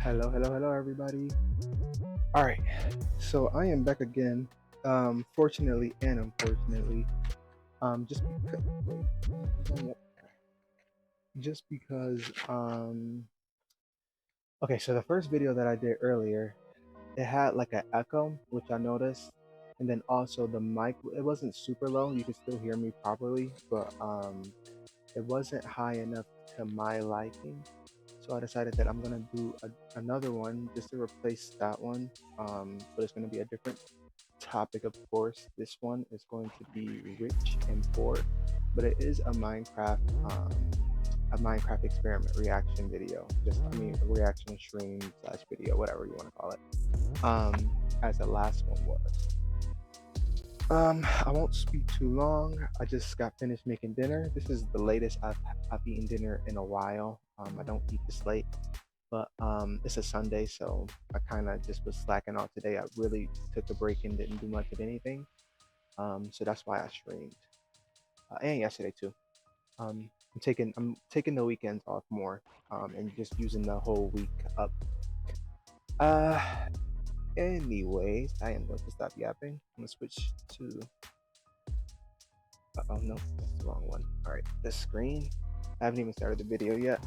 Hello, everybody. All right, so I am back again. Fortunately and unfortunately, just because, just because, okay. So the first video that I did earlier, it had like an echo, which I noticed, and then also the mic. It wasn't super low; you could still hear me properly, but it wasn't high enough to my liking. So I decided that I'm gonna do another one just to replace that one. But it's gonna be a different topic, of course. This one is going to be rich and poor, but it is a Minecraft experiment reaction video. A reaction stream slash video, whatever you want to call it. As the last one was. I won't speak too long. I just got finished making dinner. This is the latest I've eaten dinner in a while. I don't eat this late, but it's a Sunday, so I kind of just was slacking off today. I really took a break and didn't do much of anything. So that's why I streamed, and yesterday too. I'm taking the weekends off more, and just using the whole week up. Uh, Anyways, I am going to stop yapping. I'm gonna switch to. Oh no, that's the wrong one. All right, the screen. I haven't even started the video yet.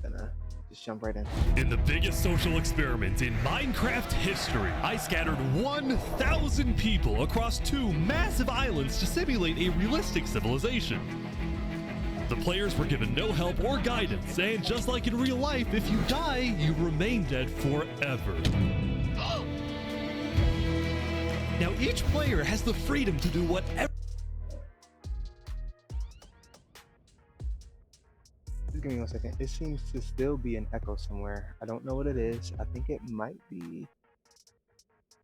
Gonna just jump right in. In the biggest social experiment in Minecraft history, I scattered 1,000 people across 2 massive islands to simulate a realistic civilization. The players were given no help or guidance, and just like in real life, if you die, you remain dead forever. Now each player has the freedom to do whatever. Just give me 1 second. It seems to still be an echo somewhere. I don't know what it is. I think it might be.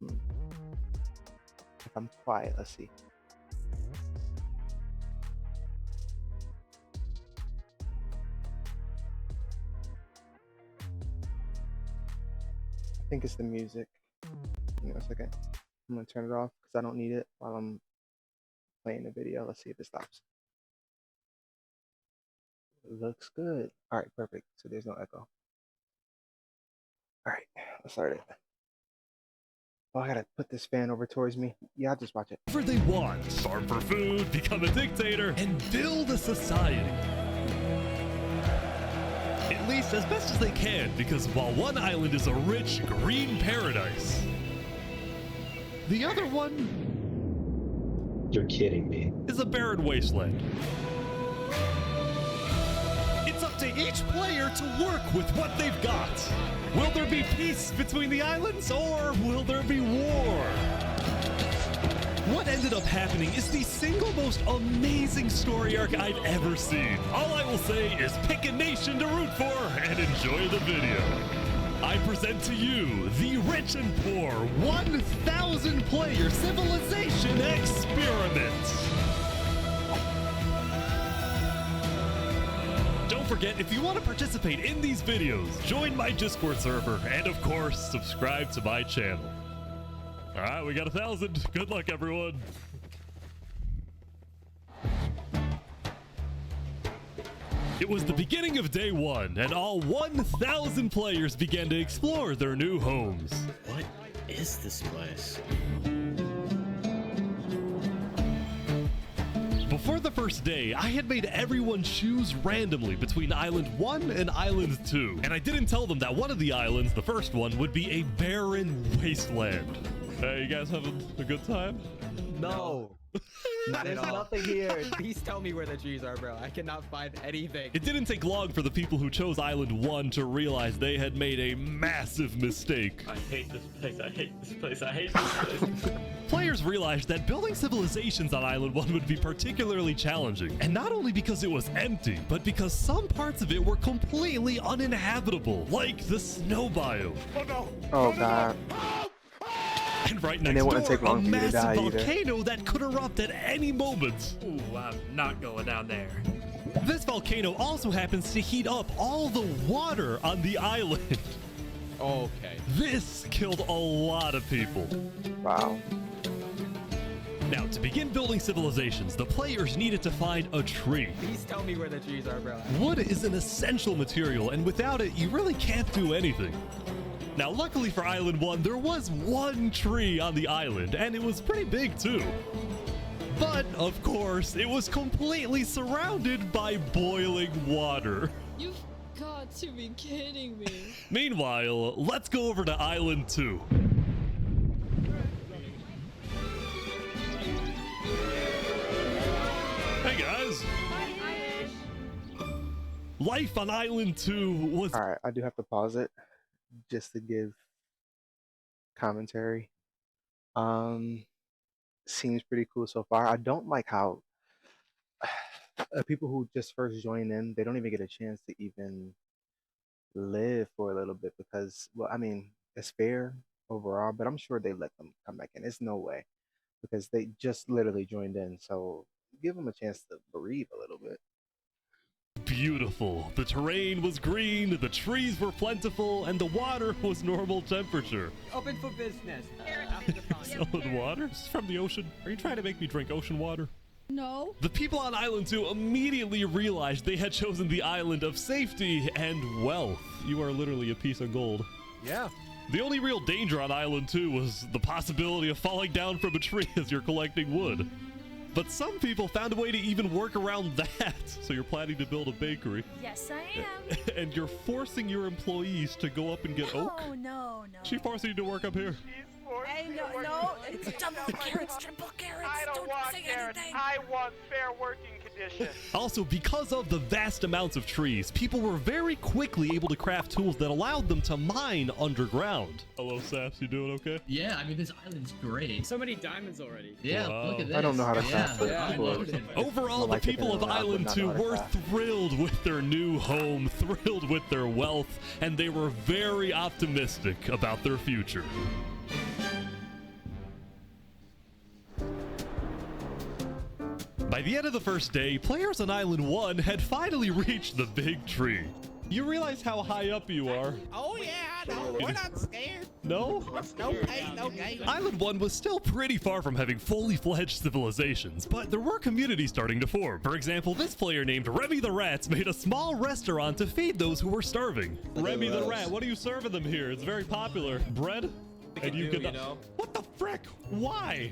If I'm quiet, let's see. I think it's the music. Give me 1 second. I'm gonna turn it off because I don't need it while I'm playing the video. Let's see if it stops. It looks good. All right, perfect. So there's no echo. All right, let's start it. Oh, I gotta put this fan over towards me. Yeah, I'll just watch it. Whatever they want, farm for food, become a dictator, and build a society. At least as best as they can, because while one island is a rich green paradise, the other one You're kidding me. is a barren wasteland. It's up to each player to work with what they've got. Will there be peace between the islands, or will there be war? What ended up happening is the single most amazing story arc I've ever seen. All I will say is pick a nation to root for and enjoy the video. I present to you the Rich and Poor 1,000 player civilization experiment. Don't forget, if you want to participate in these videos, join my Discord server and of course, subscribe to my channel. All right, we got 1,000. Good luck, everyone. It was the beginning of day one, and all 1,000 players began to explore their new homes. What is this place? Before the first day, I had made everyone choose randomly between Island 1 and Island 2. And I didn't tell them that one of the islands, the first one, would be a barren wasteland. Hey, you guys having a good time? No. Not There's at all. nothing here. Please tell me where the trees are, bro. I cannot find anything. It didn't take long for the people who chose Island 1 to realize they had made a massive mistake. I hate this place. I hate this place. I hate this place. Players realized that building civilizations on Island 1 would be particularly challenging, and not only because it was empty, but because some parts of it were completely uninhabitable, like the snow biome. Oh god. And right And next it wouldn't door, take long a for you to massive die either. volcano that could erupt at any moment. Ooh, I'm not going down there. This volcano also happens to heat up all the water on the island. Okay. This killed a lot of people. Wow. Now, to begin building civilizations, the players needed to find a tree. Please tell me where the trees are, bro. Wood is an essential material, and without it, you really can't do anything. Now, luckily for Island 1, there was one tree on the island, and it was pretty big too. But, of course, it was completely surrounded by boiling water. You've got to be kidding me. Meanwhile, let's go over to Island 2. Hey guys! Life on Island 2 was... Alright, I do have to pause it just to give commentary. Seems pretty cool so far. I don't like how people who just first join in, they don't even get a chance to even live for a little bit because, well, I mean, it's fair overall, but I'm sure they let them come back in. It's no way because they just literally joined in. So give them a chance to breathe a little bit. beautiful. The terrain was green, the trees were plentiful, and the water was normal temperature. Open for business. Selling water? This is from the ocean. Are you trying to make me drink ocean water? No. The people on Island 2 immediately realized they had chosen the island of safety and wealth. You are literally a piece of gold. Yeah. The only real danger on Island 2 was the possibility of falling down from a tree as you're collecting wood. But some people found a way to even work around that. So you're planning to build a bakery. Yes, I am. And you're forcing your employees to go up and get oak? Oh, no. She forcing you to work up here. Hey, no. It's double carrots, triple carrots. I don't want say carrots. anything. I want fair working conditions. Also, because of the vast amounts of trees, people were very quickly able to craft tools that allowed them to mine underground. Hello, Saps. You doing okay? Yeah, I mean, this island's great. So many diamonds already. Yeah, Wow. look at this. I don't know how to craft it. Yeah, I Cool. love it. Overall, Well, the like it people of in a lot, but Island not 2 how to were craft. thrilled with their new home, thrilled with their wealth, and they were very optimistic about their future. By the end of the first day, players on Island 1 had finally reached the big tree. You realize how high up you are? Oh yeah, no, we're not scared. No? No pain, no gain. Island 1 was still pretty far from having fully fledged civilizations, but there were communities starting to form. For example, this player named Remy the Rats made a small restaurant to feed those who were starving. Remy the Rat, what are you serving them here? It's very popular. Bread? And you can, what the frick? Why?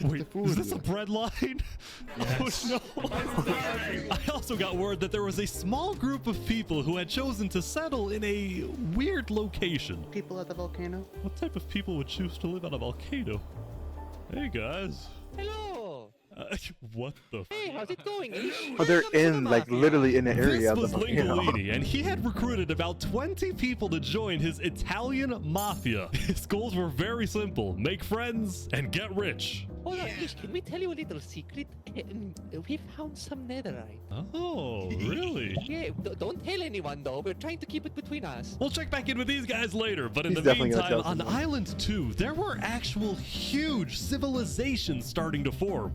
Wait, food. is this a bread line? Yes. Oh no! I also got word that there was a small group of people who had chosen to settle in a weird location. People at the volcano? What type of people would choose to live on a volcano? Hey guys. Hello. What the? Hey, how's it going? Oh, they're in, like, literally in the area of the This was volcano. Lingolini, and he had recruited about 20 people to join his Italian mafia. His goals were very simple: make friends and get rich. Hold on, Ish, can we tell you a little secret? We found some netherite. Oh, really? Yeah, don't tell anyone though. We're trying to keep it between us. We'll check back in with these guys later, but in He's the definitely gonna meantime, tell on someone. Island 2, there were actual huge civilizations starting to form.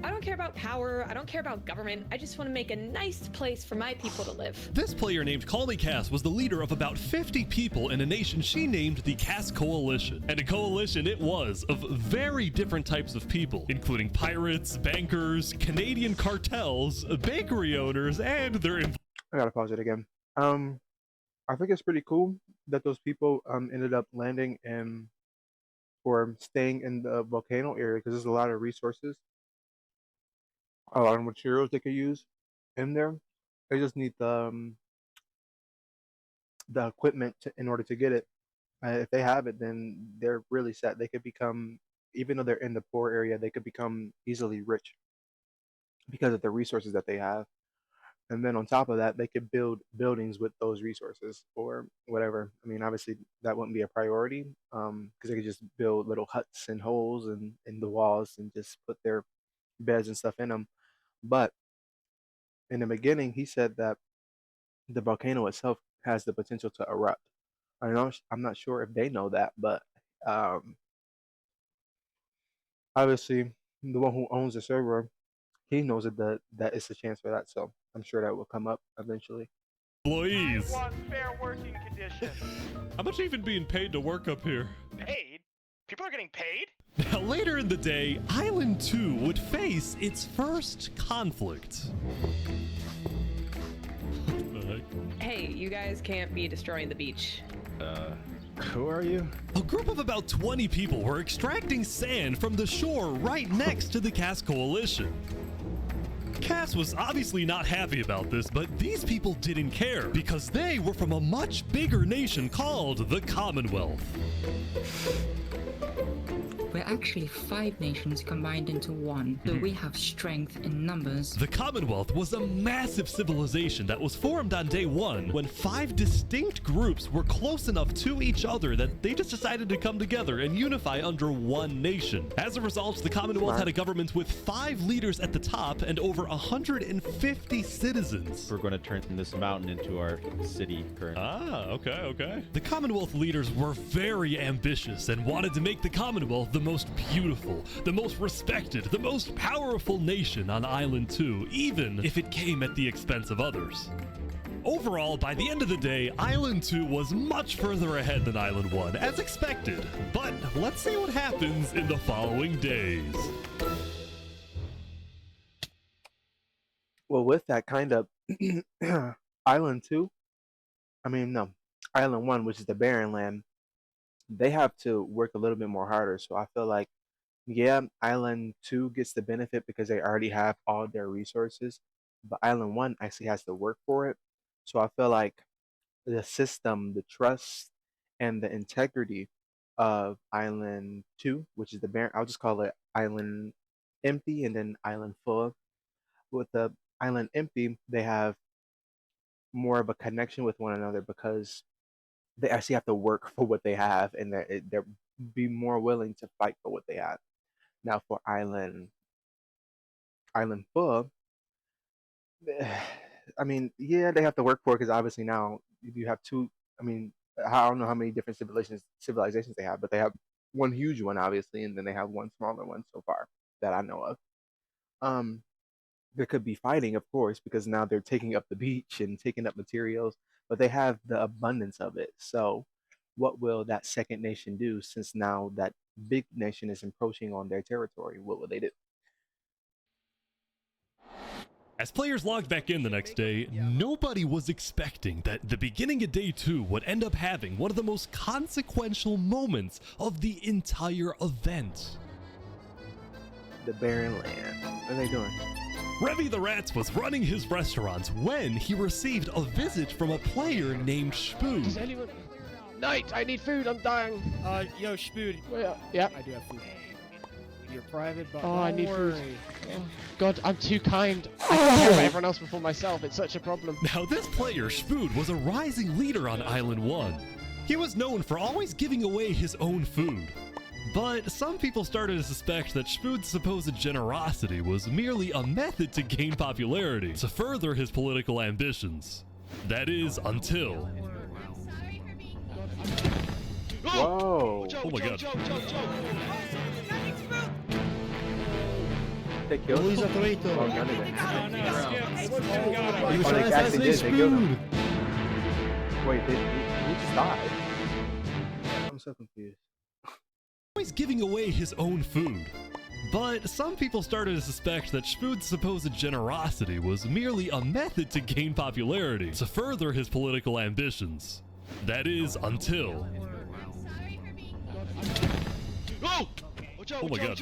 I don't care about power. I don't care about government. I just want to make a nice place for my people to live. This player named Call Me Cass was the leader of about 50 people in a nation she named the Cass Coalition. And a coalition it was of very different types of people, including pirates, bankers, Canadian cartels, bakery owners, and their I gotta pause it again. I think it's pretty cool that those people ended up landing in or staying in the volcano area because there's a lot of resources, a lot of materials they could use in there. They just need the equipment in order to get it. If they have it, then they're really set. They could become, even though they're in the poor area, they could become easily rich because of the resources that they have. And then on top of that, they could build buildings with those resources or whatever. I mean, obviously that wouldn't be a priority because they could just build little huts and holes in the walls and just put their beds and stuff in them. But in the beginning, he said that the volcano itself has the potential to erupt. I'm not sure if they know that, but um, obviously the one who owns the server, he knows that it's a chance for that. So I'm sure that will come up eventually. employees. I want fair working conditions. How much are you even being paid to work up here? Paid? People are getting paid? Now, later in the day, Island 2 would face its first conflict. What the heck? Hey, you guys can't be destroying the beach. Who are you? A group of about 20 people were extracting sand from the shore right next to the Cass Coalition. Cass was obviously not happy about this, but these people didn't care because they were from a much bigger nation called the Commonwealth. We're actually 5 nations combined into one, so we have strength in numbers. The Commonwealth was a massive civilization that was formed on day 1 when 5 distinct groups were close enough to each other that they just decided to come together and unify under one nation. As a result, the Commonwealth had a government with 5 leaders at the top and over 150 citizens. We're going to turn this mountain into our city currently. Ah, okay. The Commonwealth leaders were very ambitious and wanted to make the Commonwealth the most beautiful, the most respected, the most powerful nation on Island 2, even if it came at the expense of others. Overall, by the end of the day, Island 2 was much further ahead than Island 1, as expected. But let's see what happens in the following days. Well, with that kind of Island 2, Island 1, which is the barren land, they have to work a little bit more harder. So I feel like, yeah, Island 2 gets the benefit because they already have all their resources, but Island 1 actually has to work for it. So I feel like the system, the trust, and the integrity of Island 2, which is the barren, I'll just call it Island Empty and then Island Full. With the Island Empty, they have more of a connection with one another because they actually have to work for what they have and they're be more willing to fight for what they have. Now for Island Full, yeah, they have to work for it because obviously now you have two. I don't know how many different civilizations they have, but they have one huge one obviously, and then they have one smaller one so far that I know of. There could be fighting, of course, because now they're taking up the beach and taking up materials, but they have the abundance of it. So what will that second nation do since now that big nation is encroaching on their territory? What will they do? As players logged back in the next day, nobody was expecting that the beginning of day 2 would end up having one of the most consequential moments of the entire event. The barren land. What are they doing? Revy the Rats was running his restaurants when he received a visit from a player named Spoon. Does anyone... Knight, I need food, I'm dying. Yo, Spood. Yeah. I do have food. You're private, but Oh, I need worry. food. Oh, God, I'm too kind. I care about everyone else before myself. It's such a problem. Now this player, Spood, was a rising leader on Island 1. He was known for always giving away his own food. But some people started to suspect that Spood's supposed generosity was merely a method to gain popularity, to further his political ambitions. That is, until... Whoa! Oh my god. They killed him? Oh, none of them. He was Oh, trying they to actually assassinate did. They killed him. Spoon. Wait, he just died? I'm so confused. Always giving away his own food. But some people started to suspect that Spood's supposed generosity was merely a method to gain popularity, to further his political ambitions. That is, until... Oh my god.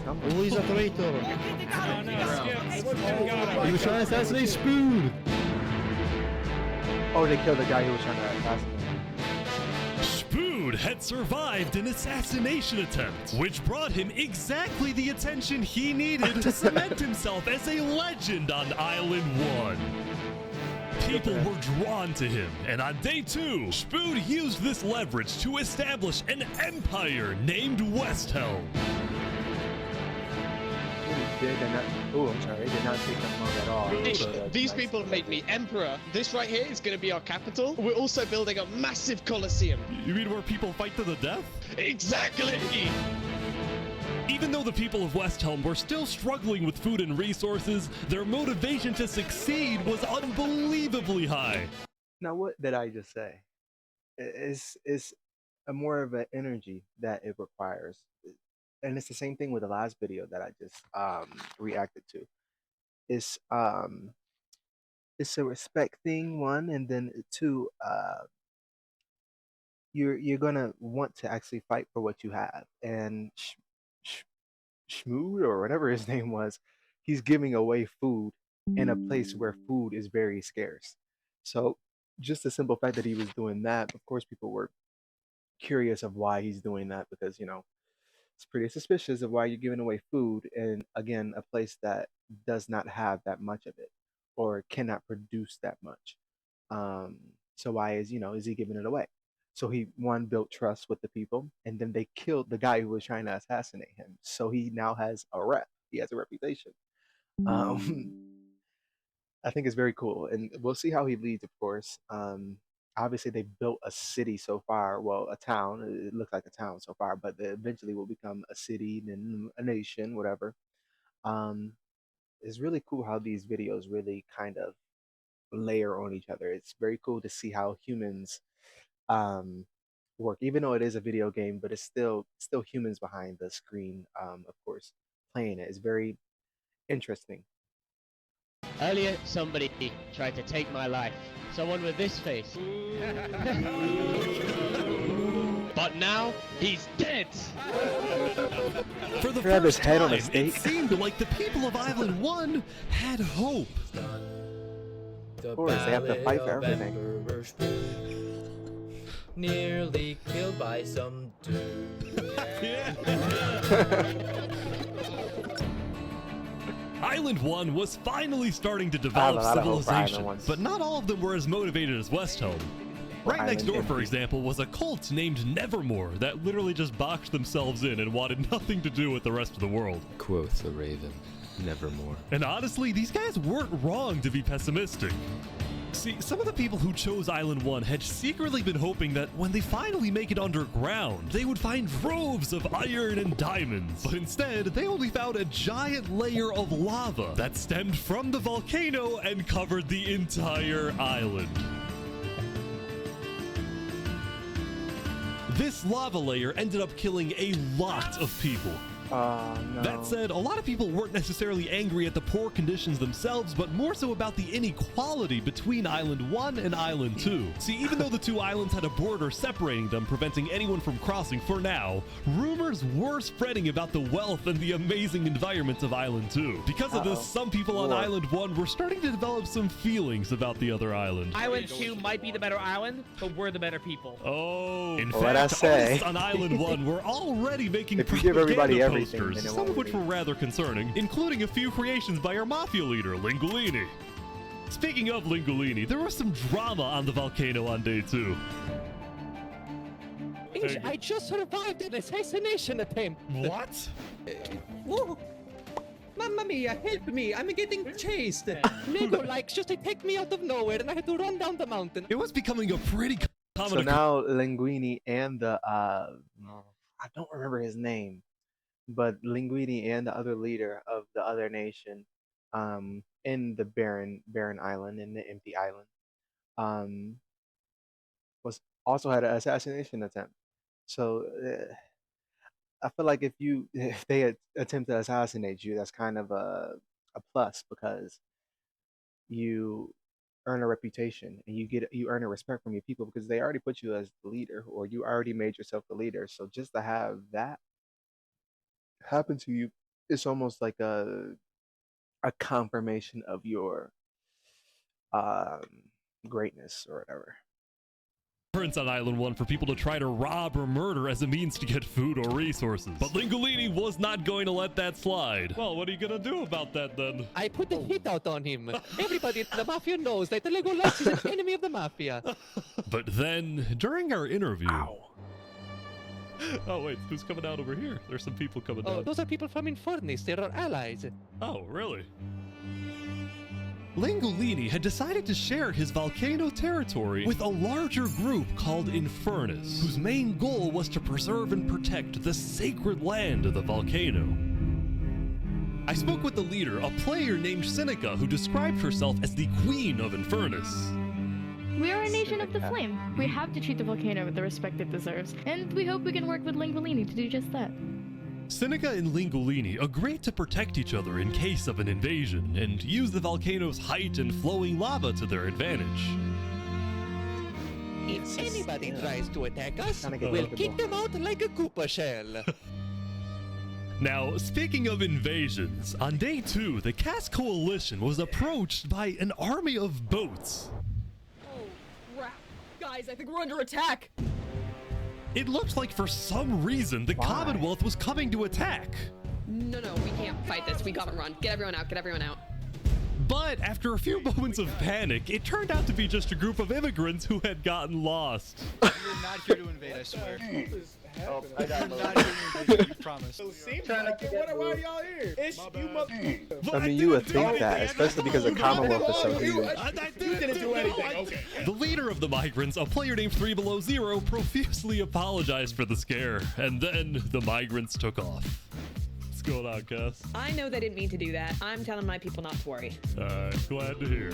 Oh, he's a traitor. He was trying to assassinate Spoon. Oh, they killed the guy who was trying to assassinate him. Spood had survived an assassination attempt, which brought him exactly the attention he needed to cement himself as a legend on Island 1. People were drawn to him, and on day 2, Spood used this leverage to establish an empire named Westhelm. Oh, I'm sorry. It did not take them long at all. These people have made me emperor. This right here is going to be our capital. We're also building a massive coliseum. You mean where people fight to the death? Exactly. Even though the people of Westhelm were still struggling with food and resources, their motivation to succeed was unbelievably high. Now, what did I just say? It's a more of an energy that it requires. And it's the same thing with the last video that I just reacted to. It's a respect thing, one, and then two, you're gonna want to actually fight for what you have. And Schmood, or whatever his name was, he's giving away food in a place where food is very scarce. So just the simple fact that he was doing that, of course, people were curious of why he's doing that, because it's pretty suspicious of why you're giving away food in, again, a place that does not have that much of it or cannot produce that much. So why is he giving it away? So he, one, built trust with the people, and then they killed the guy who was trying to assassinate him. So he now has a rep. He has a reputation. I think it's very cool, and we'll see how he leads, of course. Obviously, they built a city so far. Well, a town. It looks like a town so far, but they eventually will become a city, then a nation, whatever. It's really cool how these videos really kind of layer on each other. It's very cool to see how humans work, even though it is a video game, but it's still humans behind the screen, of course, playing it. It's very interesting. Earlier, somebody tried to take my life. Someone with this face. But now, he's dead! For the Grab his first head time, on a it stake. seemed like the people of Island 1 had hope. Of course, they have to fight for everything. Nearly killed by some dude. Island 1 was finally starting to I develop have a lot of hope for Island civilization, 1. but not all of them were as motivated as Westhelm. Right Island next door, for empty. example, was a cult named Nevermore that literally just boxed themselves in and wanted nothing to do with the rest of the world. Quoth the raven, nevermore. And honestly, these guys weren't wrong to be pessimistic. See, some of the people who chose Island 1 had secretly been hoping that when they finally make it underground, they would find troves of iron and diamonds. But instead, they only found a giant layer of lava that stemmed from the volcano and covered the entire island. This lava layer ended up killing a lot of people. No. That said, a lot of people weren't necessarily angry at the poor conditions themselves, but more so about the inequality between Island 1 and Island 2. See, even though the two islands had a border separating them, preventing anyone from crossing for now, rumors were spreading about the wealth and the amazing environment of Island 2. Because of this, some people on Island 1 were starting to develop some feelings about the other island. Island 2 might be the better island, but we're the better people. Oh, in What'd I fact, say? artists on Island 1 were already making If you give everybody propaganda everything, posters, then it some of won't which be. were rather concerning, including a few creations by our mafia leader, Lingolini. Speaking of Lingolini, there was some drama on the volcano on day 2. I just survived an assassination attempt. What? Whoa. Mamma mia, help me! I'm getting chased. Lego likes just attacked me out of nowhere, and I had to run down the mountain. It was becoming a pretty common. So now Linguini and the I don't remember his name, but Linguini and the other leader of the other nation, in the barren island, in the empty island, was also had an assassination attempt. So I feel like if they attempt to assassinate you, that's kind of a plus because you earn a reputation and you earn a respect from your people because they already put you as the leader or you already made yourself the leader. So just to have that happen to you, it's almost like a confirmation of your um greatness or whatever. Prince on Island 1 for people to try to rob or murder as a means to get food or resources. But Lingolini was not going to let that slide. Well, what are you gonna do about that then? I put the hit out on him. Everybody in the mafia knows that the Legolas is an enemy of the mafia. But then, during our interview... Oh wait, who's coming out over here? There's some people coming Oh, down. those are people from Infernus. They're our allies. Oh, really? Lingolini had decided to share his volcano territory with a larger group called Infernus, whose main goal was to preserve and protect the sacred land of the volcano. I spoke with the leader, a player named Seneca, who described herself as the Queen of Infernus. We are a nation of the flame. We have to treat the volcano with the respect it deserves, and we hope we can work with Lingolini to do just that. Seneca and Lingolini agreed to protect each other in case of an invasion and use the volcano's height and flowing lava to their advantage. If anybody tries to attack us, Kinda get we'll comfortable. kick them out like a Koopa shell. Now, speaking of invasions, on day 2, the Cass Coalition was approached by an army of boats. Oh, crap. Guys, I think we're under attack. It looked like for some reason the Commonwealth was coming to attack. No, we can't fight this. We gotta run. Get everyone out. Get everyone out. But after a few moments of panic, it turned out to be just a group of immigrants who had gotten lost. You're not here to invade, I swear. Oh, I got You're not here to invade, you promise. Why are y'all here? It's you mother. I mean, you would think that, especially because the Commonwealth is so huge. You didn't do anything. Okay. The leader of the migrants, a player named 3 Below Zero, profusely apologized for the scare, and then the migrants took off. What's going on, Cass? I know they didn't mean to do that. I'm telling my people not to worry. Glad to hear.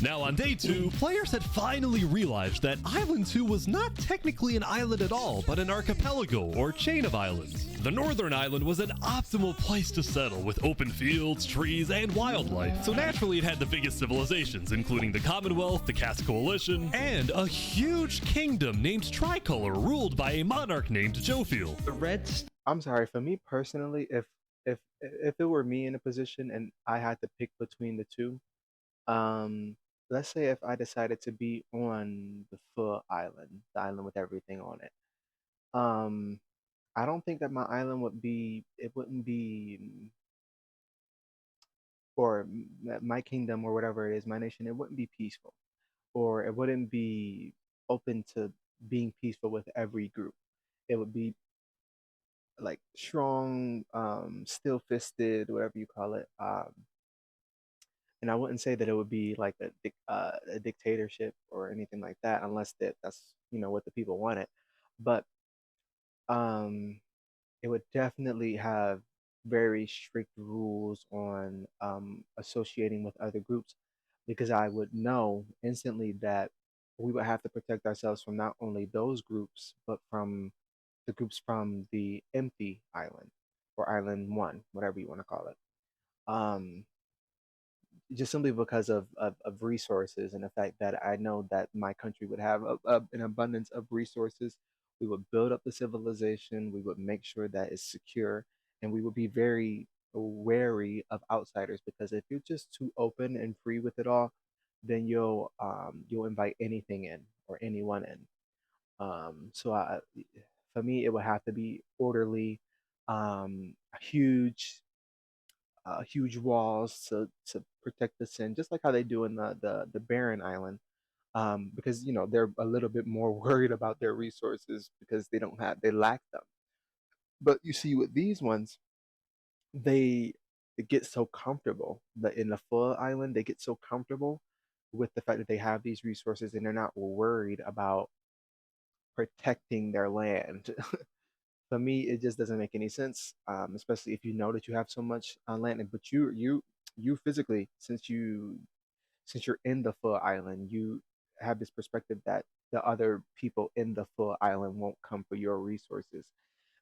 Now, on day 2, players had finally realized that Island 2 was not technically an island at all, but an archipelago or chain of islands. The northern island was an optimal place to settle with open fields, trees, and wildlife. So naturally it had the biggest civilizations, including the Commonwealth, the Cass Coalition, and a huge kingdom named Tricolor ruled by a monarch named Jofiel. I'm sorry, for me personally, if it were me in a position and I had to pick between the two, let's say if I decided to be on the full island, the island with everything on it, I don't think that my island wouldn't be, or my kingdom or whatever it is, my nation, it wouldn't be peaceful, or it wouldn't be open to being peaceful with every group. It would be like strong, still-fisted, whatever you call it. And I wouldn't say that it would be like a dictatorship or anything like that, unless that's what the people wanted. But it would definitely have very strict rules on associating with other groups, because I would know instantly that we would have to protect ourselves from not only those groups, but from the groups from the empty island or island one, whatever you want to call it. Um, just simply because of resources and the fact that I know that my country would have an abundance of resources. We would build up the civilization, we would make sure that it's secure, and we would be very wary of outsiders because if you're just too open and free with it all, then you'll invite anything in or anyone in. So for me, it would have to be orderly, huge huge walls to protect the sin, just like how they do in the barren island. Because they're a little bit more worried about their resources because they lack them. But you see, with these ones, they get so comfortable that in the full island they get so comfortable with the fact that they have these resources and they're not worried about protecting their land. For me, it just doesn't make any sense, especially if you know that you have so much land, but you physically, since you're in the full island, you have this perspective that the other people in the full island won't come for your resources.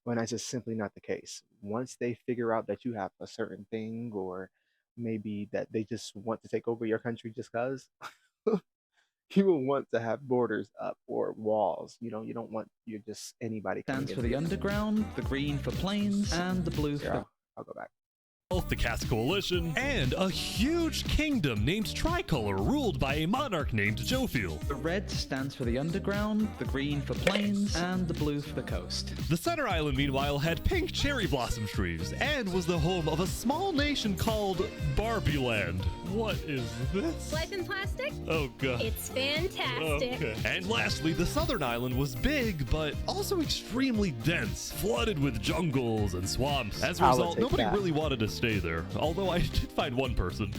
When that's just simply not the case. Once they figure out that you have a certain thing, or maybe that they just want to take over your country just because, you will want to have borders up or walls. You don't want you just anybody coming Stands in. for the underground, the green for plains, and the blue for the... I'll go back. Both the Caste Coalition and a huge kingdom named Tricolor ruled by a monarch named Jophiel. The red stands for the underground, the green for plains, and the blue for the coast. The center island, meanwhile, had pink cherry blossom trees and was the home of a small nation called Barbieland. What is this? Life in plastic? Oh god. It's fantastic. Okay. And lastly, the southern island was big, but also extremely dense, flooded with jungles and swamps. As a result, nobody really wanted to stay there, although I did find one person.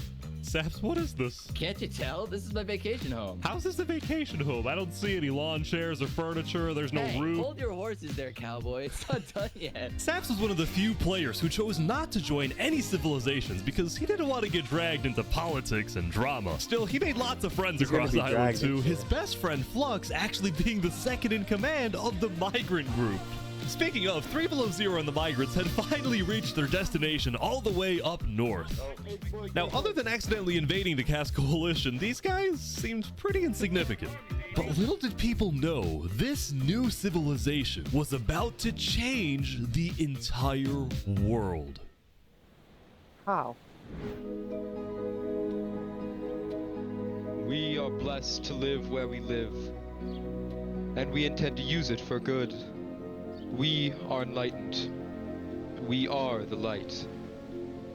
Saps, what is this? Can't you tell? This is my vacation home. How's this a vacation home? I don't see any lawn chairs or furniture. There's no roof. Hold your horses there, cowboy. It's not done yet. Saps was one of the few players who chose not to join any civilizations because he didn't want to get dragged into politics and drama. Still, he made lots of friends across the island too, his best friend Flux actually being the second in command of the migrant group. Speaking of, 3 Below Zero and the migrants had finally reached their destination all the way up north. Now, other than accidentally invading the Caste Coalition, these guys seemed pretty insignificant. But little did people know, this new civilization was about to change the entire world. How? We are blessed to live where we live, and we intend to use it for good. We are enlightened. We are the light.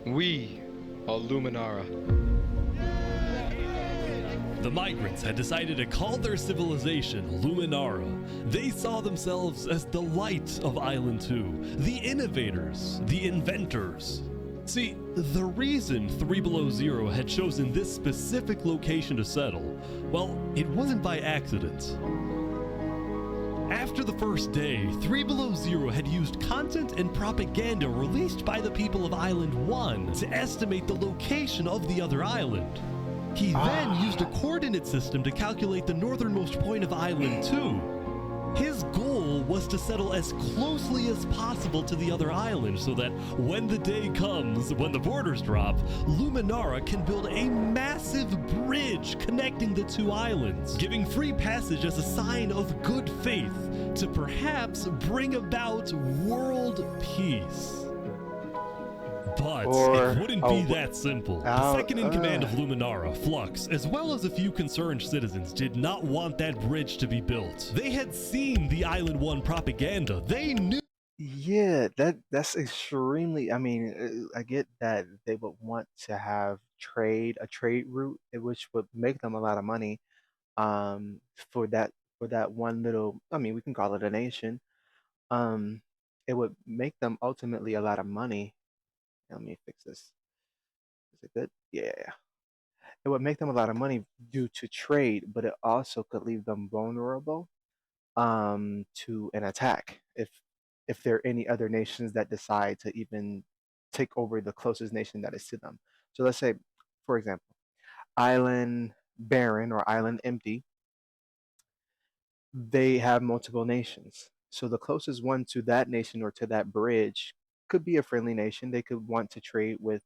We are Luminara. The migrants had decided to call their civilization Luminara. They saw themselves as the light of Island 2, the innovators, the inventors. See, the reason 3 Below Zero had chosen this specific location to settle, well, it wasn't by accident. After the first day, 3 Below Zero had used content and propaganda released by the people of Island 1 to estimate the location of the other island. He then used a coordinate system to calculate the northernmost point of Island 2. His goal was to settle as closely as possible to the other island so that when the day comes, when the borders drop, Luminara can build a massive bridge connecting the two islands, giving free passage as a sign of good faith to perhaps bring about world peace. But it wouldn't be that simple. The second in command of Luminara, Flux, as well as a few concerned citizens, did not want that bridge to be built. They had seen the Island 1 propaganda. They knew. Yeah, that's extremely. I mean, I get that they would want to have a trade route, which would make them a lot of money. For that one little. I mean, we can call it a nation. Um, it would make them ultimately a lot of money. Let me fix this. Is it good? Yeah. It would make them a lot of money due to trade, but it also could leave them vulnerable to an attack if there are any other nations that decide to even take over the closest nation that is to them. So let's say, for example, Island Barren or Island Empty, they have multiple nations. So the closest one to that nation or to that bridge could be a friendly nation. They could want to trade with,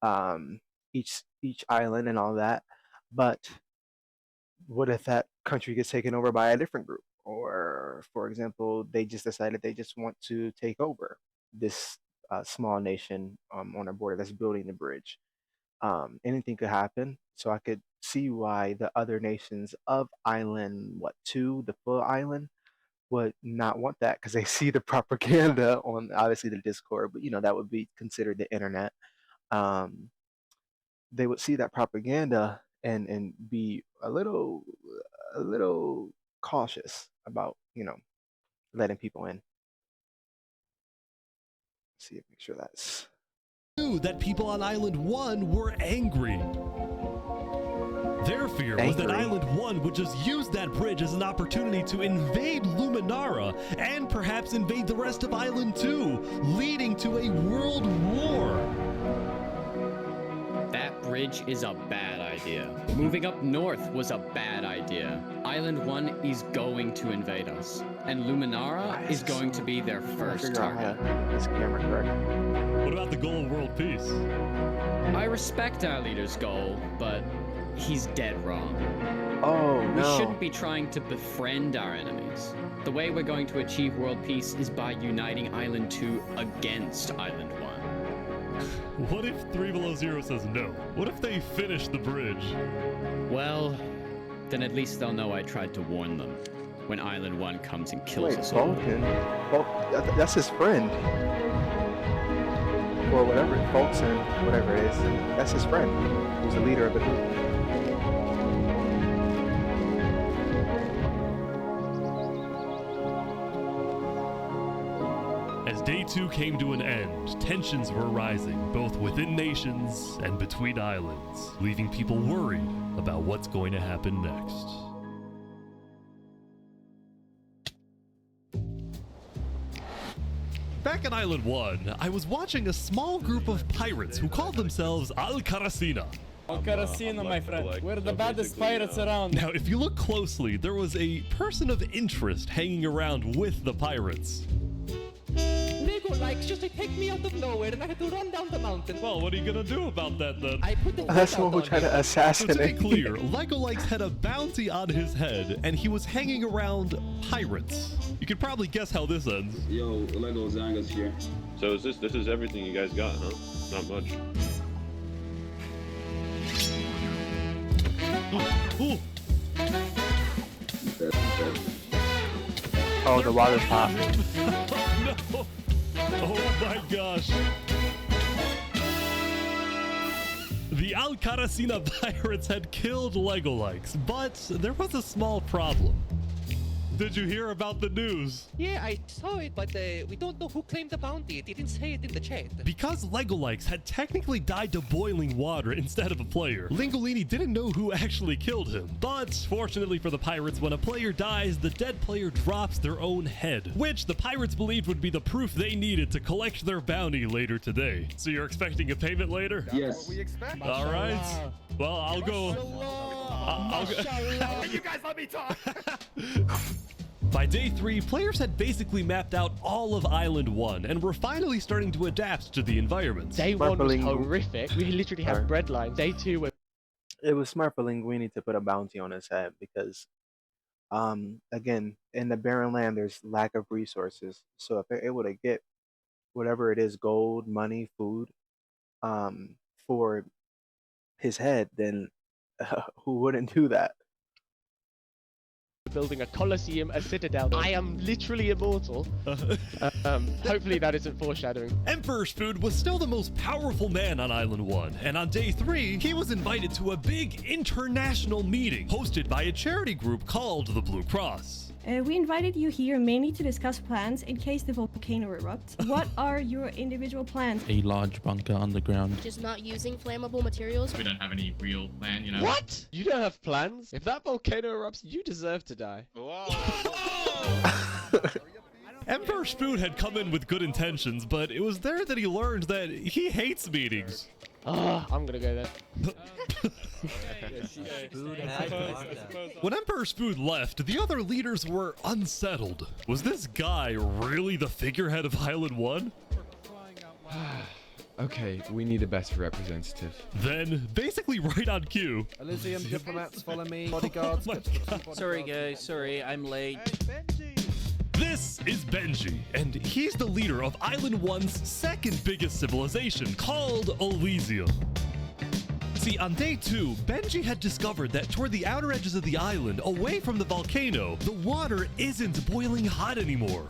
um, each island and all that. But what if that country gets taken over by a different group? Or, for example, they just decided they just want to take over this small nation on a border that's building the bridge. Anything could happen. So I could see why the other nations of island, what, two, the full island, would not want that because they see the propaganda on obviously the Discord, but that would be considered the internet. Um, they would see that propaganda and be a little cautious about letting people in. See, make sure that's Knew that people on Island 1 were angry. Their fear was that Island 1 would just use that bridge as an opportunity to invade Luminara and perhaps invade the rest of Island 2, leading to a world war. That bridge is a bad idea. Moving up north was a bad idea. Island 1 is going to invade us, and Luminara is going to be their first target. This camera correct. What about the goal of world peace? I respect our leader's goal, but he's dead wrong. Oh, We no. shouldn't be trying to befriend our enemies. The way we're going to achieve world peace is by uniting Island 2 against Island 1. What if 3 Below Zero says no? What if they finish the bridge? Well, then at least they'll know I tried to warn them when Island 1 comes and kills us all. Vulcan? That's his friend. Or whatever, Fulton, whatever it is. That's his friend, who's the leader of the group. As day 2 came to an end, tensions were rising, both within nations and between islands, leaving people worried about what's going to happen next. Back at Island 1, I was watching a small group of pirates who called themselves Al-Karasina. Al-Karasina, my friend. We're the baddest pirates around. Now, if you look closely, there was a person of interest hanging around with the pirates. Lego likes just to take me out of nowhere and I had to run down the mountain. Well, what are you gonna do about that then? I put the That's the one who on tried him. to assassinate. So to be clear, Lego Likes had a bounty on his head, and he was hanging around pirates. You could probably guess how this ends. Yo, Lego Zanga's here. So is this is everything you guys got, huh? Not much. Ooh. Oh, the water pop. Oh no! Oh my gosh! The Al-Karasina pirates had killed Lego Likes, but there was a small problem. Did you hear about the news? Yeah, I saw it, but we don't know who claimed the bounty. It didn't say it in the chat. Because Lego Likes had technically died to boiling water instead of a player, Lingolini didn't know who actually killed him. But fortunately for the pirates, when a player dies, the dead player drops their own head, which the pirates believed would be the proof they needed to collect their bounty later today. So you're expecting a payment later? Yes. What we expect. All right. Well, I'll go. I'll go. You guys let me talk. By day 3, players had basically mapped out all of Island 1 and were finally starting to adapt to the environment. Day 1 was horrific. We literally had bread lines. Day 2 was... It was smart for Linguini to put a bounty on his head because, again, in the barren land, there's lack of resources. So if they're able to get whatever it is, gold, money, food, for his head, then who wouldn't do that? Building a coliseum, a citadel. I am literally immortal. Hopefully that isn't foreshadowing. Emperor's Food was still the most powerful man on Island 1, and on day 3, he was invited to a big international meeting hosted by a charity group called the Blue Cross. We invited you here mainly to discuss plans in case the volcano erupts. What are your individual plans? A large bunker underground. Just not using flammable materials. We don't have any real plan, you know. What? You don't have plans? If that volcano erupts, you deserve to die. Emperor's Food had come in with good intentions, but it was there that he learned that he hates meetings. I'm gonna go there. When Emperor Spood left, the other leaders were unsettled. Was this guy really the figurehead of Island 1? Okay, we need a better representative. Then, basically right on cue. Elysium diplomats follow me. Bodyguards. Sorry guys, sorry, I'm late. This is Benji, and he's the leader of Island 1's second biggest civilization, called Elysium. See, on day 2, Benji had discovered that toward the outer edges of the island, away from the volcano, the water isn't boiling hot anymore.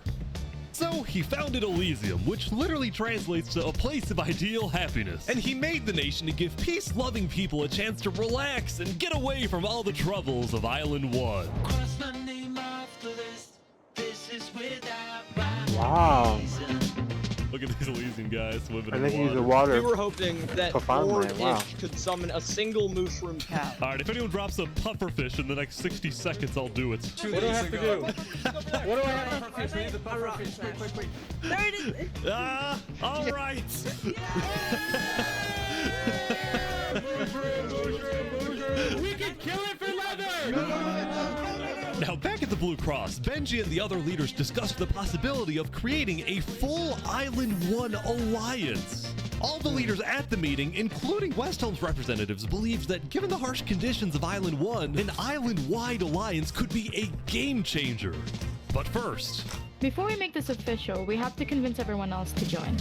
So he founded Elysium, which literally translates to a place of ideal happiness. And he made the nation to give peace-loving people a chance to relax and get away from all the troubles of Island 1. Wow. Look at these Elysium guys swimming in I think the he's water. the water. We were hoping that for farmland, Lord wow. Ish could summon a single mushroom cow. Alright, if anyone drops a pufferfish in the next 60 seconds, I'll do it. What do I have to do? What do I have to do? The pufferfish. Quick. There it is. Alright. We can kill it for leather! Now, back at the Blue Cross, Benji and the other leaders discussed the possibility of creating a full Island 1 alliance. All the leaders at the meeting, including Westhelm's representatives, believed that given the harsh conditions of Island 1, an island-wide alliance could be a game changer. But first, Before we make this official, we have to convince everyone else to join.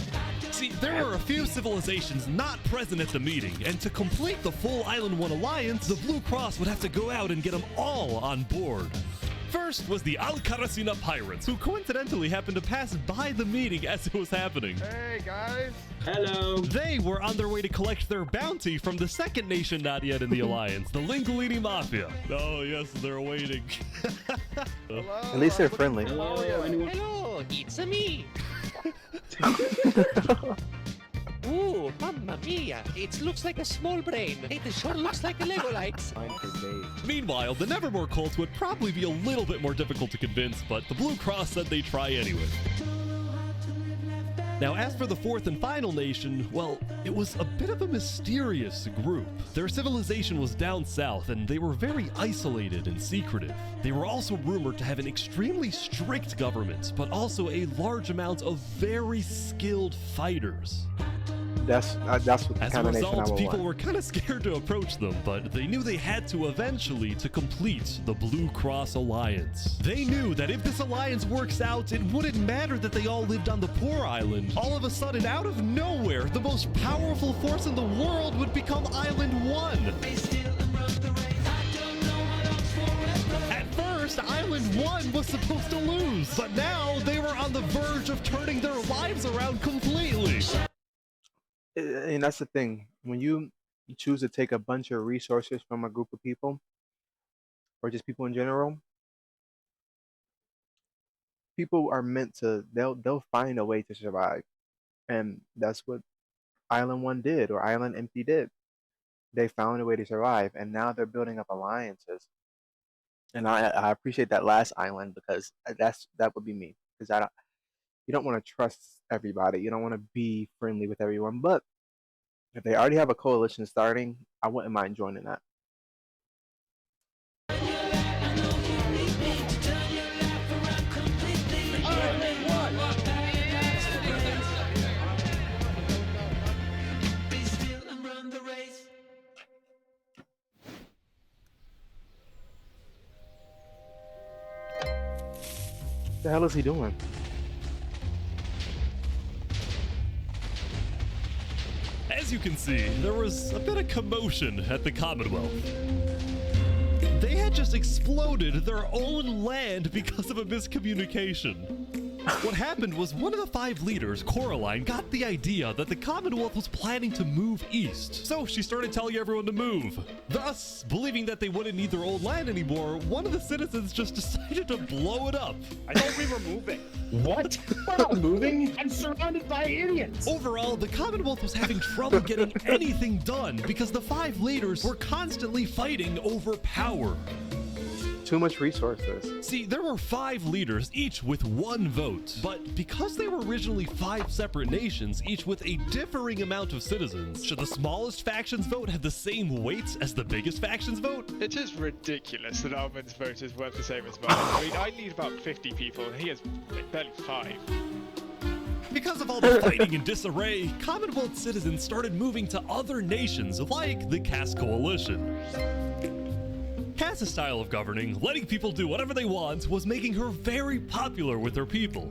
see, there were a few civilizations not present at the meeting, and to complete the full Island 1 alliance, the Blue Cross would have to go out and get them all on board. First was the Alcaracina Pirates, who coincidentally happened to pass by the meeting as it was happening. Hey guys. Hello. They were on their way to collect their bounty from the second nation not yet in the alliance, the Linguini Mafia. Oh yes, they're waiting. At least they're friendly. Hello, it's me. Ooh, mamma mia! It looks like a small brain. It sure looks like a Lego lights. Meanwhile, the Nevermore cult would probably be a little bit more difficult to convince, but the Blue Cross said they'd try anyway. Now, as for the fourth and final nation, well, it was a bit of a mysterious group. Their civilization was down south, and they were very isolated and secretive. They were also rumored to have an extremely strict government, but also a large amount of very skilled fighters. That's what the As a kind of nation I result, would people want. were kind of scared to approach them, but they knew they had to eventually to complete the Blue Cross Alliance. They knew that if this alliance works out, it wouldn't matter that they all lived on the poor island. All of a sudden, out of nowhere, the most powerful force in the world would become Island 1. At first, Island 1 was supposed to lose, but now they were on the verge of turning their lives around completely. And that's the thing. When you choose to take a bunch of resources from a group of people, or just people in general, people are meant to, they'll find a way to survive. And that's what Island 1 did, or Island Empty did. They found a way to survive, and now they're building up alliances. And I appreciate that last island, because that would be me. Because you don't want to trust everybody. You don't want to be friendly with everyone. But if they already have a coalition starting, I wouldn't mind joining that. What the hell is he doing? As you can see, there was a bit of commotion at the Commonwealth. They had just exploded their own land because of a miscommunication. What happened was one of the 5 leaders, Coraline, got the idea that the Commonwealth was planning to move east. So she started telling everyone to move. Thus, believing that they wouldn't need their old land anymore, one of the citizens just decided to blow it up. I thought we were moving. What? We're not moving. I'm surrounded by idiots. Overall, the Commonwealth was having trouble getting anything done because the 5 leaders were constantly fighting over power. Too much resources. See, there were 5 leaders, each with 1 vote. But because they were originally 5 separate nations, each with a differing amount of citizens, should the smallest faction's vote have the same weight as the biggest faction's vote? It is ridiculous that Armin's vote is worth the same as mine. I mean, I need about 50 people, and he has barely 5. Because of all the fighting and disarray, Commonwealth citizens started moving to other nations like the Cass Coalition. Cass's style of governing, letting people do whatever they want, was making her very popular with her people.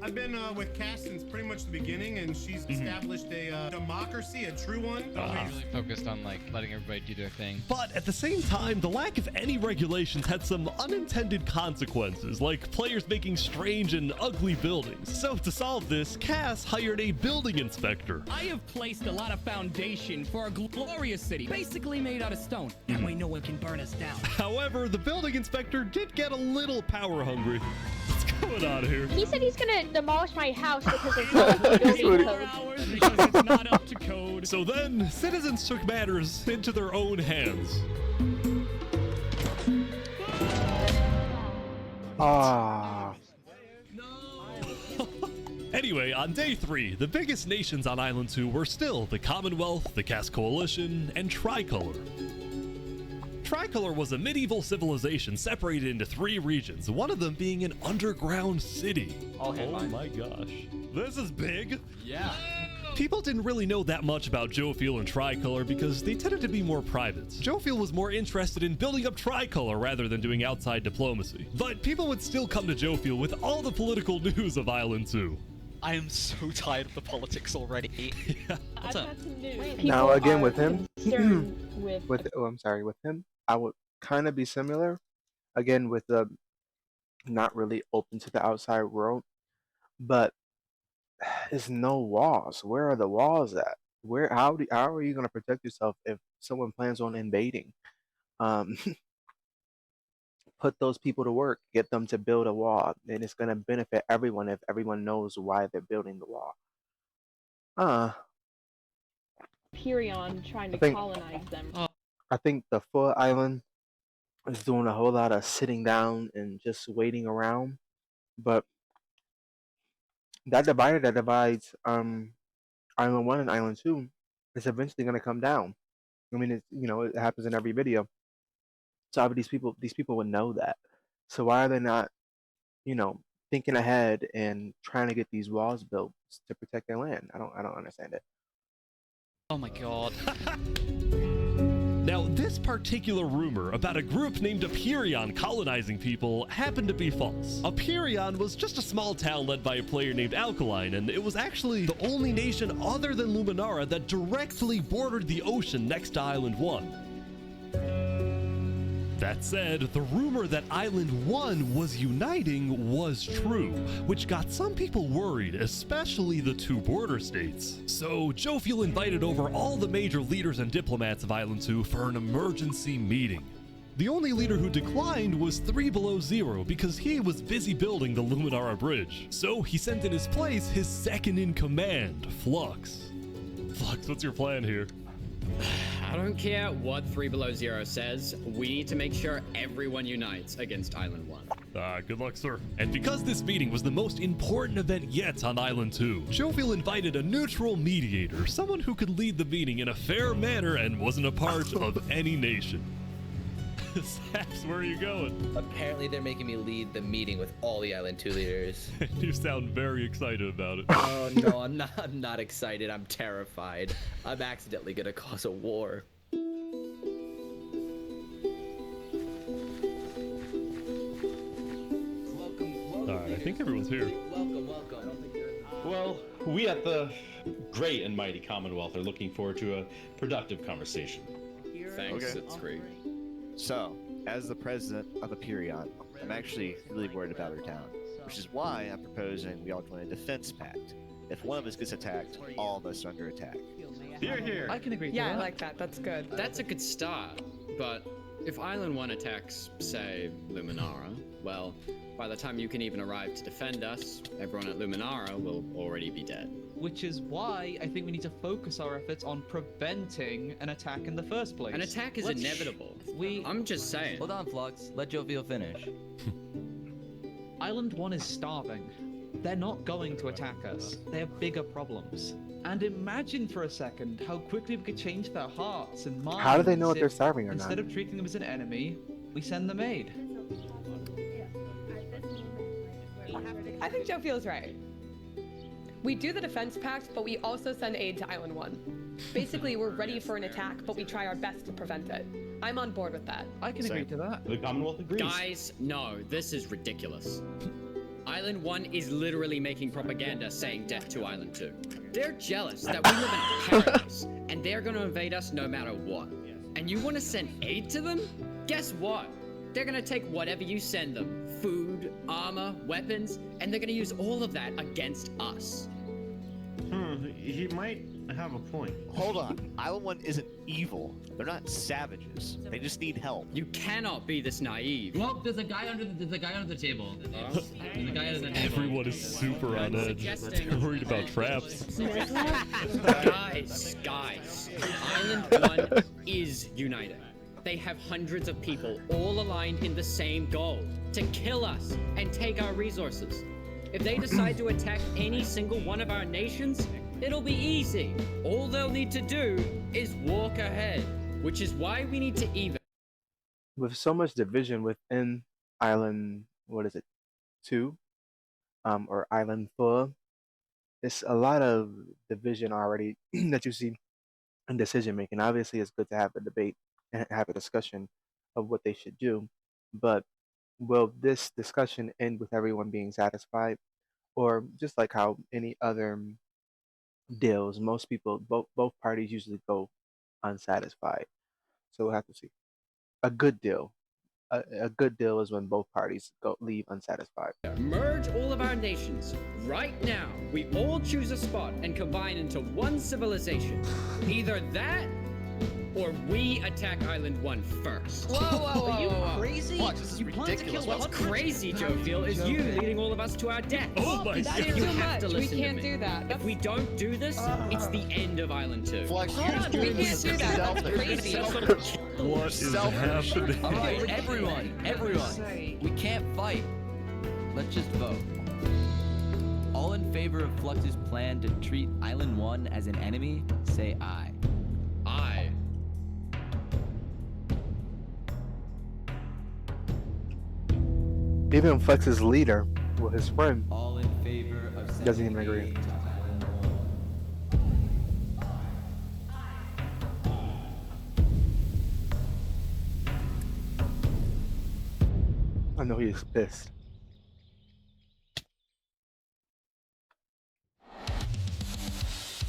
I've been with Cass since pretty much the beginning, and she's established a democracy, a true one. Really focused on like letting everybody do their thing. But at the same time, the lack of any regulations had some unintended consequences, like players making strange and ugly buildings. So to solve this, Cass hired a building inspector. I have placed a lot of foundation for a glorious city, basically made out of stone. That way no one can burn us down. However, the building inspector did get a little power hungry. What's going on here? He said he's gonna demolish my house because it's not building code. Because it's not up to code. So then, citizens took matters into their own hands. Ah. Anyway, on day 3, the biggest nations on Island 2 were still the Commonwealth, the Cass Coalition, and Tricolor. Tricolor was a medieval civilization separated into 3 regions, one of them being an underground city. Oh my gosh. This is big. Yeah. People didn't really know that much about Jofiel and Tricolor because they tended to be more private. Jofiel was more interested in building up Tricolor rather than doing outside diplomacy. But people would still come to Jofiel with all the political news of Island 2. I am so tired of the politics already. Yeah. What's up? Now again with him, with with him, I would kind of be similar. Again with the not really open to the outside world, but there's no walls. Where are the walls at? How are you going to protect yourself if someone plans on invading? Put those people to work, get them to build a wall, and it's going to benefit everyone if everyone knows why they're building the wall. Pyrion trying to think- colonize them. I think the full island is doing a whole lot of sitting down and just waiting around, but that divider that divides Island 1 and Island 2 is eventually going to come down. I mean, it happens in every video. So these people would know that. So why are they not, thinking ahead and trying to get these walls built to protect their land? I don't understand it. Oh my god. Now, this particular rumor about a group named Aperion colonizing people happened to be false. Aperion was just a small town led by a player named Alkaline, and it was actually the only nation other than Luminara that directly bordered the ocean next to Island 1. That said, the rumor that Island 1 was uniting was true, which got some people worried, especially the 2 border states. So Jofiel invited over all the major leaders and diplomats of Island 2 for an emergency meeting. The only leader who declined was 3 Below Zero because he was busy building the Luminara Bridge. So he sent in his place his second in command, Flux. Flux, what's your plan here? I don't care what 3 Below Zero says, we need to make sure everyone unites against Island 1. Good luck, sir. And because this meeting was the most important event yet on Island 2, Jofiel invited a neutral mediator, someone who could lead the meeting in a fair manner and wasn't a part of any nation. Saps, where are you going? Apparently they're making me lead the meeting with all the Island 2 leaders. You sound very excited about it. Oh no, I'm not excited, I'm terrified. I'm accidentally gonna cause a war. Alright, I think everyone's here. Welcome. Well, we at the great and mighty Commonwealth are looking forward to a productive conversation. Thanks, it's great. So, as the president of Aperion, I'm actually really worried about our town, which is why I'm proposing we all join a defense pact. If one of us gets attacked, all of us are under attack. Here. I can agree to Yeah, that. I like that. That's good. That's a good start, but if Island 1 attacks, say, Luminara, well, by the time you can even arrive to defend us, everyone at Luminara will already be dead. which is why I think we need to focus our efforts on preventing an attack in the first place. An attack is inevitable. I'm just saying. Hold on, Flux. Let Jovial finish. Island 1 is starving. They're not going to attack us. They have bigger problems. And imagine for a second how quickly we could change their hearts and minds. How do they know if they're if, starving or instead not? of treating them as an enemy, we send them aid. I think Joe feels right. We do the defense pact, but we also send aid to Island 1. Basically, we're ready for an attack, but we try our best to prevent it. I'm on board with that. I can agree to that. The Commonwealth agrees. Guys, no, this is ridiculous. Island 1 is literally making propaganda saying death to Island 2. They're jealous that we live in a paradise, and they're gonna invade us no matter what. And you wanna send aid to them? Guess what? They're gonna take whatever you send them, food, armor, weapons, and they're gonna use all of that against us. He might have a point. Hold on. Island 1 isn't evil. They're not savages. They just need help. You cannot be this naive. Well, there's a guy under the guy under the table. There's a guy under the table. Everyone is super on edge. They're worried about traps. Guys, Island 1 is united. They have hundreds of people all aligned in the same goal, to kill us and take our resources. If they decide to attack any single one of our nations, it'll be easy. All they'll need to do is walk ahead, which is why we need to even. With so much division within Island, 2, or Island 4, it's a lot of division already that you see in decision making. Obviously, it's good to have a debate and have a discussion of what they should do, but will this discussion end with everyone being satisfied, or just like how any other deals, most people, both parties usually go unsatisfied? So we'll have to see. A good deal. A good deal is when both parties leave unsatisfied. Merge all of our nations. Right now, we all choose a spot and combine into one civilization. Either that, or we attack Island 1 first. Whoa. Are you crazy? Watch, this is ridiculous. What's crazy, Jovial, is you leading all of us to our death. Oh my That's god. You too have to much. We listen to can't me. do that. If we don't do this, it's the end of Island 2. Flux, Hold on, we can't do that. That's crazy. What is happening? All right, everyone. We can't fight. Let's just vote. All in favor of Flux's plan to treat Island 1 as an enemy, say aye. Aye. Even Flex's leader, well, his friend, All in favor of doesn't even agree. I know he is pissed.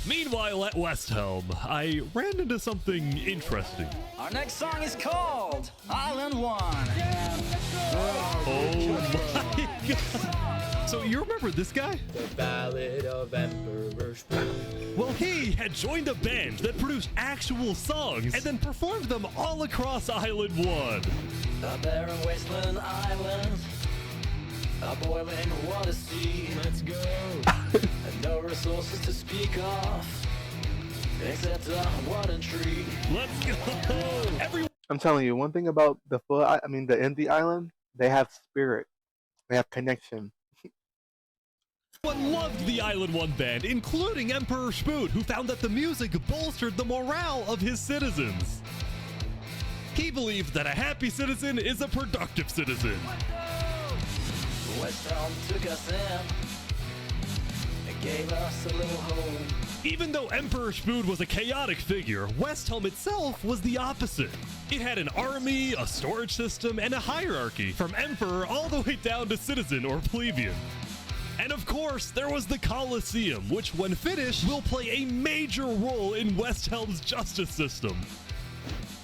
Meanwhile, at West Helm, I ran into something interesting. Our next song is called Island 1. Oh my god! So you remember this guy? The Ballad of Emperor Spoon. Well, he had joined a band that produced actual songs and then performed them all across Island 1. A barren wasteland island, a boiling water sea. Let's go. And no resources to speak of, except a water tree. Let's go! Everyone. I'm telling you, one thing about the empty island, they have spirit. They have connection. Everyone loved the Island 1 band, including Emperor Spoon, who found that the music bolstered the morale of his citizens. He believed that a happy citizen is a productive citizen. West Helm took us in and gave us a little home. Even though Emperor Spoon was a chaotic figure, West Helm itself was the opposite. It had an army, a storage system, and a hierarchy, from Emperor all the way down to citizen or plebeian. And of course, there was the Colosseum, which when finished, will play a major role in West Helm's justice system.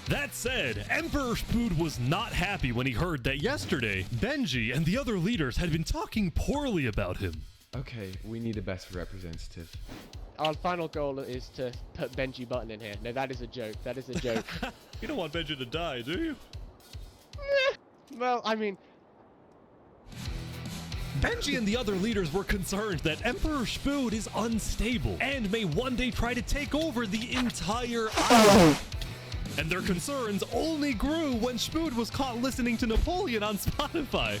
That said, Emperor Spoon was not happy when he heard that yesterday, Benji and the other leaders had been talking poorly about him. Okay, we need a best representative. Our final goal is to put Benji Button in here. No, that is a joke. That is a joke. You don't want Benji to die, do you? Well, I mean... Benji and the other leaders were concerned that Emperor Spood is unstable and may one day try to take over the entire island. And their concerns only grew when Spood was caught listening to Napoleon on Spotify.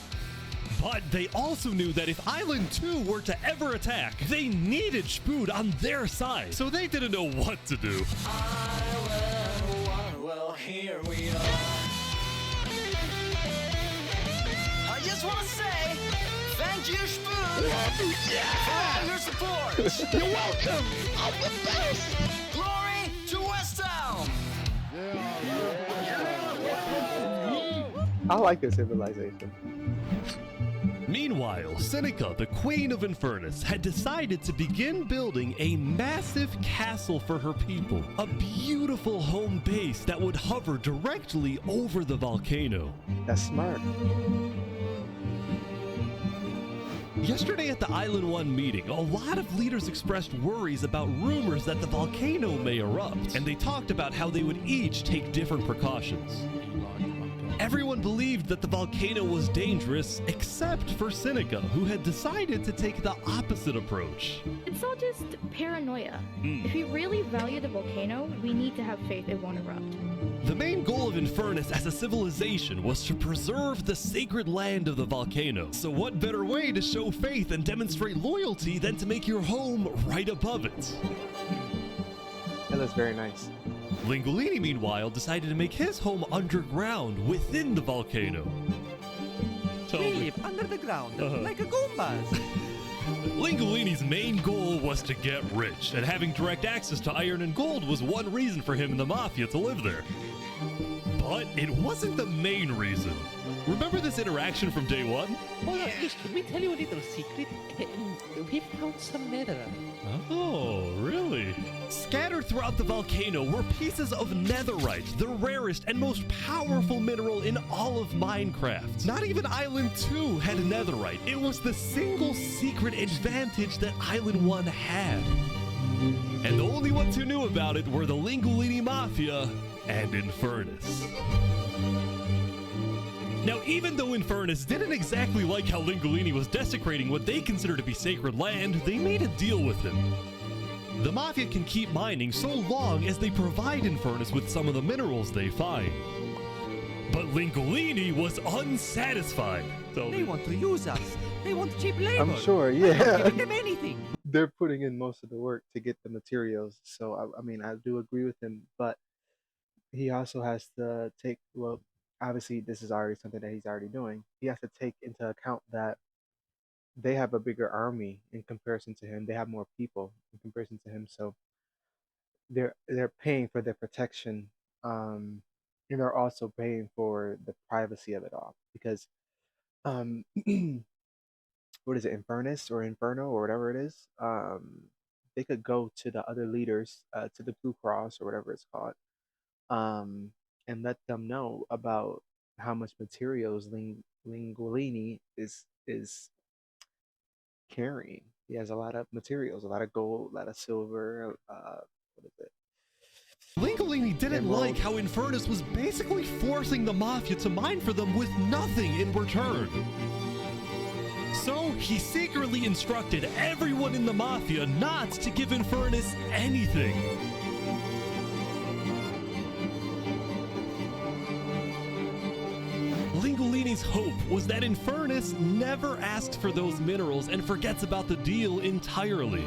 But they also knew that if Island 2 were to ever attack, they needed Spood on their side, so they didn't know what to do. Island 1, well, here we are. I just want to say, thank you, Spoon, for all your support. You're welcome. I'm the best. Glory to West Town. I like this civilization. Meanwhile, Seneca, the Queen of Infernus, had decided to begin building a massive castle for her people, a beautiful home base that would hover directly over the volcano. That's smart. Yesterday at the Island 1 meeting, a lot of leaders expressed worries about rumors that the volcano may erupt, and they talked about how they would each take different precautions. Everyone believed that the volcano was dangerous, except for Seneca, who had decided to take the opposite approach. It's all just paranoia. If we really value the volcano, we need to have faith it won't erupt. The main goal of Infernus as a civilization was to preserve the sacred land of the volcano. So what better way to show faith and demonstrate loyalty than to make your home right above it? That looks very nice. Lingolini, meanwhile, decided to make his home underground within the volcano. We live under the ground, like a Goombas. Lingolini's main goal was to get rich, and having direct access to iron and gold was one reason for him and the Mafia to live there. But it wasn't the main reason. Remember this interaction from day one? Oh, yes, can we tell you a little secret? We found some netherite. Oh, really? Scattered throughout the volcano were pieces of netherite, the rarest and most powerful mineral in all of Minecraft. Not even Island 2 had netherite. It was the single secret advantage that Island 1 had. And the only ones who knew about it were the Lingolini Mafia and Infernus. Now, even though Infernus didn't exactly like how Lingolini was desecrating what they consider to be sacred land, they made a deal with him. The Mafia can keep mining so long as they provide Infernus with some of the minerals they find. But Lingolini was unsatisfied. They want to use us. They want cheap labor. I'm sure, I'm not yeah. giving them anything. They're putting in most of the work to get the materials. So, I mean, I do agree with him, but he also has to take, well, obviously this is already something that he's already doing. He has to take into account that they have a bigger army in comparison to him. They have more people in comparison to him. So they're paying for their protection. And they're also paying for the privacy of it all. Because what is it, Infernus or Inferno or whatever it is, they could go to the other leaders, to the Blue Cross or whatever it's called, and let them know about how much materials Lingolini is carrying. He has a lot of materials, a lot of gold, a lot of silver, what is it? Lingolini didn't like how Infernus was basically forcing the Mafia to mine for them with nothing in return. So he secretly instructed everyone in the Mafia not to give Infernus anything. Lingolini's hope was that Infernus never asked for those minerals and forgets about the deal entirely.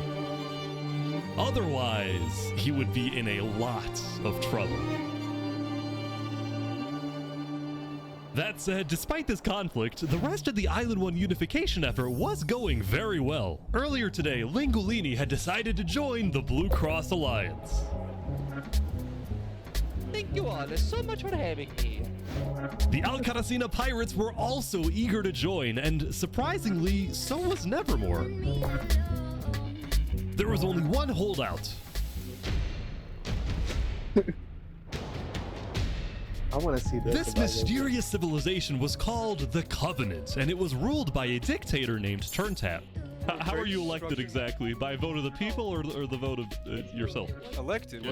Otherwise, he would be in a lot of trouble. That said, despite this conflict, the rest of the Island 1 unification effort was going very well. Earlier today, Lingolini had decided to join the Blue Cross Alliance. Thank you all so much for having me. The Alcaracina pirates were also eager to join, and surprisingly, so was Nevermore. There was only one holdout. I want to see this. This mysterious civilization was called the Covenant, and it was ruled by a dictator named Turntap. How are you elected exactly? By a vote of the people or the vote of yourself? Elected?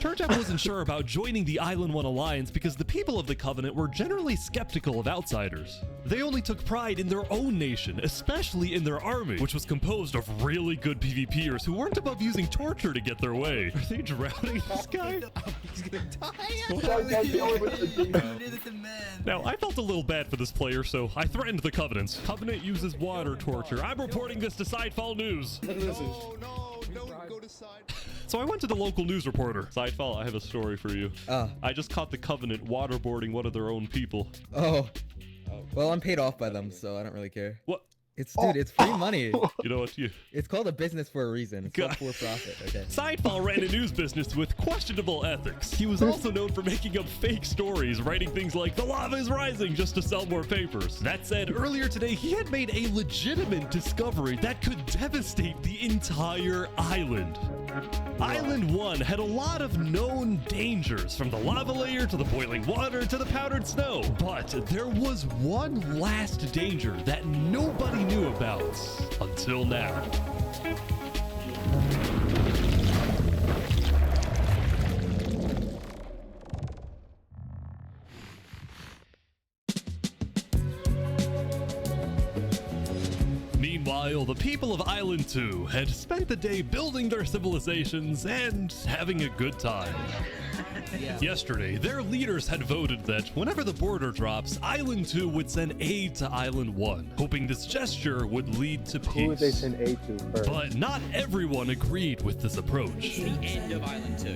Turntap wasn't sure about joining the Island 1 Alliance because the people of the Covenant were generally skeptical of outsiders. They only took pride in their own nation, especially in their army, which was composed of really good PvPers who weren't above using torture to get their way. Are they drowning this guy? He's gonna Now, I felt a little bad for this player, so I threatened the Covenants. Covenant uses water torture. I'm reporting this to Sidefall News. No, go to side. So I went to the local news reporter. Sidefall, I have a story for you. I just caught the Covenant waterboarding one of their own people. Oh. Well, I'm paid off by them, so I don't really care. What? It's, dude, it's free money. You know what? It's called a business for a reason. It's not for profit, okay? Sidefall ran a news business with questionable ethics. He was also known for making up fake stories, writing things like, "The lava is rising," just to sell more papers. That said, earlier today, he had made a legitimate discovery that could devastate the entire island. Island 1 had a lot of known dangers, from the lava layer to the boiling water to the powdered snow. But there was one last danger that nobody knew about until now. Meanwhile, the people of Island 2 had spent the day building their civilizations and having a good time. Yesterday, their leaders had voted that whenever the border drops, Island 2 would send aid to Island 1, hoping this gesture would lead to peace. Who would they send aid to first? But not everyone agreed with this approach. It's the end of Island 2.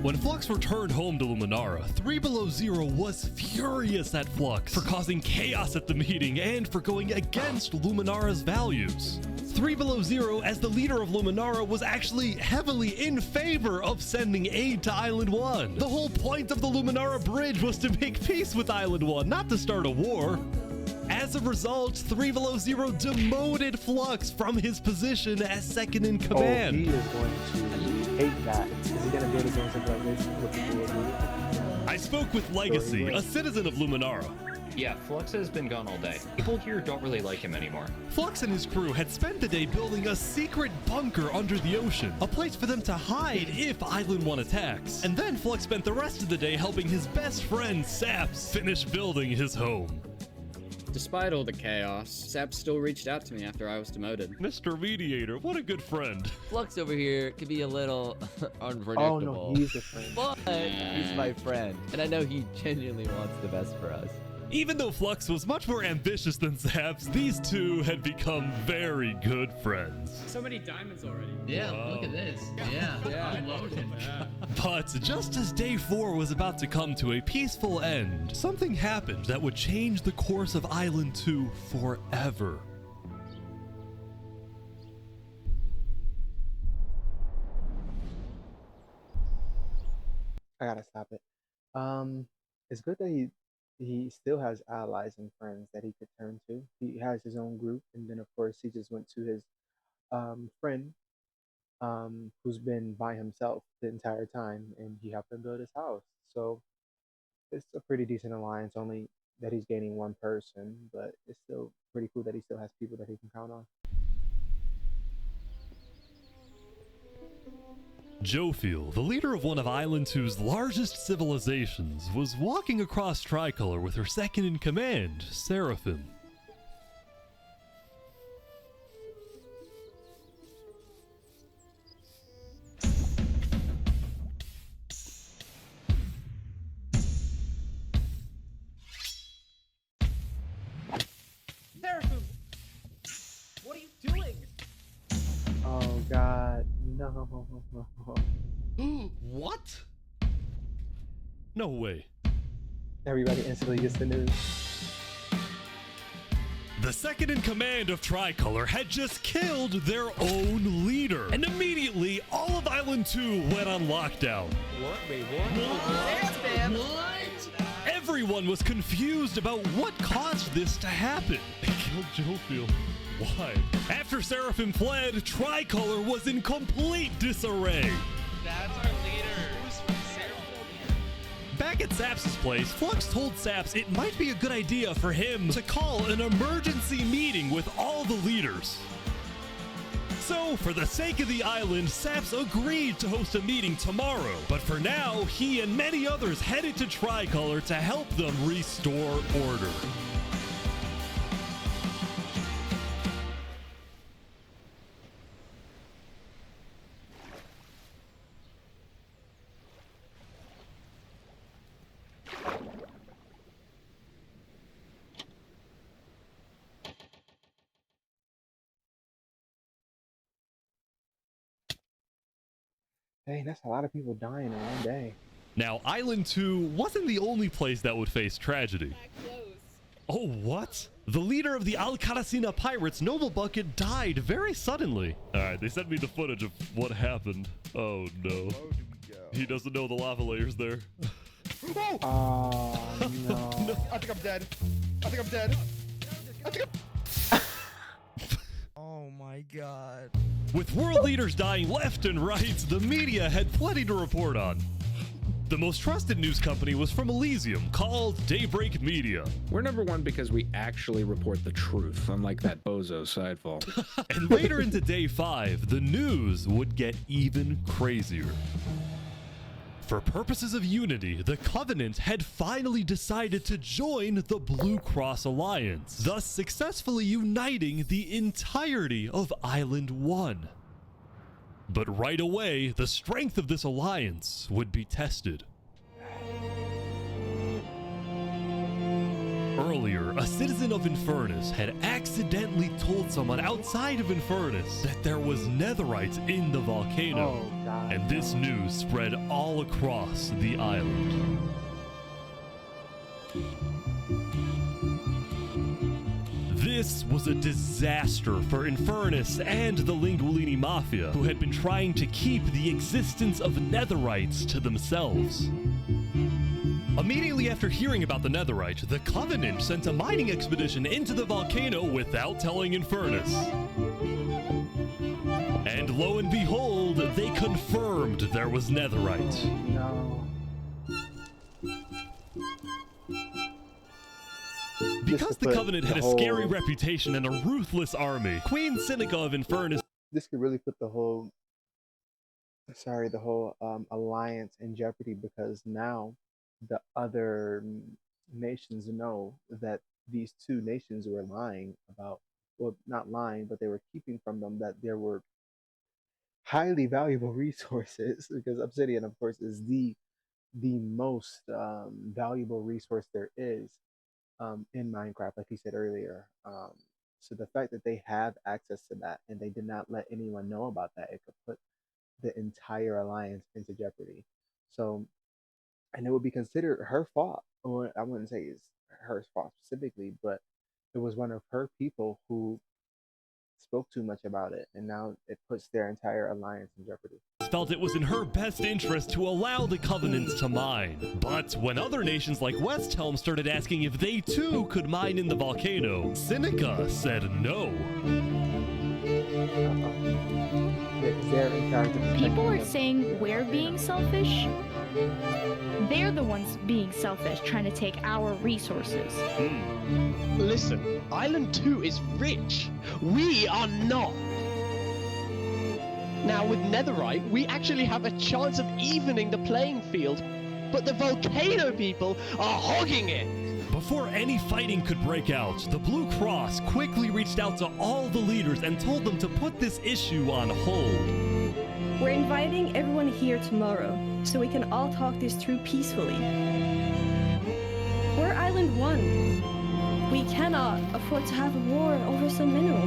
When Flux returned home to Luminara, 3 Below Zero was furious at Flux for causing chaos at the meeting and for going against Luminara's values. 3 Below Zero, as the leader of Luminara, was actually heavily in favor of sending aid to Island 1. The whole point of the Luminara Bridge was to make peace with Island 1, not to start a war. As a result, 3 Below Zero demoted Flux from his position as second in command. Oh, he is going to hate that. Is he going to build his own civilization? What people will do? I spoke with Legacy, a citizen of Luminara. Yeah, Flux has been gone all day. People here don't really like him anymore. Flux and his crew had spent the day building a secret bunker under the ocean, a place for them to hide if Island 1 attacks. And then Flux spent the rest of the day helping his best friend, Saps, finish building his home. Despite all the chaos, Saps still reached out to me after I was demoted. Mr. Mediator, what a good friend. Flux over here can be a little unpredictable. Oh no, he's a friend. But he's my friend, and I know he genuinely wants the best for us. Even though Flux was much more ambitious than Saps, these two had become very good friends. So many diamonds already. Yeah, look at this. Yeah. Unloaded. But just as day 4 was about to come to a peaceful end, something happened that would change the course of Island 2 forever. I gotta stop it. It's good that he still has allies and friends that he could turn to. He has his own group, and then of course he just went to his friend who's been by himself the entire time, and he helped him build his house. So it's a pretty decent alliance, only that he's gaining one person, but it's still pretty cool that he still has people that he can count on. Jofiel, the leader of one of Island 2's largest civilizations, was walking across Tricolor with her second in command, Seraphim. Seraphim! What are you doing? Oh god, no. What? No way. Everybody instantly gets the news. The second in command of Tricolor had just killed their own leader, and immediately all of Island 2 went on lockdown. What? Wait, what? Everyone was confused about what caused this to happen. They killed Jofiel. Why? After Seraphim fled, Tricolor was in complete disarray. That's our leader. Back at Saps' place, Flux told Saps it might be a good idea for him to call an emergency meeting with all the leaders. So, for the sake of the island, Saps agreed to host a meeting tomorrow. But for now, he and many others headed to Tricolor to help them restore order. Dang, that's a lot of people dying in one day. Now, Island 2 wasn't the only place that would face tragedy. Oh, what? The leader of the Alcaracina Pirates, Noble Bucket, died very suddenly. Alright, they sent me the footage of what happened. Oh no. He doesn't know the lava layer's there. Oh, no. No. I think I'm dead. I think I'm dead. I think I'm... Oh my god. With world leaders dying left and right, the media had plenty to report on. The most trusted news company was from Elysium, called Daybreak Media. We're number one because we actually report the truth, unlike that bozo Sidefall. And later into day 5, the news would get even crazier. For purposes of unity, the Covenant had finally decided to join the Blue Cross Alliance, thus successfully uniting the entirety of Island 1. But right away, the strength of this alliance would be tested. Earlier, a citizen of Infernus had accidentally told someone outside of Infernus that there was netherite in the volcano, and this news spread all across the island. This was a disaster for Infernus and the Linguolini Mafia, who had been trying to keep the existence of netherites to themselves. Immediately after hearing about the netherite, the Covenant sent a mining expedition into the volcano without telling Infernus. And lo and behold, they confirmed there was netherite. No. Because the Covenant had a scary reputation and a ruthless army, Queen Seneca of Infernus... This could really put the whole alliance in jeopardy, because now the other nations know that these two nations were lying about, well, not lying, but they were keeping from them that there were highly valuable resources, because obsidian, of course, is the most valuable resource there is in Minecraft, like you said earlier. So the fact that they have access to that and they did not let anyone know about that, it could put the entire alliance into jeopardy. So, and it would be considered her fault, or I wouldn't say it's her fault specifically, but it was one of her people who spoke too much about it, and now it puts their entire alliance in jeopardy. Felt it was in her best interest to allow the Covenants to mine. But when other nations like Westhelm started asking if they too could mine in the volcano, Seneca said no. People are saying we're being selfish. They're the ones being selfish, trying to take our resources. Listen, Island 2 is rich. We are not. Now, with netherite, we actually have a chance of evening the playing field, but the volcano people are hogging it. Before any fighting could break out, the Blue Cross quickly reached out to all the leaders and told them to put this issue on hold. We're inviting everyone here tomorrow, so we can all talk this through peacefully. We're Island 1. We cannot afford to have a war over some mineral.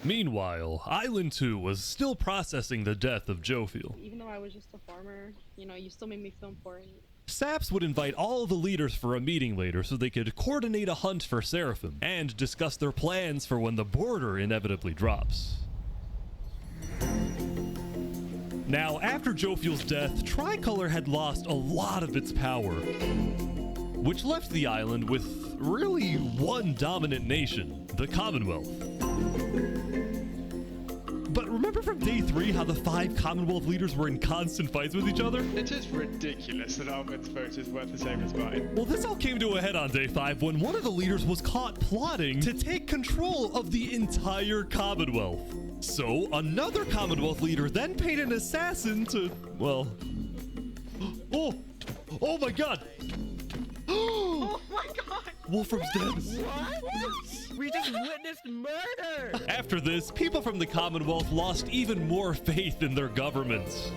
Meanwhile, Island 2 was still processing the death of Jophiel. Even though I was just a farmer, you know, you still made me feel important. Saps would invite all the leaders for a meeting later so they could coordinate a hunt for Seraphim and discuss their plans for when the border inevitably drops. Now, after Jophiel's death, Tricolor had lost a lot of its power, which left the island with really one dominant nation, the Commonwealth. But remember remember from day 3 how the 5 Commonwealth leaders were in constant fights with each other? It is ridiculous that Ahmed's vote is worth the same as mine. Well, this all came to a head on day 5 when one of the leaders was caught plotting to take control of the entire Commonwealth. So another Commonwealth leader then paid an assassin to, well... Oh my god! Oh my god! Wolfram's dead. What? We just witnessed murder! After this, people from the Commonwealth lost even more faith in their governments.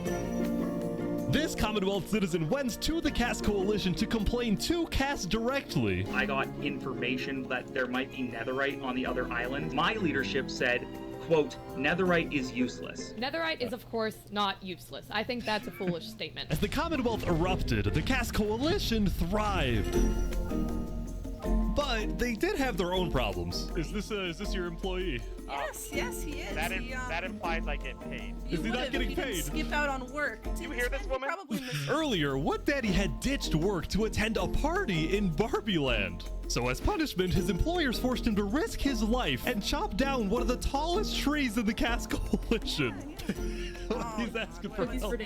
This Commonwealth citizen went to the Caste Coalition to complain to Caste directly. I got information that there might be netherite on the other island. My leadership said, quote, netherite is useless. Netherite is, of course, not useless. I think that's a foolish statement. As the Commonwealth erupted, the Caste Coalition thrived. But they did have their own problems. Is this your employee? Yes, he is. That implies I get paid. Is he not getting paid? Skip out on work. You hear this woman? Earlier, Wood Daddy had ditched work to attend a party in Barbie Land. So as punishment, his employers forced him to risk his life and chop down one of the tallest trees in the Caste Coalition. He's asking for help.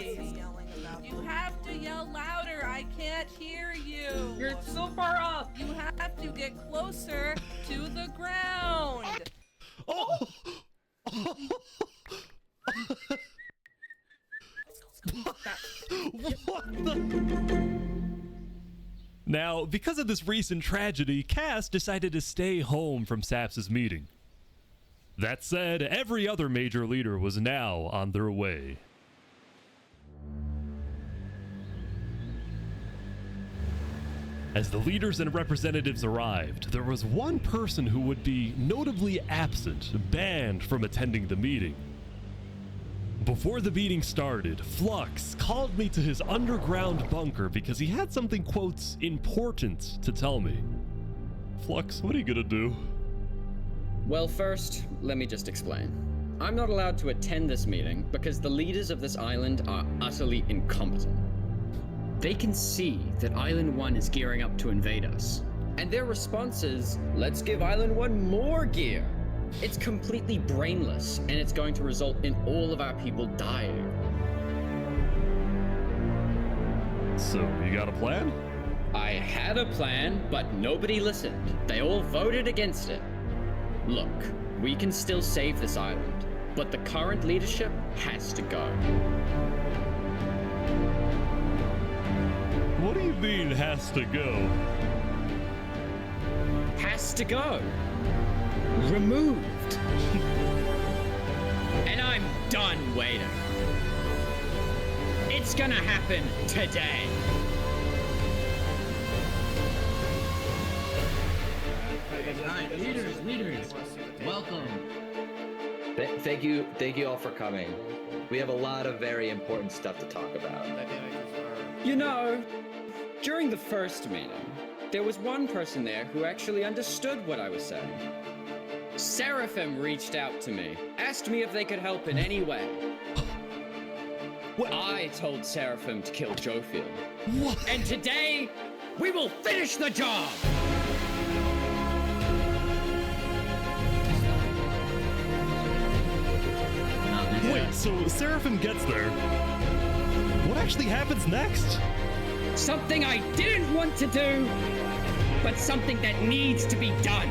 You have to yell louder. I can't hear you. You're so far up. You have to get closer to the ground. Oh! What the? Now, because of this recent tragedy, Cass decided to stay home from Saps's meeting. That said, every other major leader was now on their way. As the leaders and representatives arrived, there was one person who would be notably absent, banned from attending the meeting. Before the meeting started, Flux called me to his underground bunker because he had something, quote, important to tell me. Flux, what are you gonna do? Well, first, let me just explain. I'm not allowed to attend this meeting because the leaders of this island are utterly incompetent. They can see that Island 1 is gearing up to invade us. And their response is, let's give Island 1 more gear. It's completely brainless, and it's going to result in all of our people dying. So, you got a plan? I had a plan, but nobody listened. They all voted against it. Look, we can still save this island, but the current leadership has to go. What do you mean, has to go? Has to go. Removed. And I'm done waiting. It's gonna happen today. Alright, leaders, welcome. Thank you all for coming. We have a lot of very important stuff to talk about. You know, during the first meeting, there was one person there who actually understood what I was saying. Seraphim reached out to me, asked me if they could help in any way. I told Seraphim to kill Jofield. And today, we will finish the job! Wait, so Seraphim gets there. What actually happens next? Something I didn't want to do, but something that needs to be done.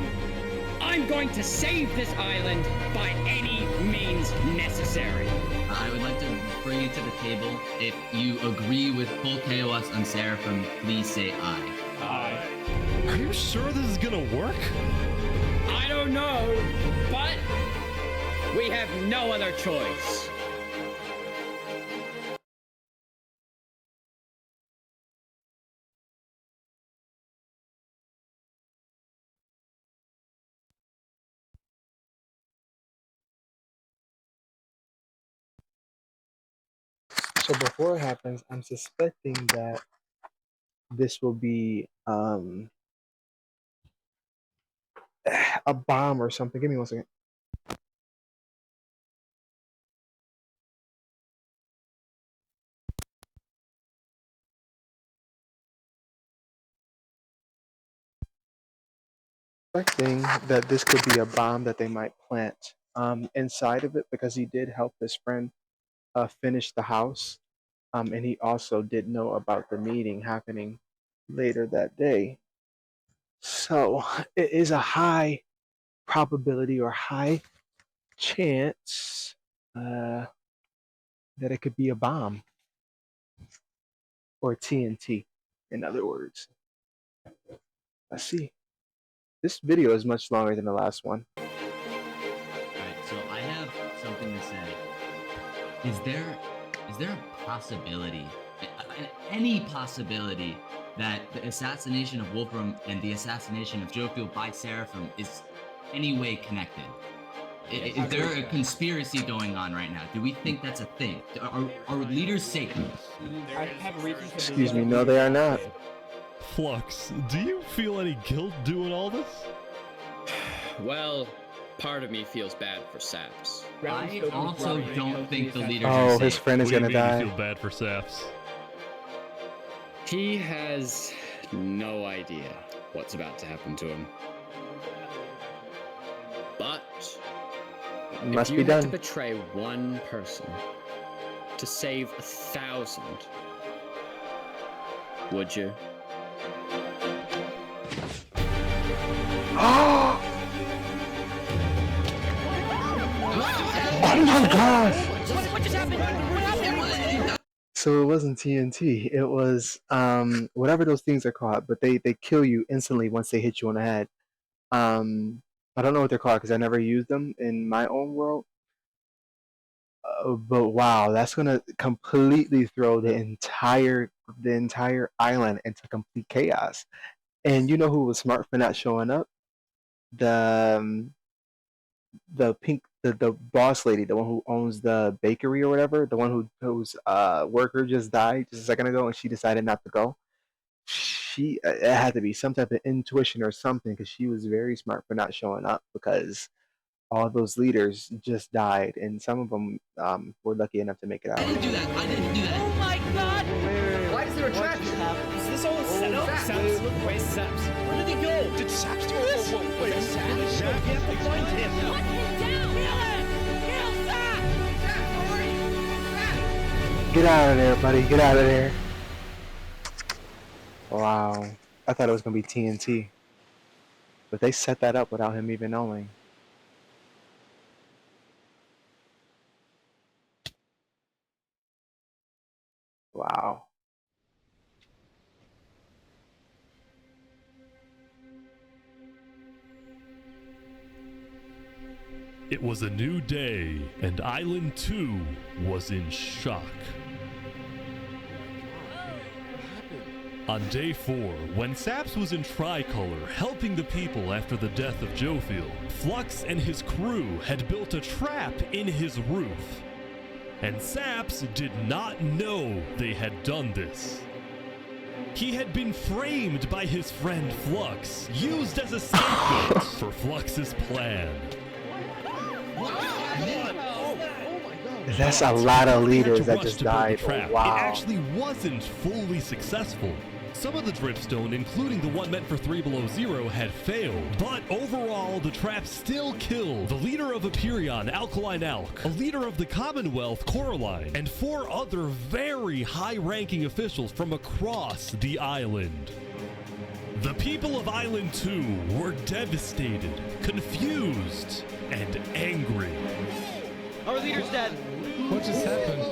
I'm going to save this island by any means necessary. I would like to bring it to the table. If you agree with full KOS on Seraphim, please say aye. Aye. Are you sure this is gonna work? I don't know, but we have no other choice. So before it happens, I'm suspecting that this will be a bomb or something. Give me 1 second. Suspecting that this could be a bomb that they might plant inside of it because he did help his friend finish the house. And he also did know about the meeting happening later that day. So it is a high probability or high chance that it could be a bomb or TNT, in other words. Let's see. This video is much longer than the last one. Alright, so I have something to say. Is there a possibility, any possibility, that the assassination of Wolfram and the assassination of Jofiel by Seraphim is any way connected? Is there a conspiracy going on right now? Do we think that's a thing? Are leaders safe? I have reason to Excuse me, no, they are not. Flux, do you feel any guilt doing all this? Well, part of me feels bad for Saps. I also don't think the leaders are safe. Oh, his friend is gonna die. You feel bad for Saps. He has no idea what's about to happen to him. But Must if be you had to done. betray one person to save 1,000, would you? Oh my gosh! What just happened? What happened? So it wasn't TNT. It was whatever those things are called, but they kill you instantly once they hit you on the head. I don't know what they're called because I never used them in my own world. But wow, that's gonna completely throw the entire island into complete chaos. And you know who was smart for not showing up? The boss lady, the one who owns the bakery or whatever, the one whose worker just died just a second ago, and she decided not to go. It had to be some type of intuition or something, because she was very smart for not showing up, because all those leaders just died, and some of them were lucky enough to make it out. Oh my god! Why is there a trap? Is this all a setup? Saps? Where's Saps? Where did he go? Did Saps do this? Wait, Saps? We have to find him. Hunt him down! Kill him! Kill Saps! Saps, where are you? Saps! Get out of there, buddy. Get out of there. Wow. I thought it was going to be TNT. But they set that up without him even knowing. Wow. It was a new day, and Island 2 was in shock. On day 4, when Saps was in Tricolor helping the people after the death of Jofiel, Flux and his crew had built a trap in his roof. And Saps did not know they had done this. He had been framed by his friend Flux, used as a scapegoat for Flux's plan. That's a lot of leaders that just died. Trap. Wow. It actually wasn't fully successful. Some of the dripstone, including the one meant for 3 Below Zero, had failed. But overall, the trap still killed the leader of Aperion, Alkaline Alk, a leader of the Commonwealth, Coraline, and 4 other very high-ranking officials from across the island. The people of Island 2 were devastated, confused, and angry. Our leader's dead. What just happened?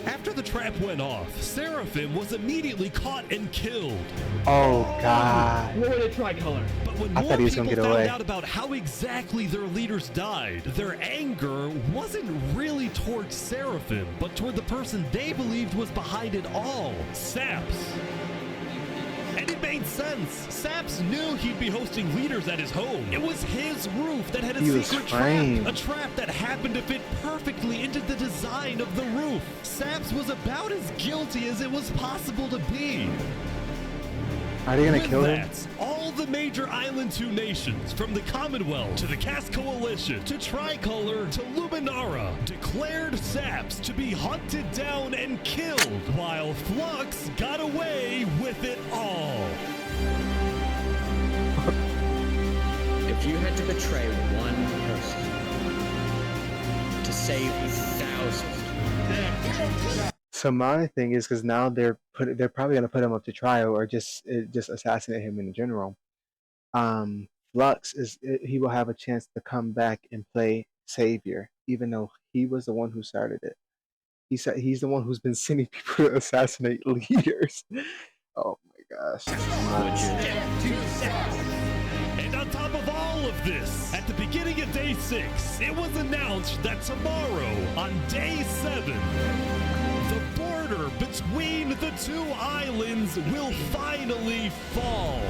After the trap went off, Seraphim was immediately caught and killed. Oh, God. We're in a tricolor. But when I more thought he was people gonna get found away. out about how exactly their leaders died, their anger wasn't really towards Seraphim, but toward the person they believed was behind it all, Saps. And it made sense. Saps knew he'd be hosting leaders at his home. It was his roof that had a He was secret framed. trap. A trap that happened to fit perfectly into the design of the roof. Saps was about as guilty as it was possible to be. Are they gonna With kill him? that, all the major Island 2 nations, from the Commonwealth to the Cast Coalition to Tricolor to Luminara, declared Saps to be hunted down and killed, while Flux got away with it all. If you had to betray one person save thousands. So my thing is because now they're probably gonna put him up to trial or just assassinate him in general. Flux he will have a chance to come back and play savior, even though he was the one who started it. He said he's the one who's been sending people to assassinate leaders. Oh my gosh. And on top of all of this, at the beginning of day 6, it was announced that tomorrow, on day 7, the border between the two islands will finally fall.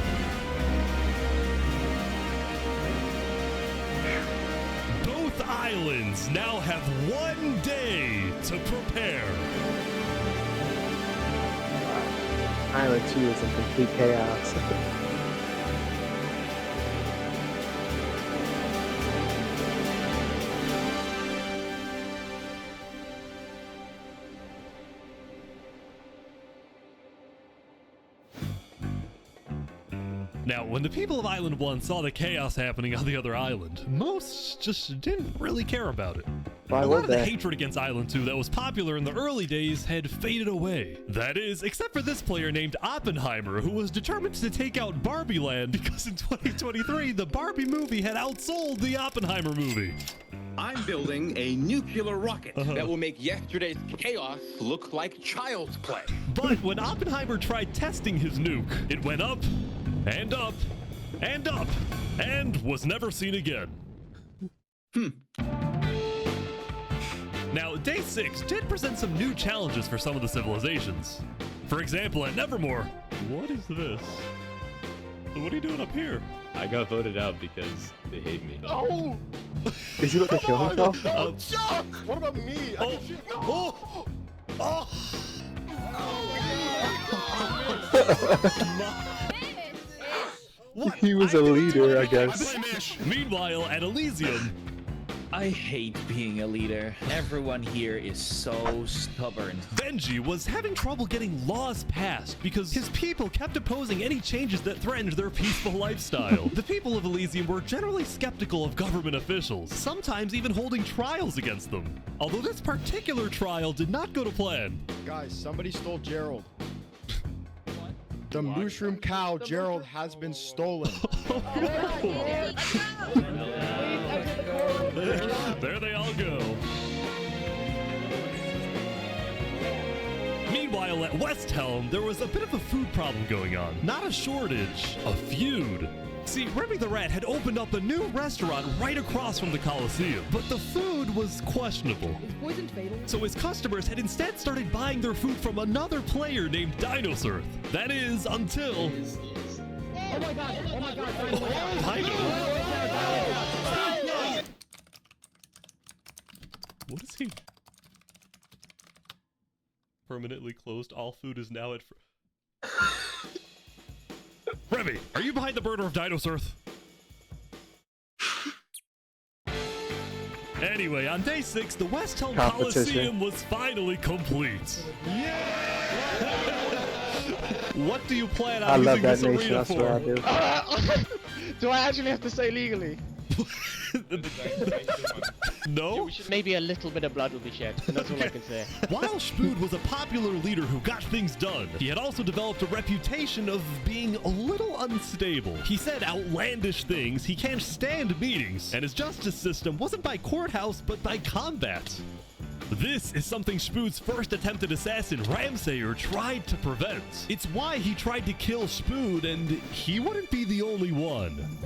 Both islands now have 1 day to prepare. Island 2 is in complete chaos. Now, when the people of Island 1 saw the chaos happening on the other island, most just didn't really care about it. Why a would lot of the they? hatred against Island 2 that was popular in the early days had faded away. That is, except for this player named Oppenheimer, who was determined to take out Barbie Land because in 2023, the Barbie movie had outsold the Oppenheimer movie. I'm building a nuclear rocket that will make yesterday's chaos look like child's play. But when Oppenheimer tried testing his nuke, it went up, and up, and up, and was never seen again. Now, day 6 did present some new challenges for some of the civilizations. For example, at Nevermore, what is this? What are you doing up here? I got voted out because they hate me. Oh! Is he looking to kill himself? No, Chuck! What about me? I can shoot. No! He was a leader, I guess. Meanwhile, at Elysium, I hate being a leader. Everyone here is so stubborn. Benji was having trouble getting laws passed because his people kept opposing any changes that threatened their peaceful lifestyle. The people of Elysium were generally skeptical of government officials, sometimes even holding trials against them. Although this particular trial did not go to plan. Guys, somebody stole Gerald. The mushroom cow, Gerald, has been stolen. There they all go. Meanwhile, at West Helm, there was a bit of a food problem going on. Not a shortage, a feud. See, Remy the Rat had opened up a new restaurant right across from the Coliseum, but the food was questionable. Is poison fatal? So his customers had instead started buying their food from another player named Dinosaur. That is, until... Oh my god, oh my god. What is he? Permanently closed. All food is now at... Remy, are you behind the murder of Dinosaur? Anyway, on day 6, the West Helm Coliseum was finally complete. Yeah! What do you plan on using this arena for? Do I actually have to say legally? No? Maybe a little bit of blood will be shed, and that's all I can say. While Spood was a popular leader who got things done, he had also developed a reputation of being a little unstable. He said outlandish things, he can't stand meetings, and his justice system wasn't by courthouse, but by combat. This is something Spood's first attempted assassin, Ramsayer, tried to prevent. It's why he tried to kill Spood, and he wouldn't be the only one.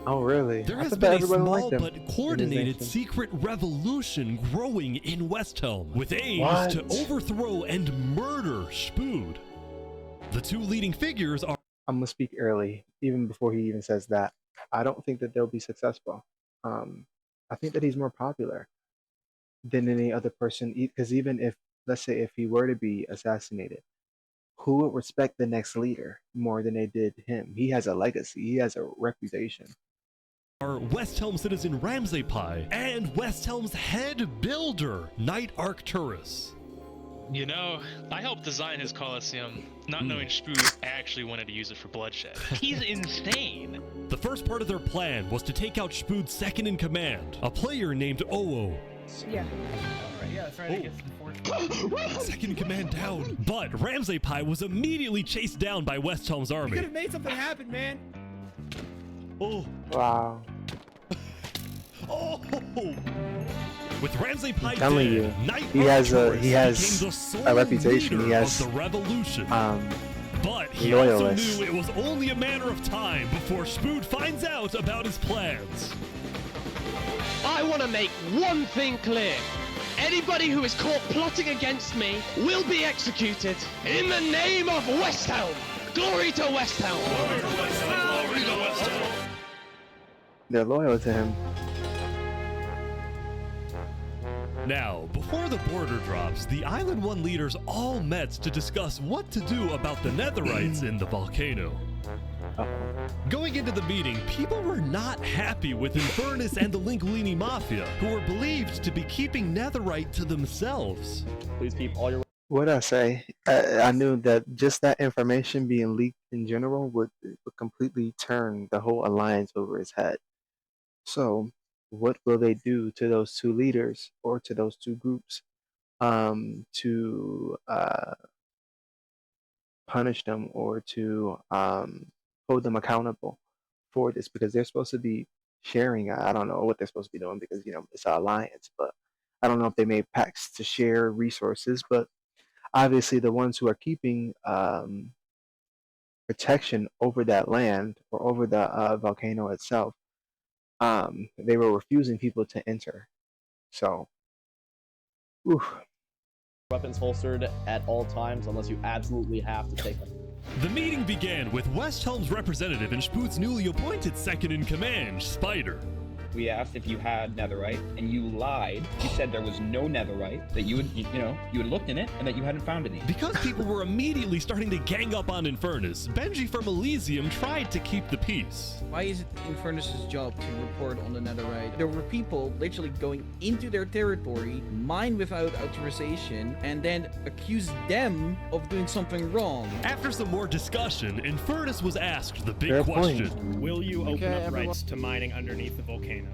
Oh, really? There has been a small but coordinated secret revolution growing in West Helm, with aims to overthrow and murder Spood. The two leading figures are... I'm gonna speak early, even before he even says that. I don't think that they'll be successful. I think that he's more popular than any other person, because even if, let's say, if he were to be assassinated, who would respect the next leader more than they did him? He has a legacy, he has a reputation. Are West Helm citizen Ramsay Pie and West Helm's head builder, Knight Arcturus. You know, I helped design his Coliseum, not knowing Spood actually wanted to use it for bloodshed. He's insane! The first part of their plan was to take out Spood's second in command, a player named Oo. Yeah. Alright, yeah, that's right. I guess unfortunately. Second in command down. But Ramsay Pie was immediately chased down by Westhelm's You army. could have made something happen, man. Oh. Wow. Oh. With Ramsay Pie I'm telling you, dead, Knight he has Archers a became the sole a reputation. He leader has of the revolution. But he loyalists. also knew it was only a matter of time before Spood finds out about his plans. I want to make one thing clear. Anybody who is caught plotting against me will be executed. In the name of Westhelm! Glory to Westhelm! Glory to Westhelm! Glory to Westhelm! They're loyal to him. Now, before the border drops, the Island 1 leaders all met to discuss what to do about the Netherites in the volcano. Going into the meeting, people were not happy with Infernus and the Linguini Mafia, who were believed to be keeping Netherite to themselves. Please keep all your... What'd I say? I knew that just that information being leaked in general would completely turn the whole alliance over its head. So, what will they do to those two leaders or to those two groups to punish them or to hold them accountable for this? Because they're supposed to be sharing. I don't know what they're supposed to be doing because, you know, it's an alliance, but I don't know if they made pacts to share resources, but obviously the ones who are keeping protection over that land or over the volcano itself, they were refusing people to enter. So, weapons holstered at all times unless you absolutely have to take them. The meeting began with Westhelm's representative and Spood's newly appointed second-in-command, Spider. We asked if you had netherite, and you lied. You said there was no netherite, that you had looked in it, and that you hadn't found any. Because people were immediately starting to gang up on Infernus, Benji from Elysium tried to keep the peace. Why is it Infernus's job to report on the netherite? There were people literally going into their territory, mine without authorization, and then accuse them of doing something wrong. After some more discussion, Infernus was asked the big question. Will you open up rights to mining underneath the volcano?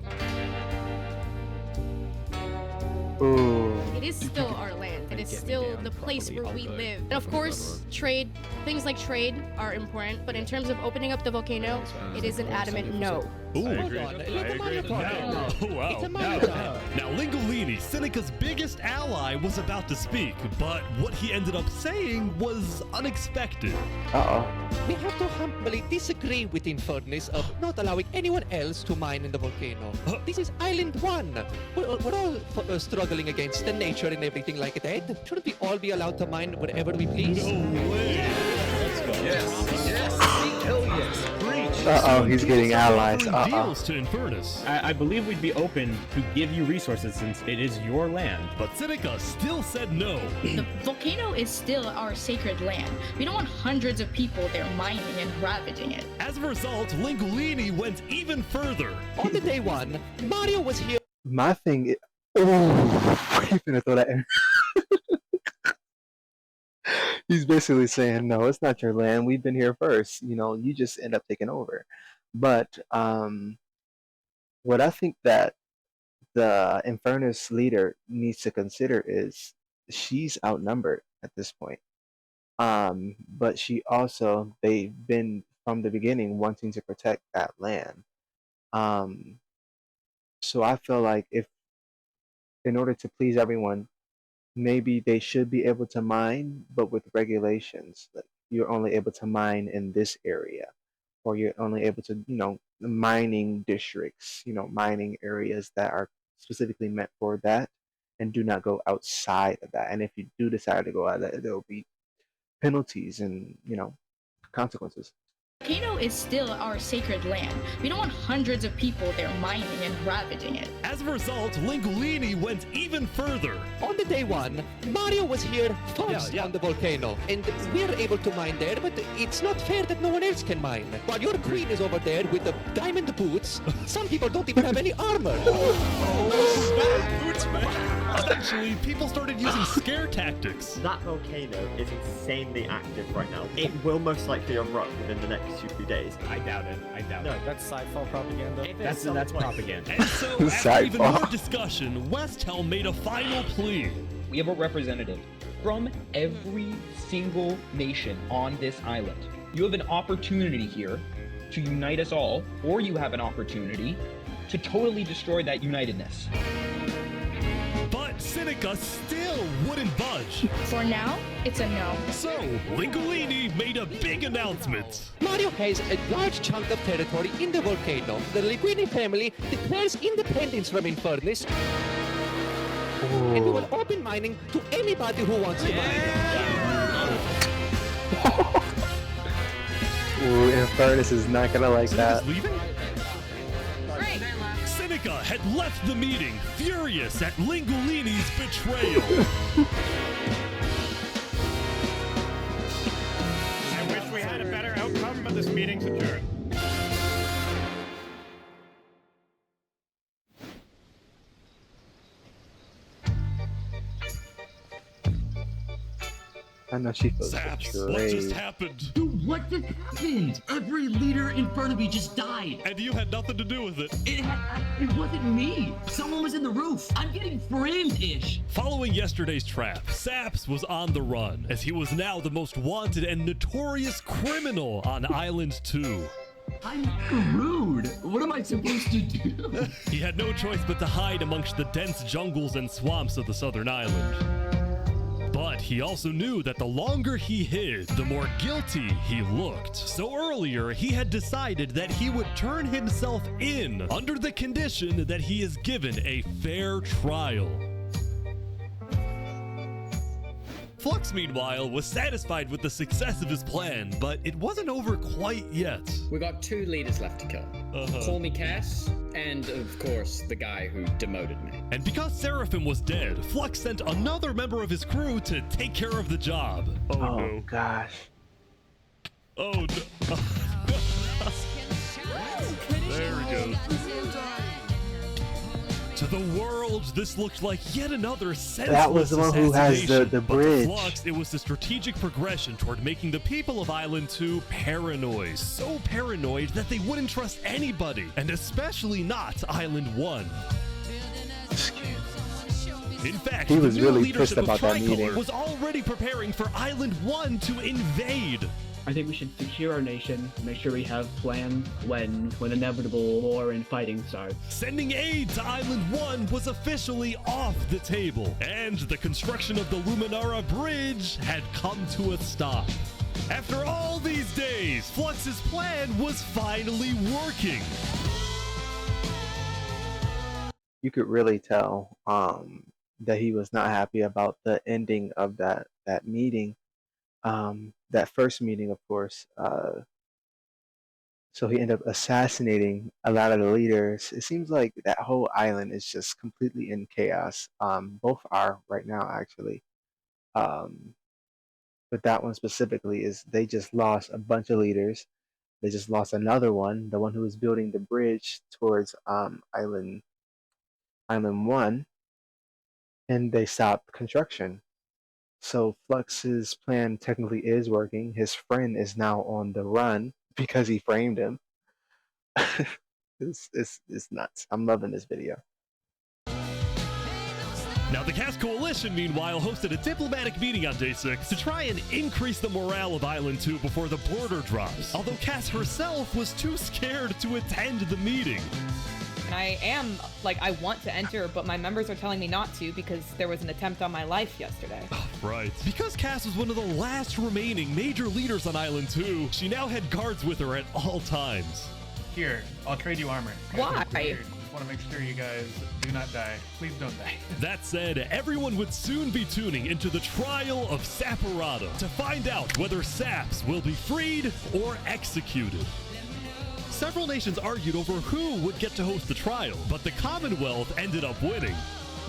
Ooh. It is still our land. It is still the place where we live. And of course, things like trade are important, but in terms of opening up the volcano, it is an adamant no. Ooh. Hold on, Wow. Now, Lingolini, Seneca's biggest ally, was about to speak, but what he ended up saying was unexpected. We have to humbly disagree with Infernus of not allowing anyone else to mine in the volcano. This is Island 1. We're all struggling against the nature and everything like that. Shouldn't we all be allowed to mine wherever we please? No way. Let's go. Yes. Hell yes. He's getting allies. Deals to Infernus. I believe we'd be open to give you resources since it is your land. But Seneca still said no. The volcano is still our sacred land. We don't want hundreds of people there mining and ravaging it. As a result, Lingolini went even further. On the day one, Mario was here. My thing is... Oh, he's gonna throw that in. He's basically saying, no, it's not your land. We've been here first. You know, you just end up taking over. But what I think that the Infernus leader needs to consider is she's outnumbered at this point. But they've been from the beginning wanting to protect that land. So I feel like in order to please everyone, maybe they should be able to mine, but with regulations. Like you're only able to mine in this area, or you're only able to, mining districts, mining areas that are specifically meant for that, and do not go outside of that. And if you do decide to go out of that, there will be penalties and, consequences. The volcano is still our sacred land. We don't want hundreds of people there mining and ravaging it. As a result, Lingolini went even further. On the day one, Mario was here first on the volcano, and we're able to mine there, but it's not fair that no one else can mine. While your queen is over there with the diamond boots, some people don't even have any armor. Boots, man. Eventually, people started using scare tactics. That volcano is insanely active right now. It will most likely erupt within the next 2 days. I doubt it. No, that's sci-fi propaganda. That's propaganda. And so, after even more discussion, Westhelm made a final plea. We have a representative from every single nation on this island. You have an opportunity here to unite us all, or you have an opportunity to totally destroy that unitedness. But Seneca still wouldn't budge. For now, it's a no. So, Lingolini made a big announcement. Mario has a large chunk of territory in the volcano. The Linguini family declares independence from Infernus. And we will open mining to anybody who wants to mine. Ooh, Infernus is not gonna like that. Leaving? Seneca had left the meeting, furious at Lingolini's betrayal. I wish we had a better outcome, but this meeting's adjourned. I know she feels Zaps, what betrayed. just happened? Dude, what just happened? Every leader in front of me just died. And you had nothing to do with it. It wasn't me. Someone was in the roof. I'm getting framed-ish. Following yesterday's trap, Saps was on the run, as he was now the most wanted and notorious criminal on Island 2. I'm screwed. What am I supposed to do? He had no choice but to hide amongst the dense jungles and swamps of the southern island. But he also knew that the longer he hid, the more guilty he looked. So earlier, he had decided that he would turn himself in under the condition that he is given a fair trial. Flux, meanwhile, was satisfied with the success of his plan, but it wasn't over quite yet. We got 2 leaders left to kill. Call me Cass, and of course, the guy who demoted me. And because Seraphim was dead, Flux sent another member of his crew to take care of the job. Oh no. Gosh. Oh no. There we go. To the world, this looked like yet another senseless That was the one who has the but bridge. to Flux, it was the strategic progression toward making the people of Island 2 paranoid. So paranoid that they wouldn't trust anybody, and especially not Island 1. In fact, He was the new really leadership pissed about of that Tricolor meeting. was already preparing for Island 1 to invade. I think we should secure our nation, make sure we have plans when inevitable war and fighting starts. Sending aid to Island 1 was officially off the table, and the construction of the Luminara Bridge had come to a stop. After all these days, Flux's plan was finally working. You could really tell that he was not happy about the ending of that meeting. That first meeting, of course. So he ended up assassinating a lot of the leaders. It seems like that whole island is just completely in chaos. Both are right now, actually. But that one specifically is they just lost a bunch of leaders. They just lost another one, the one who was building the bridge towards Island 1, and they stopped construction. So Flux's plan technically is working. His friend is now on the run because he framed him. It's nuts. I'm loving this video. Now, the Cass Coalition, meanwhile, hosted a diplomatic meeting on Day 6 to try and increase the morale of Island 2 before the border drops, although Cass herself was too scared to attend the meeting. And I want to enter, but my members are telling me not to because there was an attempt on my life yesterday. Right. Because Cass was one of the last remaining major leaders on Island 2, she now had guards with her at all times. Here, I'll trade you armor. Why? Just want to make sure you guys do not die. Please don't die. That said, everyone would soon be tuning into the trial of Saporada to find out whether Saps will be freed or executed. Several nations argued over who would get to host the trial, but the Commonwealth ended up winning.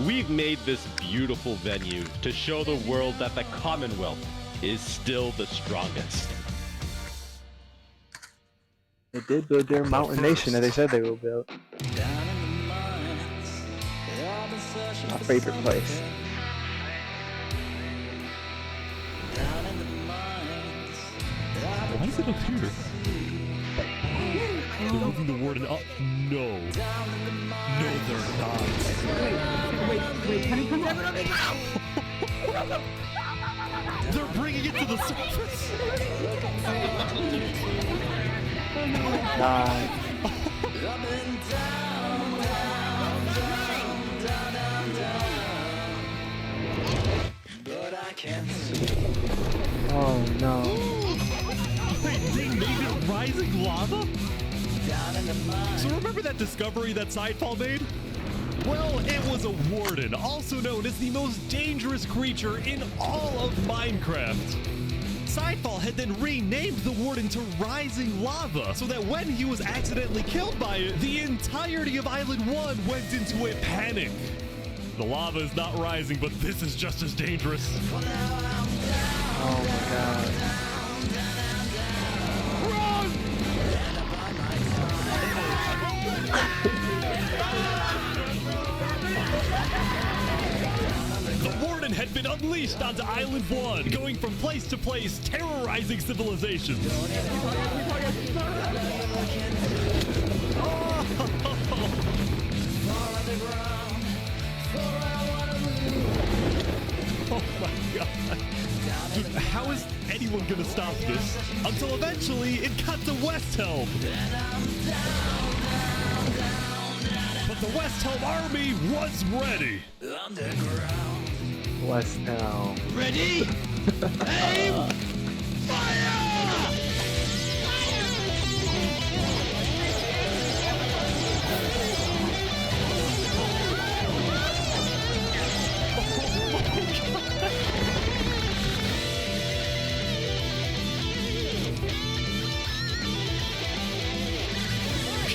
We've made this beautiful venue to show the world that the Commonwealth is still the strongest. They did build their mountain nation that they said they will build. Down in the mines, all the My favorite place. Why is it up here? They're moving the warden up. No. No, they're not. Wait, can you come back? They're bringing it to the surface. God. Oh no. Wait, they made it rising lava? So remember that discovery that Sidefall made? Well, it was a warden, also known as the most dangerous creature in all of Minecraft. Sidefall had then renamed the warden to Rising Lava, so that when he was accidentally killed by it, the entirety of Island 1 went into a panic. The lava is not rising, but this is just as dangerous. Oh my god. The warden had been unleashed onto Island 1, going from place to place, terrorizing civilizations. Oh my god. Dude, how is anyone gonna stop this? Until eventually it got to West Helm. But the West Helm army was ready. West Helm. Ready? Aim! Fire!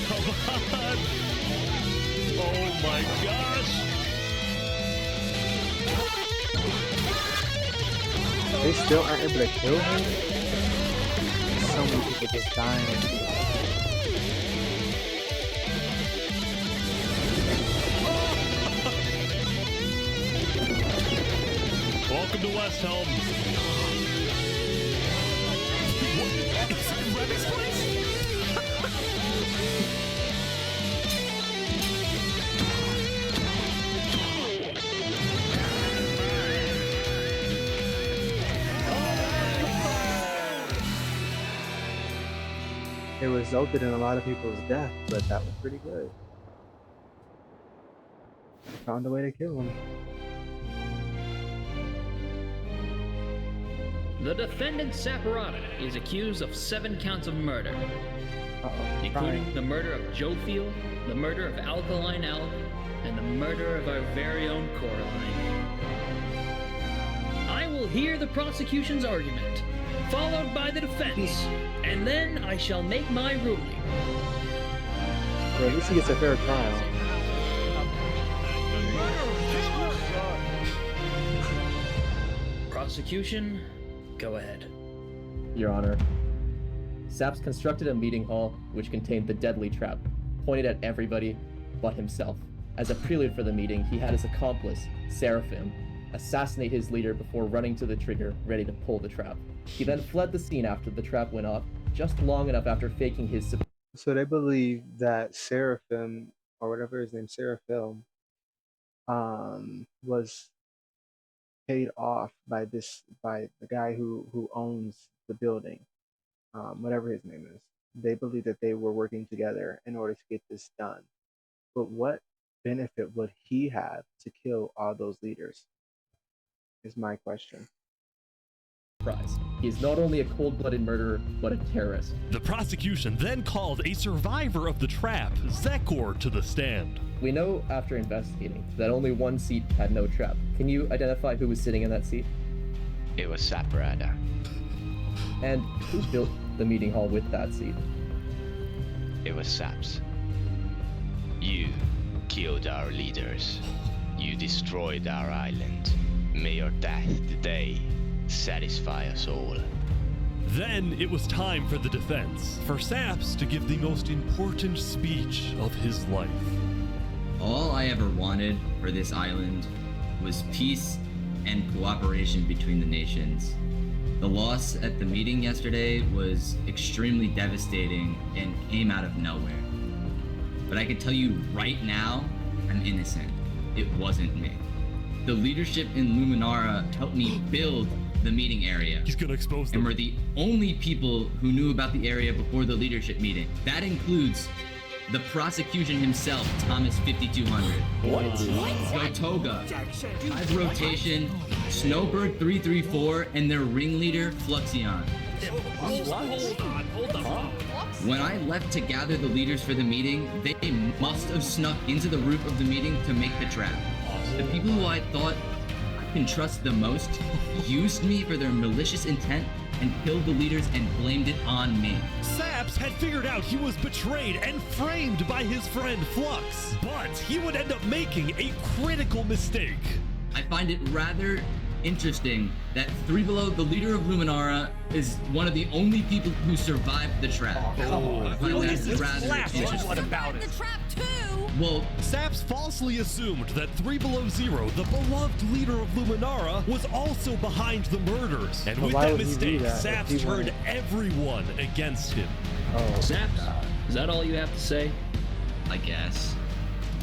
Come on! Oh my gosh! They still aren't able to kill him? So many people just dying. Welcome to West Helm. What? Is it Remy's place? It resulted in a lot of people's death, but that was pretty good. Found a way to kill him. The defendant Saporata is accused of 7 counts of murder, including the murder of Joe Field, the murder of Alkaline Alk, and the murder of our very own Coraline. I will hear the prosecution's argument, followed by the defense, and then I shall make my ruling. Well, at least he gets a fair trial. Prosecution, go ahead. Your Honor, Saps constructed a meeting hall which contained the deadly trap, pointed at everybody but himself. As a prelude for the meeting, he had his accomplice, Seraphim, assassinate his leader before running to the trigger, ready to pull the trap. He then fled the scene after the trap went off, just long enough after faking his... So they believe that Seraphim, or whatever his name, Seraphim, was paid off by the guy who owns the building, whatever his name is. They believe that they were working together in order to get this done. But what benefit would he have to kill all those leaders? Is my question. Surprise. He is not only a cold-blooded murderer, but a terrorist. The prosecution then called a survivor of the trap, Zekor, to the stand. We know after investigating that only one seat had no trap. Can you identify who was sitting in that seat? It was Saporata. And who built the meeting hall with that seat? It was Saps. You killed our leaders. You destroyed our island. May your death today satisfy us all. Then it was time for the defense, for Saps to give the most important speech of his life. All I ever wanted for this island was peace and cooperation between the nations. The loss at the meeting yesterday was extremely devastating and came out of nowhere. But I can tell you right now, I'm innocent. It wasn't me. The leadership in Luminara helped me build the meeting area. He's gonna expose them. And we're the only people who knew about the area before the leadership meeting. That includes the prosecution himself, Thomas 5200. What? Gotoga, Hive Rotation, Snowbird 334, and their ringleader, Fluxion. Hold on. When I left to gather the leaders for the meeting, they must have snuck into the roof of the meeting to make the trap. The people who I thought I can trust the most used me for their malicious intent and killed the leaders and blamed it on me. Saps had figured out he was betrayed and framed by his friend Flux, but he would end up making a critical mistake. I find it rather interesting that Three Below, the leader of Luminara, is one of the only people who survived the trap. I find that rather interesting. What about it? The trap too. Well, Saps falsely assumed that 3 Below Zero, the beloved leader of Luminara, was also behind the murders. And with that mistake, Saps turned everyone against him. Oh, Saps, is that all you have to say? I guess.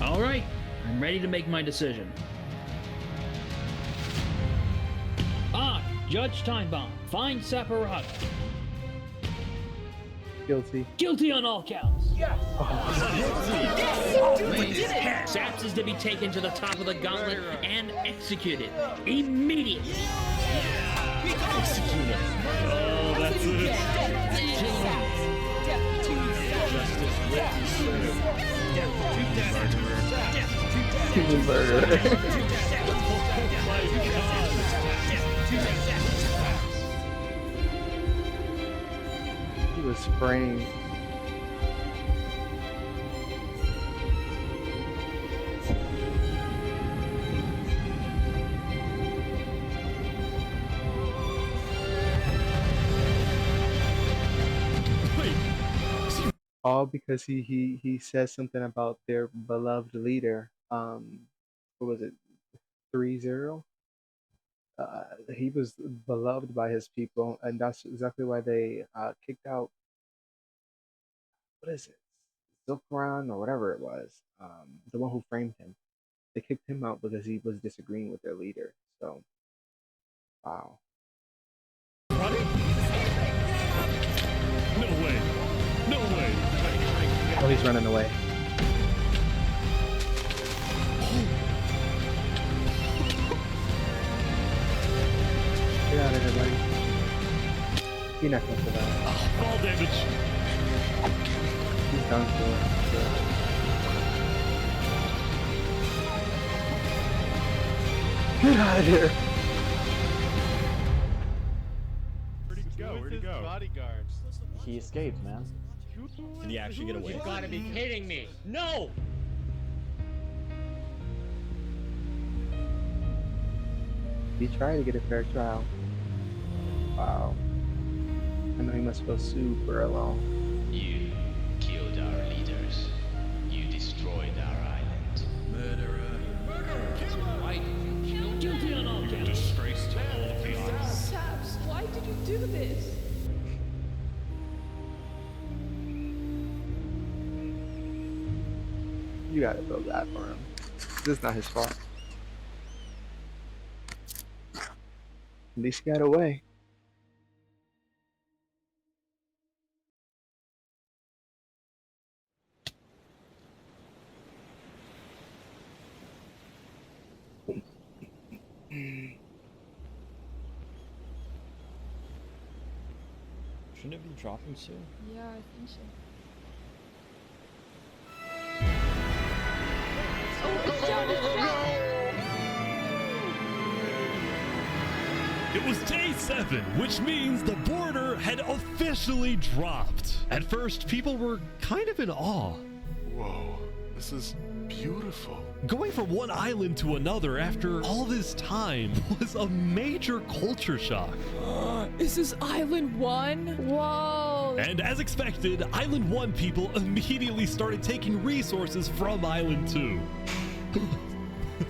All right, I'm ready to make my decision. Judge Timebomb, find Saporada. Guilty. Guilty on all counts. Yes. Yes. Saps is to be taken to the top of the gauntlet and executed immediately. Executed. Oh, that's it. He was framed. All because he says something about their beloved leader. What was it? 3-0. He was beloved by his people, and that's exactly why they kicked out. What is it? Zilkran or whatever it was. The one who framed him. They kicked him out because he was disagreeing with their leader. So, wow. No way. No way. Oh, he's running away. Get out of here, buddy. You're not going to survive. Fall damage. He's done for it. Get out of here. Where'd he go? Bodyguards. He escaped, man. Did he actually get away? You gotta be kidding me! No! He tried to get a fair trial. Wow. I know he must feel super alone. You killed our leaders. You destroyed our island. Murderer. Why did you kill Guilty on all counts. Disgrace to all of the island. Saps, why did you do this? You gotta feel bad for him. This is not his fault. At least he got away. Shouldn't it be dropping soon? Yeah, I think so. It was day 7, which means the border had officially dropped. At first, people were kind of in awe. Whoa, this is beautiful. Going from one island to another after all this time was a major culture shock. Is this Island 1? Whoa. And as expected, Island 1 people immediately started taking resources from Island 2.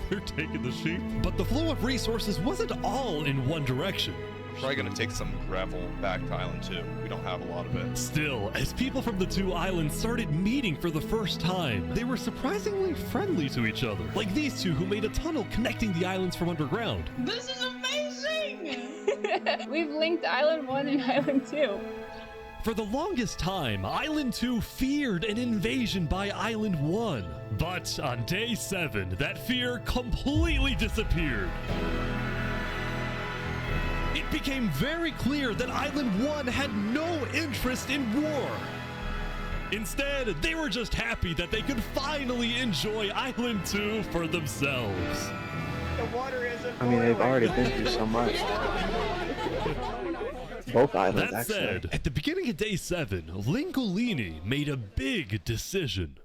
They're taking the sheep. But the flow of resources wasn't all in one direction. Probably gonna take some gravel back to Island 2. We don't have a lot of it. Still, as people from the two islands started meeting for the first time, they were surprisingly friendly to each other. Like these two who made a tunnel connecting the islands from underground. This is amazing! We've linked Island 1 and Island 2. For the longest time, Island 2 feared an invasion by Island 1. But on day 7, that fear completely disappeared. It became very clear that Island 1 had no interest in war. Instead, they were just happy that they could finally enjoy Island 2 for themselves. The water isn't I mean, they've already been through so much. Both islands, That actually. said, at the beginning of day 7, Lingolini made a big decision.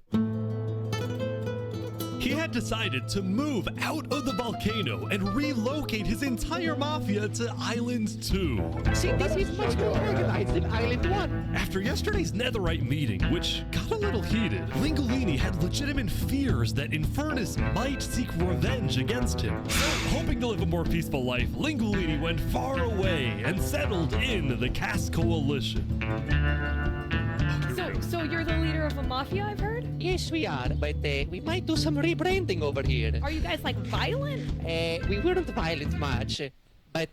He had decided to move out of the volcano and relocate his entire mafia to Island 2. See, this is much more organized than Island 1. After yesterday's netherite meeting, which got a little heated, Lingolini had legitimate fears that Infernus might seek revenge against him. So, hoping to live a more peaceful life, Lingolini went far away and settled in the Caste Coalition. So you're the leader of a mafia, I've heard? Yes, we are, but we might do some rebranding over here. Are you guys like violent? We weren't violent much, but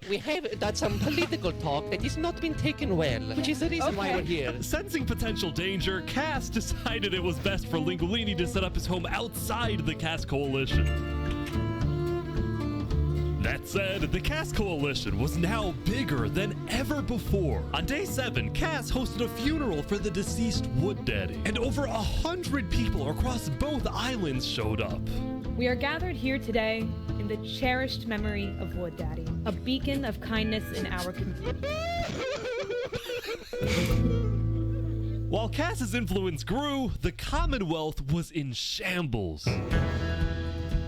we have done some political talk that has not been taken well, which is the reason why we're here. Sensing potential danger, Cass decided it was best for Lingolini to set up his home outside the Caste Coalition. That said, the Cass Coalition was now bigger than ever before. On day 7, Cass hosted a funeral for the deceased Wood Daddy, and over 100 people across both islands showed up. We are gathered here today in the cherished memory of Wood Daddy, a beacon of kindness in our community. While Cass's influence grew, the Commonwealth was in shambles.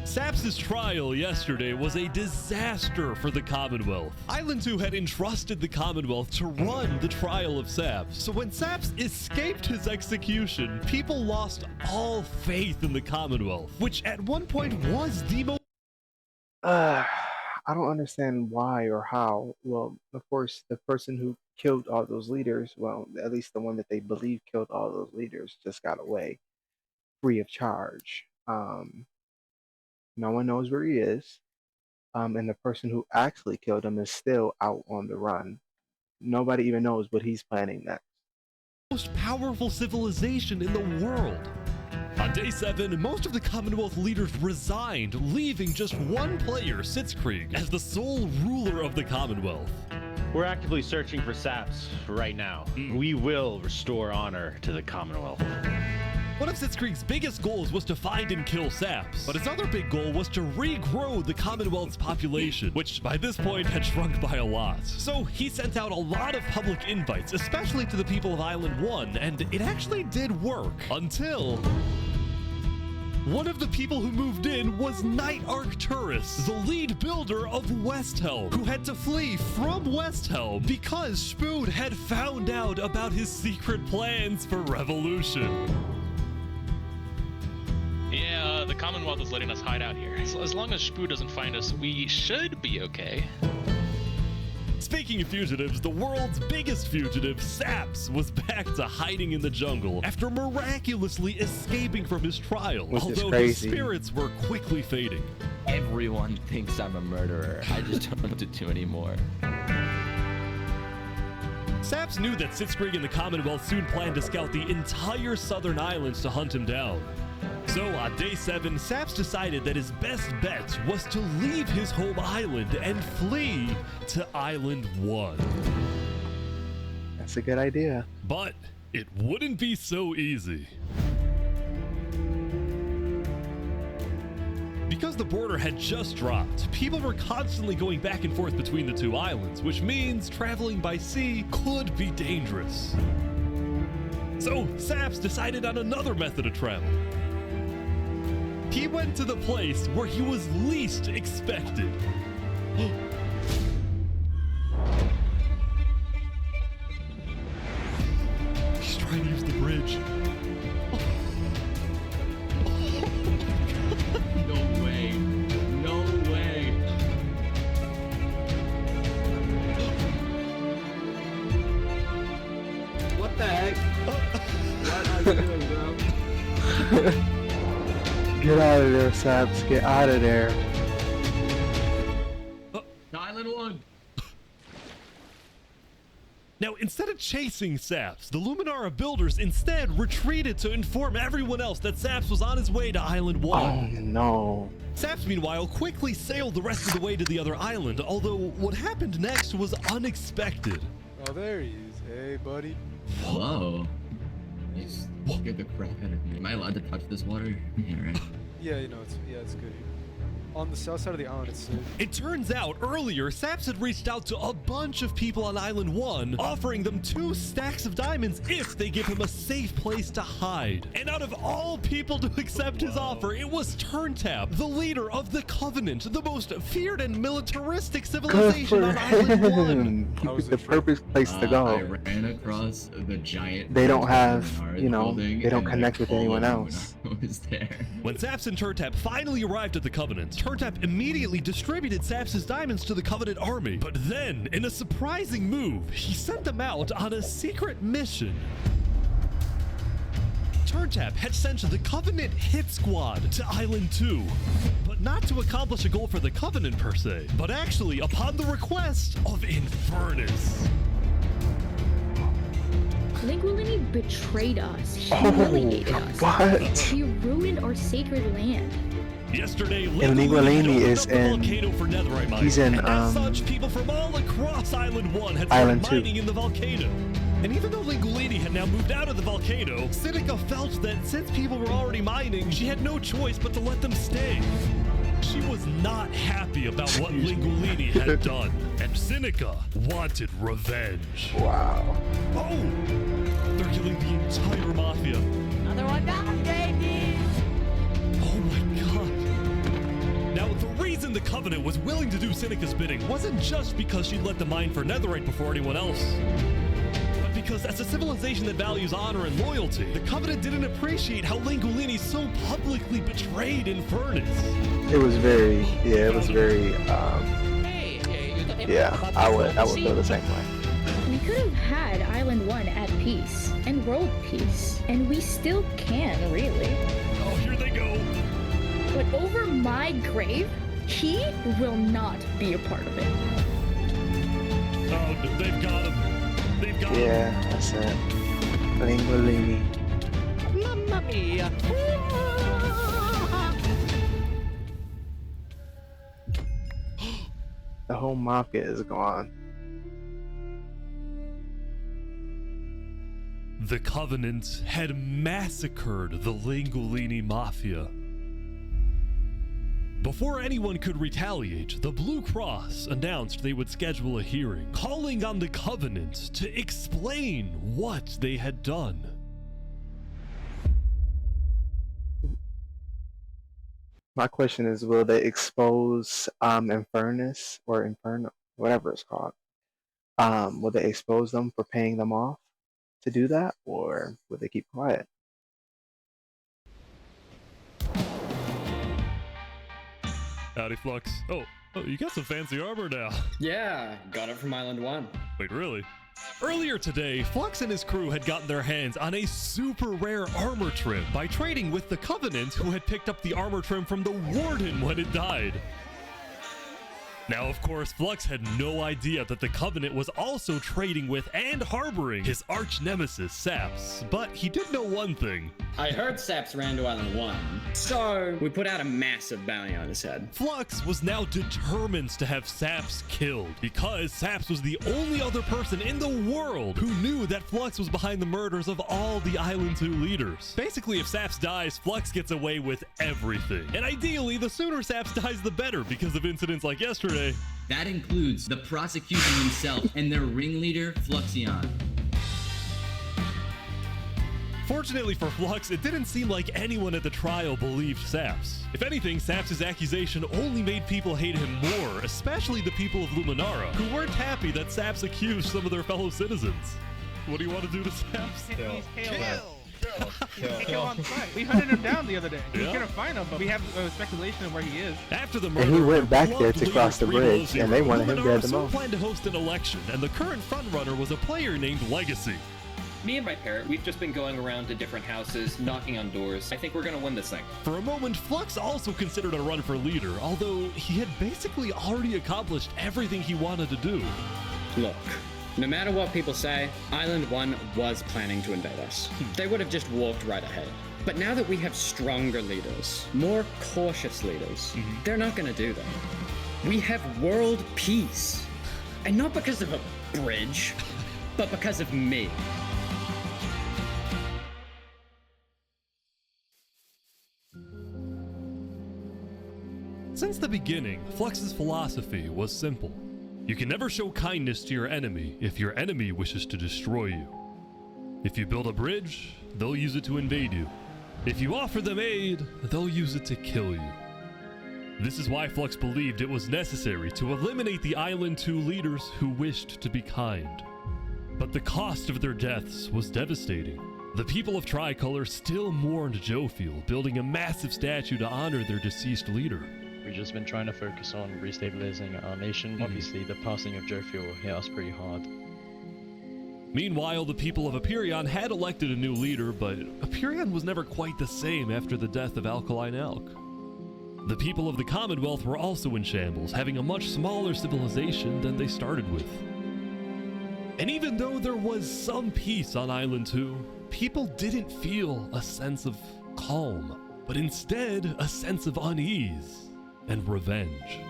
Saps' trial yesterday was a disaster for the Commonwealth. Island 2 had entrusted the Commonwealth to run the trial of Saps. So when Saps escaped his execution, people lost all faith in the Commonwealth, which at one point was the most... I don't understand why or how. Well, of course, the person who killed all those leaders, well, at least the one that they believe killed all those leaders, just got away free of charge. No one knows where he is. And the person who actually killed him is still out on the run. Nobody even knows what he's planning next. Most powerful civilization in the world. On day 7, most of the Commonwealth leaders resigned, leaving just one player, Sitzkrieg, as the sole ruler of the Commonwealth. We're actively searching for Saps right now. We will restore honor to the Commonwealth. One of Sitzkrieg's biggest goals was to find and kill Saps, but his other big goal was to regrow the Commonwealth's population, which by this point had shrunk by a lot. So he sent out a lot of public invites, especially to the people of Island 1, and it actually did work, until... one of the people who moved in was Knight Arcturus, the lead builder of Westhelm, who had to flee from Westhelm because Spood had found out about his secret plans for revolution. Yeah, the Commonwealth is letting us hide out here. As long as Spoo doesn't find us, we should be okay. Speaking of fugitives, the world's biggest fugitive, Saps, was back to hiding in the jungle after miraculously escaping from his trial, although his spirits were quickly fading. Everyone thinks I'm a murderer. I just don't know what to do anymore. Saps knew that Sitzkrieg and the Commonwealth soon planned to scout the entire southern islands to hunt him down. So on day 7, Saps decided that his best bet was to leave his home island and flee to Island 1. That's a good idea. But it wouldn't be so easy. Because the border had just dropped, people were constantly going back and forth between the two islands, which means traveling by sea could be dangerous. So Saps decided on another method of travel. He went to the place where he was least expected. He's trying to use the bridge. No way. No way. What the heck? What are you doing, bro? Get out of there, Saps. Get out of there. Island 1. Now, instead of chasing Saps, the Luminara builders instead retreated to inform everyone else that Saps was on his way to Island 1. Oh, no. Saps, meanwhile, quickly sailed the rest of the way to the other island, although what happened next was unexpected. Oh, there he is. Hey, buddy. Whoa. You scared the crap out of me. Am I allowed to touch this water? Yeah, right. Yeah, you know, it's good here. On the south side of the island, it's safe. It turns out earlier, Saps had reached out to a bunch of people on Island 1, offering them 2 stacks of diamonds if they give him a safe place to hide. And out of all people to accept his offer, it was Turntap, the leader of the Covenant, the most feared and militaristic civilization on Island 1. He picked the perfect place to go. I ran across the giant. They don't have, you know, building, they don't and connect with anyone else. Was there. When Saps and Turntap finally arrived at the Covenant, Turntap immediately distributed Saps' diamonds to the Covenant army. But then, in a surprising move, he sent them out on a secret mission. Turntap had sent the Covenant hit squad to Island 2, but not to accomplish a goal for the Covenant per se, but actually upon the request of Infernus. Linguini betrayed us. He humiliated us. What? He ruined our sacred land. Yesterday, And Linguini is in. He's in and as such, people from all across Island 1 had Island started 2. mining in the volcano. And even though Linguini had now moved out of the volcano, Sinica felt that since people were already mining, she had no choice but to let them stay. She was not happy about what Linguini had done, and Sinica wanted revenge. Wow. Oh! They're killing the entire mafia. Another one down, baby! Oh my god. Now, the reason the Covenant was willing to do Sinica's bidding wasn't just because she let them mine for netherite before anyone else. But because as a civilization that values honor and loyalty, the Covenant didn't appreciate how Lingulini so publicly betrayed Infernus. It was very, yeah, it was very, yeah, I would feel the same way. We could have had Island 1 at peace and world peace, and we still can, really. Oh, here they go. But over my grave, he will not be a part of it. Oh, they've got him. They've got him. Yeah, that's it. Linguini. Mamma mia! The whole mafia is gone. The Covenant had massacred the Lingulini Mafia. Before anyone could retaliate, the Blue Cross announced they would schedule a hearing, calling on the Covenant to explain what they had done. My question is, will they expose Infernus or Inferno, whatever it's called? Will they expose them for paying them off to do that, or will they keep quiet? Howdy, Flux. Oh, you got some fancy armor now. Yeah, got it from Island 1. Wait, really? Earlier today, Flux and his crew had gotten their hands on a super rare armor trim by trading with the Covenant, who had picked up the armor trim from the Warden when it died. Now, of course, Flux had no idea that the Covenant was also trading with and harboring his arch nemesis, Saps. But he did know one thing. I heard Saps ran to Island 1, so we put out a massive bounty on his head. Flux was now determined to have Saps killed, because Saps was the only other person in the world who knew that Flux was behind the murders of all the Island 2 leaders. Basically, if Saps dies, Flux gets away with everything. And ideally, the sooner Saps dies, the better, because of incidents like yesterday. That includes the prosecution himself and their ringleader, Fluxion. Fortunately for Flux, it didn't seem like anyone at the trial believed Saps. If anything, Saps' accusation only made people hate him more, especially the people of Luminara, who weren't happy that Saps accused some of their fellow citizens. What do you want to do to Saps? Kill on site. We hunted him down the other day. We couldn't find him, but we have speculation of where he is. After the And murder, he went back there to cross the bridge, and they wanted him dead the soon most. planned to host an election, and the current frontrunner was a player named Legacy. Me and my parrot, we've just been going around to different houses, knocking on doors. I think we're gonna win this thing. For a moment, Flux also considered a run for leader, although he had basically already accomplished everything he wanted to do. Look, no matter what people say, Island 1 was planning to invade us. They would have just walked right ahead. But now that we have stronger leaders, more cautious leaders, they're not gonna do that. We have world peace. And not because of a bridge, but because of me. Since the beginning, Flux's philosophy was simple. You can never show kindness to your enemy if your enemy wishes to destroy you. If you build a bridge, they'll use it to invade you. If you offer them aid, they'll use it to kill you. This is why Flux believed it was necessary to eliminate the Island 2 leaders who wished to be kind. But the cost of their deaths was devastating. The people of Tricolor still mourned Jofiel, building a massive statue to honor their deceased leader. We've just been trying to focus on restabilizing our nation. Obviously, the passing of Jofiel hit us pretty hard. Meanwhile, the people of Aperion had elected a new leader, but Aperion was never quite the same after the death of Alkaline Elk. The people of the Commonwealth were also in shambles, having a much smaller civilization than they started with. And even though there was some peace on Island 2, people didn't feel a sense of calm, but instead a sense of unease and revenge.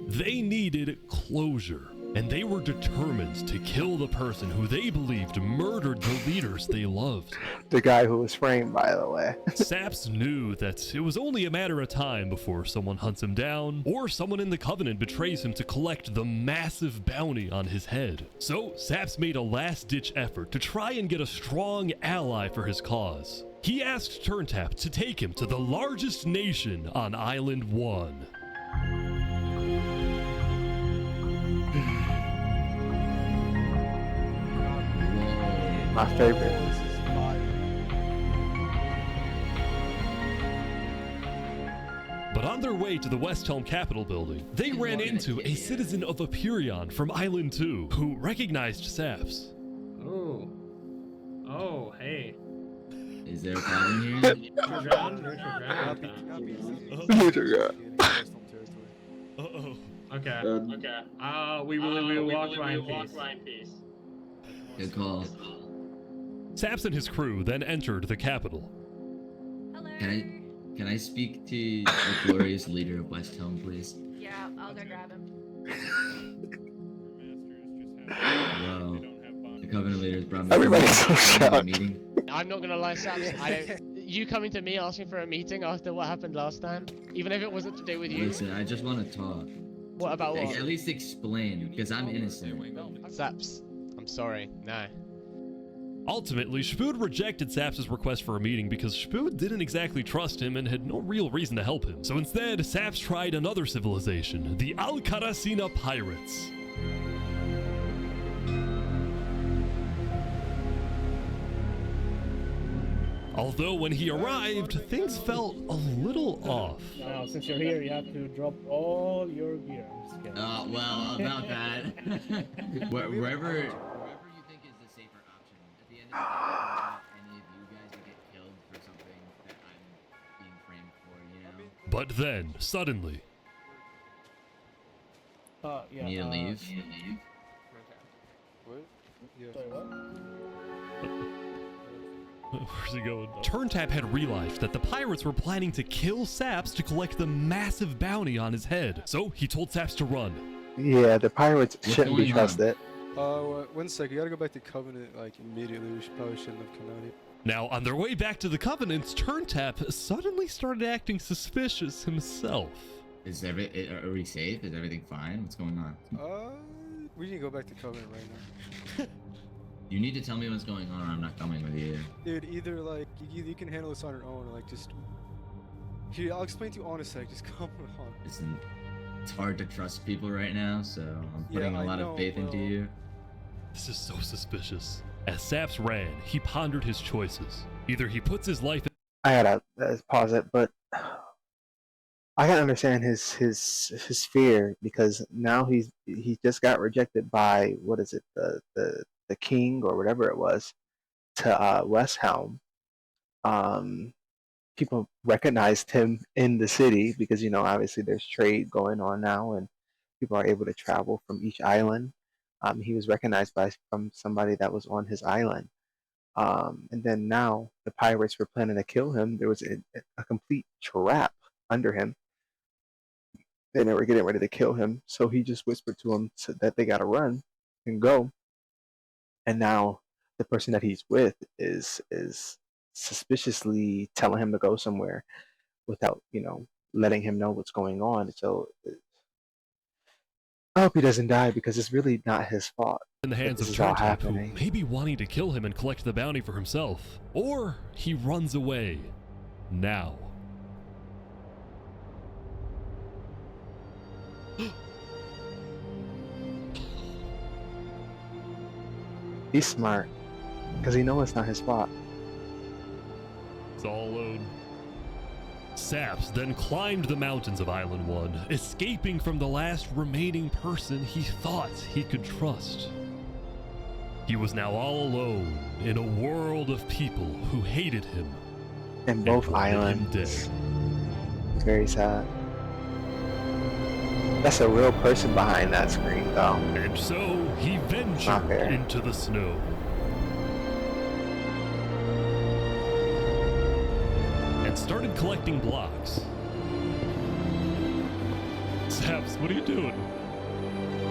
They needed closure, and they were determined to kill the person who they believed murdered the leaders they loved. The guy who was framed, by the way. Saps knew that it was only a matter of time before someone hunts him down, or someone in the Covenant betrays him to collect the massive bounty on his head. So Saps made a last-ditch effort to try and get a strong ally for his cause. He asked Turntap to take him to the largest nation on Island 1. My favorite. But on their way to the West Helm Capitol building, they ran into a citizen of Aperion from Island 2 who recognized Saps. Oh. Oh, hey. Is there a problem here? Neutral ground. Uh-oh. Okay. We will walk by in peace. Good call. Saps and his crew then entered the Capitol. Can I speak to the glorious leader of West Helm, please? Yeah, I'll go grab him. Well, the Covenant leaders brought me Everybody's so to a shocked. meeting. I'm not gonna lie, Sam. You coming to me asking for a meeting after what happened last time, even if it wasn't to do with you. Listen, I just want to talk. What about what? At least explain, because I'm innocent. Saps, I'm sorry. No. Ultimately, Shpood rejected Saps' request for a meeting because Shpood didn't exactly trust him and had no real reason to help him. So instead, Saps tried another civilization, the Alcaracina Pirates. Although when he arrived, things felt a little off. Now, since you're here, you have to drop all your gear. I'm just kidding. Well, about that. Wherever you think is the safer option. At the end of the day, I don't want any of you guys to get killed for something that I'm being framed for, you know? But then, suddenly... Yeah. Need to leave? What? Sorry, what? Where's he going? Turntap had realized that the pirates were planning to kill Saps to collect the massive bounty on his head. So he told Saps to run. Yeah, the pirates shouldn't be trusted. 1 second, you gotta go back to Covenant like immediately. We probably shouldn't have come out here. Now, on their way back to the Covenants, Turntap suddenly started acting suspicious himself. Are we safe? Is everything fine? What's going on? We need to go back to Covenant right now. You need to tell me what's going on, or I'm not coming with you. Dude, either like you can handle this on your own, or like just. Here, I'll explain to you on a sec. Just come on. Listen, it's hard to trust people right now, so I'm putting Yeah, a lot of faith into you. This is so suspicious. As Saps ran, he pondered his choices. Either he puts his life. I gotta pause it, but I can understand his fear because now he just got rejected by what is it, the king or whatever it was, to West Helm. People recognized him in the city because, you know, obviously there's trade going on now and people are able to travel from each island. He was recognized from somebody that was on his island. And then now the pirates were planning to kill him. There was a complete trap under him. They were getting ready to kill him. So he just whispered to him that they got to run and go. And now the person that he's with is suspiciously telling him to go somewhere without, you know, letting him know what's going on. So I hope he doesn't die because it's really not his fault. In the hands of Trentop, who may be wanting to kill him and collect the bounty for himself. Or he runs away. Now. He's smart because he knows it's not his fault. It's all alone. Saps then climbed the mountains of Island 1, escaping from the last remaining person he thought he could trust. He was now all alone in a world of people who hated him. And both islands. It's very sad. That's a real person behind that screen, though. And so he ventured into the snow. And started collecting blocks. Saps, what are you doing?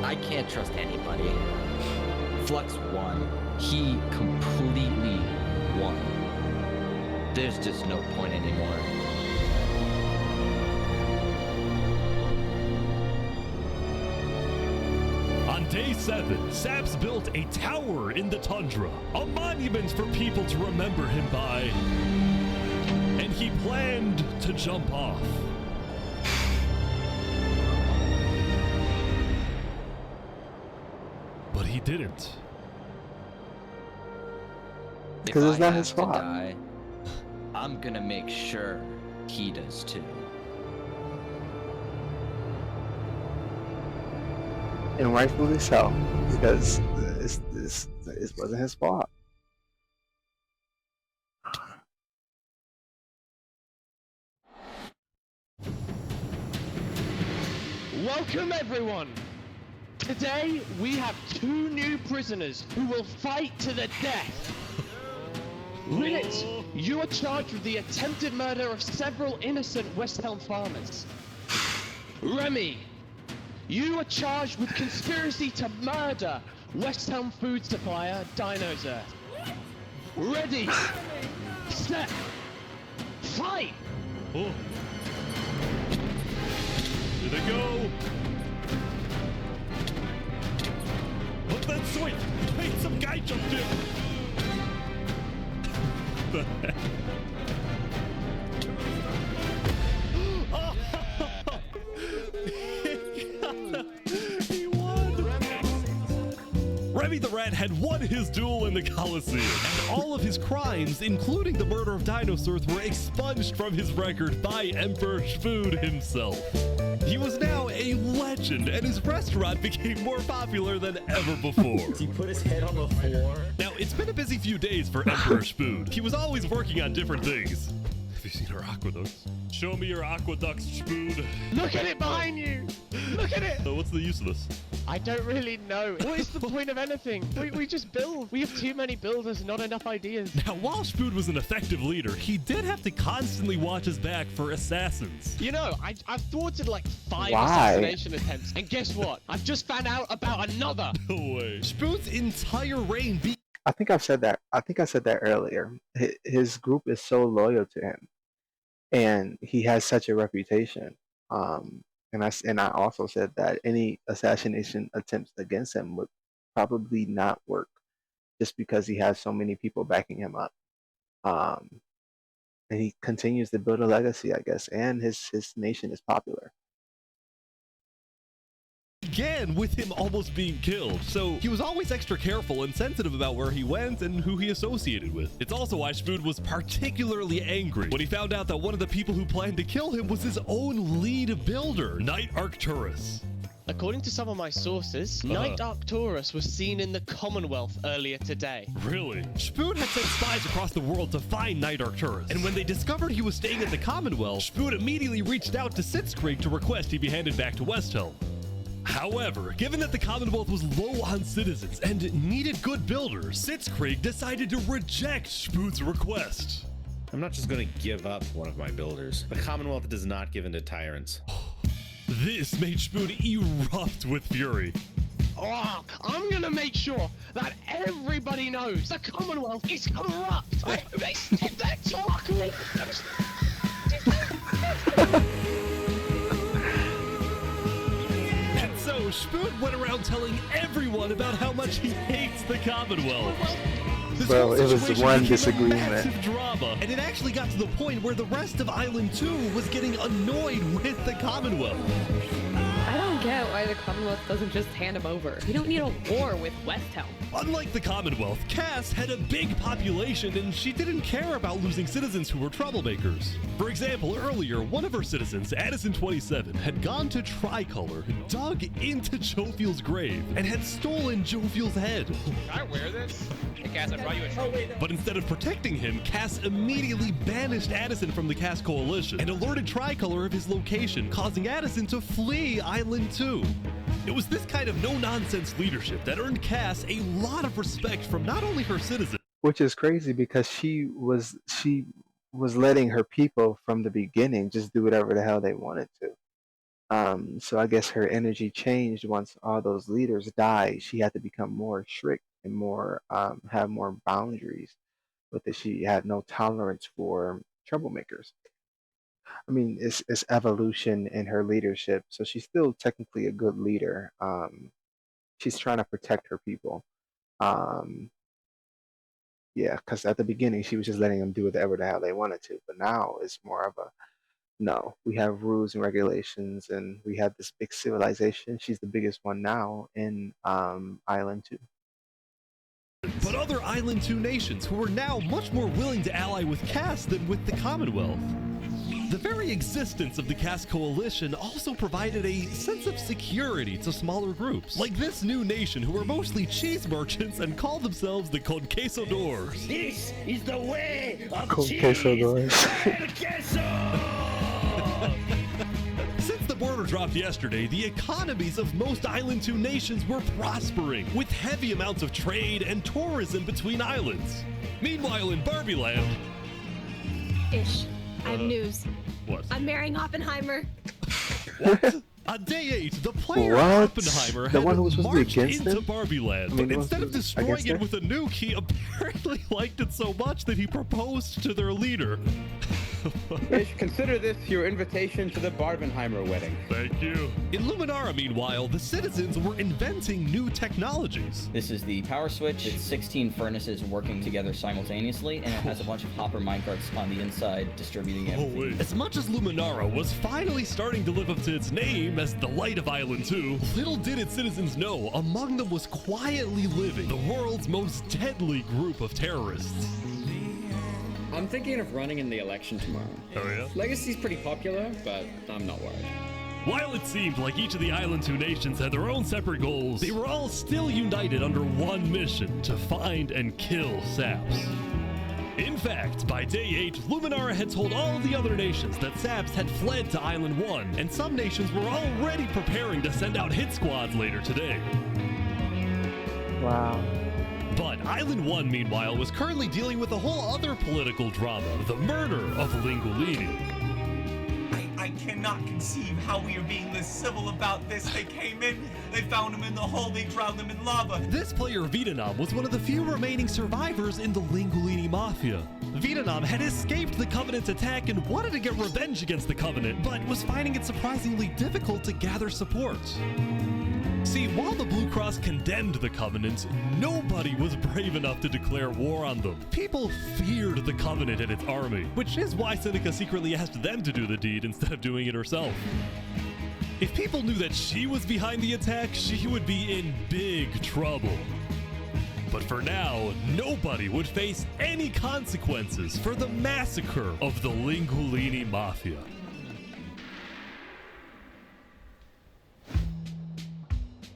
I can't trust anybody. Flux won. He completely won. There's just no point anymore. On day 7, Saps built a tower in the tundra, a monument for people to remember him by. And he planned to jump off. But he didn't. Because it's not his fault. Die, I'm gonna make sure he does too. And rightfully so, because this wasn't his fault. Welcome everyone! Today we have 2 new prisoners who will fight to the death. Rinit, you are charged with the attempted murder of several innocent West Helm farmers. Remy, you are charged with conspiracy to murder West Helm food supplier Dino's Earth. Ready, set, fight! Oh. Here they go! Look, that's sweet! Wait, some guy jumped in! The heck? He won! Remy the Rat had won his duel in the Coliseum, and all of his crimes, including the murder of dinosaurs, were expunged from his record by Emperor Shfood himself. He was now a legend, and his restaurant became more popular than ever before. He put his head on the floor. Now, it's been a busy few days for Emperor Shfood. He was always working on different things. Have you seen our aqueducts? Show me your aqueducts, Shfood. Look at it behind you! Look at it! So what's the use of this? I don't really know. What is the point of anything? We just build. We have too many builders, not enough ideas. Now, while Shfood was an effective leader, he did have to constantly watch his back for assassins. You know, I've thwarted like 5 Why? assassination attempts, and guess what? I've just found out about another. No way. Shfood's entire reign I think I've said that. I think I said that earlier. His group is so loyal to him, and he has such a reputation. And I also said that any assassination attempts against him would probably not work, just because he has so many people backing him up. And he continues to build a legacy, I guess, and his nation is popular. Began with him almost being killed, so he was always extra careful and sensitive about where he went and who he associated with. It's also why Spood was particularly angry when he found out that one of the people who planned to kill him was his own lead builder, Knight Arcturus. According to some of my sources, Knight Arcturus was seen in the Commonwealth earlier today. Really? Spood had sent spies across the world to find Knight Arcturus, and when they discovered he was staying at the Commonwealth, Spood immediately reached out to Sitzkrieg to request he be handed back to Westhelm. However, given that the Commonwealth was low on citizens and needed good builders, Sitzkrieg decided to reject Spood's request. I'm not just going to give up one of my builders. The Commonwealth does not give in to tyrants. This made Spood erupt with fury. Oh, I'm gonna make sure that everybody knows the Commonwealth is corrupt. They said that talking. And so Spood went around telling everyone about how much he hates the Commonwealth. Well, it was one disagreement. Massive drama, and it actually got to the point where the rest of Island 2 was getting annoyed with the Commonwealth. I don't get why the Commonwealth doesn't just hand him over. We don't need a war with Westhelm. Unlike the Commonwealth, Cass had a big population and she didn't care about losing citizens who were troublemakers. For example, earlier, one of her citizens, Addison27, had gone to Tricolor, dug into Jovial's grave, and had stolen Jovial's head. Can I wear this? Hey Cass, I brought you a trophy. But instead of protecting him, Cass immediately banished Addison from the Cass Coalition and alerted Tricolor of his location, causing Addison to flee Island 2. It was this kind of no-nonsense leadership that earned Cass a lot of respect from not only her citizens, which is crazy because she was letting her people from the beginning just do whatever the hell they wanted to. So I guess her energy changed once all those leaders died. She had to become more strict and more have more boundaries with it. She had no tolerance for troublemakers. I mean, it's evolution in her leadership, so she's still technically a good leader. She's trying to protect her people. Yeah, because at the beginning she was just letting them do whatever the hell they wanted to, but now it's more of a no. We have rules and regulations, and we have this big civilization. She's the biggest one now in Island 2. but other Island 2 nations who were now much more willing to ally with Cass than with the Commonwealth. The very existence of the Cass Coalition also provided a sense of security to smaller groups, like this new nation who are mostly cheese merchants and call themselves the Conquistadors. This is the way of Conquistadors. Since the border dropped yesterday, the economies of most Island 2 nations were prospering, with heavy amounts of trade and tourism between islands. Meanwhile, in Barbie Land... Ish. I have news. What? I'm marrying Oppenheimer. What? On day 8, the player What? Oppenheimer The had one who was supposed to be marched against into him? Barbie Land, I mean, but it was instead of destroying against it her? with a nuke, he apparently liked it so much that he proposed to their leader. Ish, consider this your invitation to the Barbenheimer wedding. Thank you. In Luminara, meanwhile, the citizens were inventing new technologies. This is the power switch. It's 16 furnaces working together simultaneously, and it has a bunch of hopper minecarts on the inside distributing everything. As much as Luminara was finally starting to live up to its name as the light of Island 2, little did its citizens know among them was quietly living the world's most deadly group of terrorists. I'm thinking of running in the election tomorrow. Oh yeah? Legacy's pretty popular, but I'm not worried. While it seemed like each of the Island 2 nations had their own separate goals, they were all still united under one mission: to find and kill Saps. In fact, by day 8, Luminara had told all of the other nations that Saps had fled to Island 1, and some nations were already preparing to send out hit squads later today. Wow. But Island 1, meanwhile, was currently dealing with a whole other political drama: the murder of Linguini. I cannot conceive how we are being this civil about this. They came in, they found him in the hole, they drowned him in lava. This player, Vietnam, was one of the few remaining survivors in the Linguini Mafia. Vietnam had escaped the Covenant's attack and wanted to get revenge against the Covenant, but was finding it surprisingly difficult to gather support. See, while the Blue Cross condemned the Covenant, nobody was brave enough to declare war on them. People feared the Covenant and its army, which is why Seneca secretly asked them to do the deed instead of doing it herself. If people knew that she was behind the attack, she would be in big trouble. But for now, nobody would face any consequences for the massacre of the Lingulini Mafia.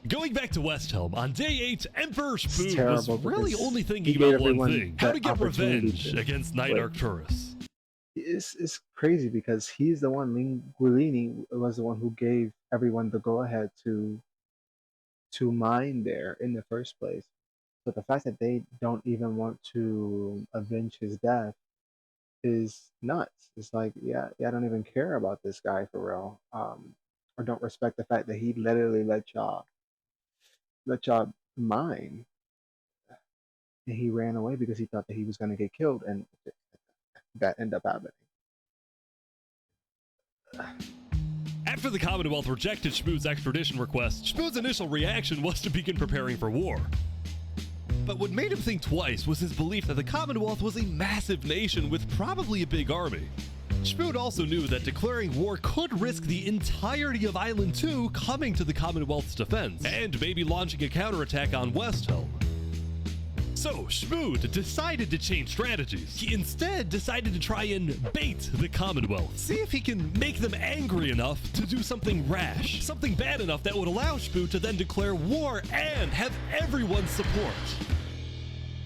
Going back to Westhelm, on day 8, Emperor Spoon was really only thinking about one thing: how to get revenge against Knight Arcturus. It's crazy because he's the one, Lingulini was the one who gave everyone the go-ahead to mine there in the first place. But the fact that they don't even want to avenge his death is nuts. It's like, yeah, I don't even care about this guy for real. Or don't respect the fact that he literally let y'all mine. And he ran away because he thought that he was going to get killed, and that ended up happening. After the Commonwealth rejected Shmood's extradition request, Shmood's initial reaction was to begin preparing for war. But what made him think twice was his belief that the Commonwealth was a massive nation with probably a big army. Shmood also knew that declaring war could risk the entirety of Island 2 coming to the Commonwealth's defense, and maybe launching a counterattack on Westhelm. So Shmood decided to change strategies. He instead decided to try and bait the Commonwealth. See if he can make them angry enough to do something rash. Something bad enough that would allow Shmood to then declare war and have everyone's support.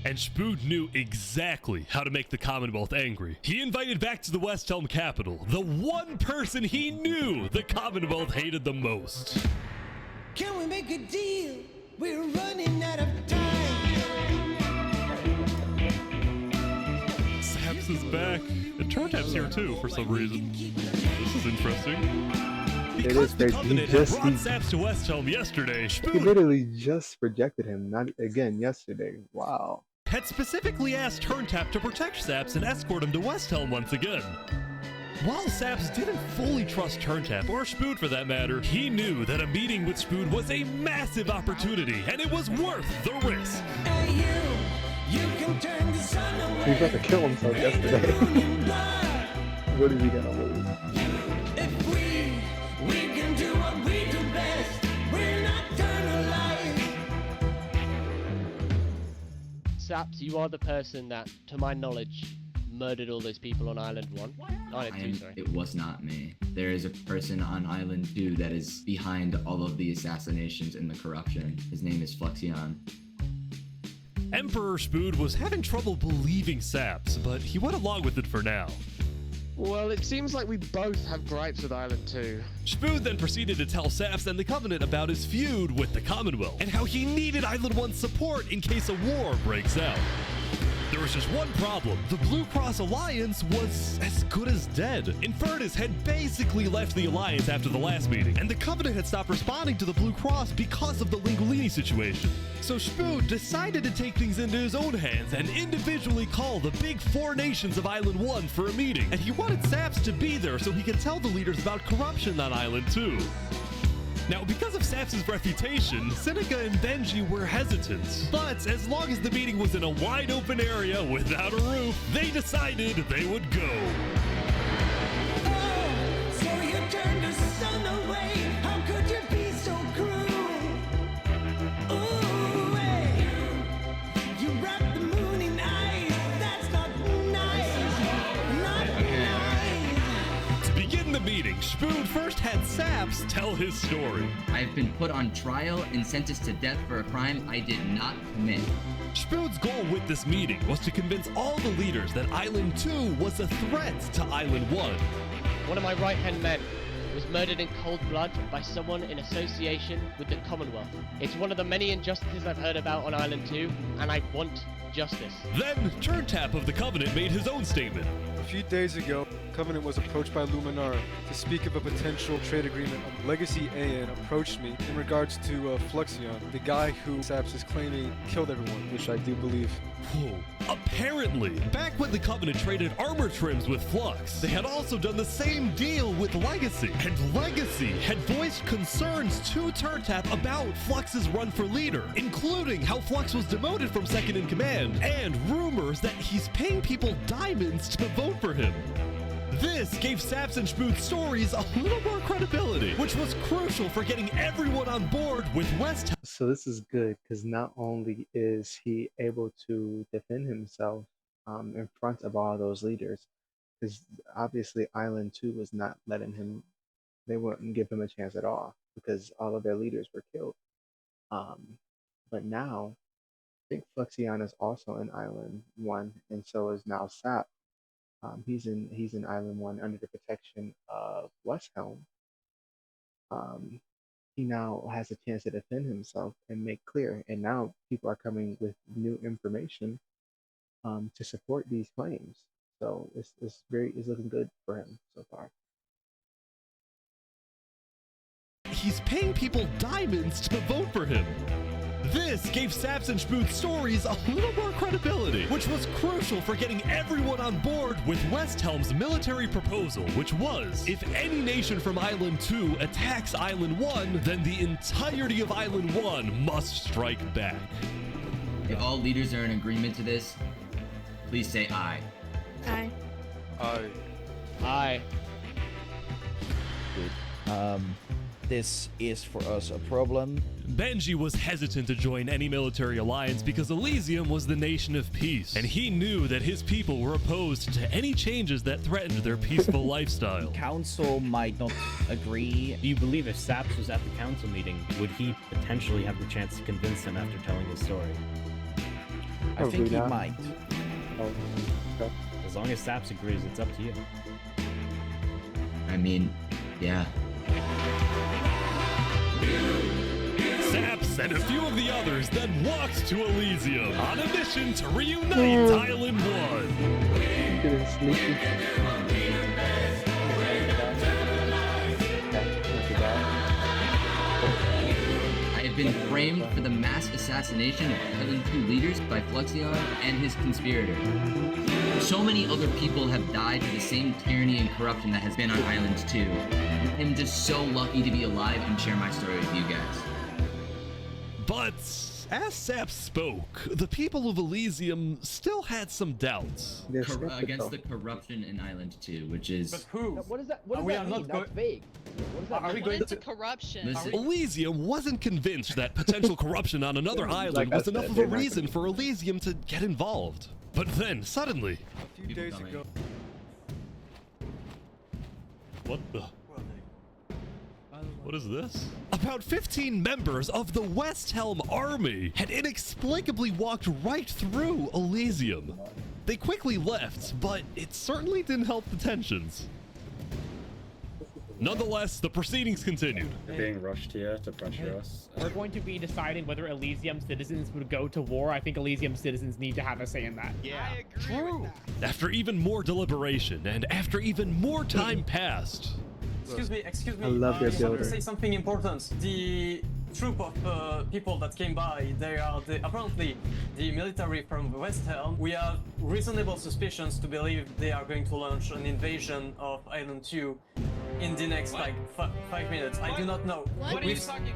And Shmood knew exactly how to make the Commonwealth angry. He invited back to the Westhelm capital the one person he knew the Commonwealth hated the most. Can we make a deal? We're running out of time. Saps is back, and Turntap's here too for some reason. This is interesting. Because the Covenant had brought Saps to Westhelm yesterday, Shmood He literally just rejected him, not again yesterday. Wow. had specifically asked Turntap to protect Saps and escort him to Westhelm once again. While Saps didn't fully trust Turntap, or Shmood for that matter, he knew that a meeting with Shmood was a massive opportunity, and it was worth the risk. You can turn the sun away. He got to kill himself yesterday. What is he gonna lose? If we can do what we do best. We're not gonna lie. Saps, you are the person that, to my knowledge, murdered all those people on Island 1. Island 2, sorry. It was not me. There is a person on Island 2 that is behind all of the assassinations and the corruption. His name is Flexion. Emperor Shmood was having trouble believing Saps, but he went along with it for now. Well, it seems like we both have gripes with Island 2. Shmood then proceeded to tell Saps and the Covenant about his feud with the Commonwealth, and how he needed Island 1's support in case a war breaks out. There was just one problem. The Blue Cross Alliance was as good as dead. Infernus had basically left the Alliance after the last meeting, and the Covenant had stopped responding to the Blue Cross because of the Lingulini situation. So Shmood decided to take things into his own hands and individually call the big four nations of Island 1 for a meeting. And he wanted Saps to be there so he could tell the leaders about corruption on Island 2. Now, because of Saps' reputation, Seneca and Benji were hesitant. But as long as the meeting was in a wide open area without a roof, they decided they would go. Oh, so you turned the sun away. How could you be so cruel? Ooh, hey. You wrapped the moon in ice. That's not nice. Not nice. To begin the meeting, Shmood first had Saps tell his story. I've been put on trial and sentenced to death for a crime I did not commit. Shmood's goal with this meeting was to convince all the leaders that Island 2 was a threat to Island 1. One of my right-hand men was murdered in cold blood by someone in association with the Commonwealth. It's one of the many injustices I've heard about on Island 2, and I want justice. Then, Turntap of the Covenant made his own statement. A few days ago, Covenant was approached by Luminara to speak of a potential trade agreement. Legacy AN approached me in regards to Flexion, the guy who Saps is claiming killed everyone, which I do believe. Whoa. Apparently, back when the Covenant traded armor trims with Flux, they had also done the same deal with Legacy. And and Legacy had voiced concerns to Turtap about Flux's run for leader, including how Flux was demoted from second in command, and rumors that he's paying people diamonds to vote for him. This gave Saps and Spooth's stories a little more credibility, which was crucial for getting everyone on board with West. So this is good because not only is he able to defend himself in front of all those leaders, because obviously Island 2 was not letting him, they wouldn't give him a chance at all because all of their leaders were killed. But now, I think Fluxion is also in Island 1, and so is now Sap. He's in Island 1 under the protection of West Helm. He now has a chance to defend himself and make clear, and now people are coming with new information to support these claims. So it's looking good for him so far. He's paying people diamonds to vote for him. This gave Saps and Spooth's stories a little more credibility, which was crucial for getting everyone on board with West Helm's military proposal, which was, if any nation from Island 2 attacks Island 1, then the entirety of Island 1 must strike back. If all leaders are in agreement to this, please say aye. Aye. Aye. Aye. Good. This is for us a problem. Benji was hesitant to join any military alliance because Elysium was the nation of peace, and he knew that his people were opposed to any changes that threatened their peaceful lifestyle. Council might not agree. Do you believe if Saps was at the council meeting, would he potentially have the chance to convince them after telling his story? I think he might. As long as Saps agrees, it's up to you. I mean, yeah. Saps and a few of the others then walked to Elysium on a mission to reunite Island 1. I have been framed for the mass assassination of Island 2 leaders by Fluxion and his conspirator. So many other people have died to the same tyranny and corruption that has been on Island 2. I'm just so lucky to be alive and share my story with you guys. But as Saps spoke, the people of Elysium still had some doubts. Against the corruption in Island 2, which is... But who? What does that mean? That's vague. What does that mean? Are we going to corruption? Elysium wasn't convinced that potential corruption on another island was enough of a reason for Elysium to get involved. But then, suddenly... A few days ago... What the... What is this? About 15 members of the West Helm army had inexplicably walked right through Elysium. They quickly left, but it certainly didn't help the tensions. Nonetheless, the proceedings continued. They're being rushed here to pressure us. We're going to be deciding whether Elysium citizens would go to war. I think Elysium citizens need to have a say in that. Yeah, I agree with that. After even more deliberation and after even more time passed... Excuse me. I love your I want builder. to say something important. The troop of people that came by, they are apparently the military from West Helm. We have reasonable suspicions to believe they are going to launch an invasion of Island 2 in the next 5 minutes. I do not know. What are you talking?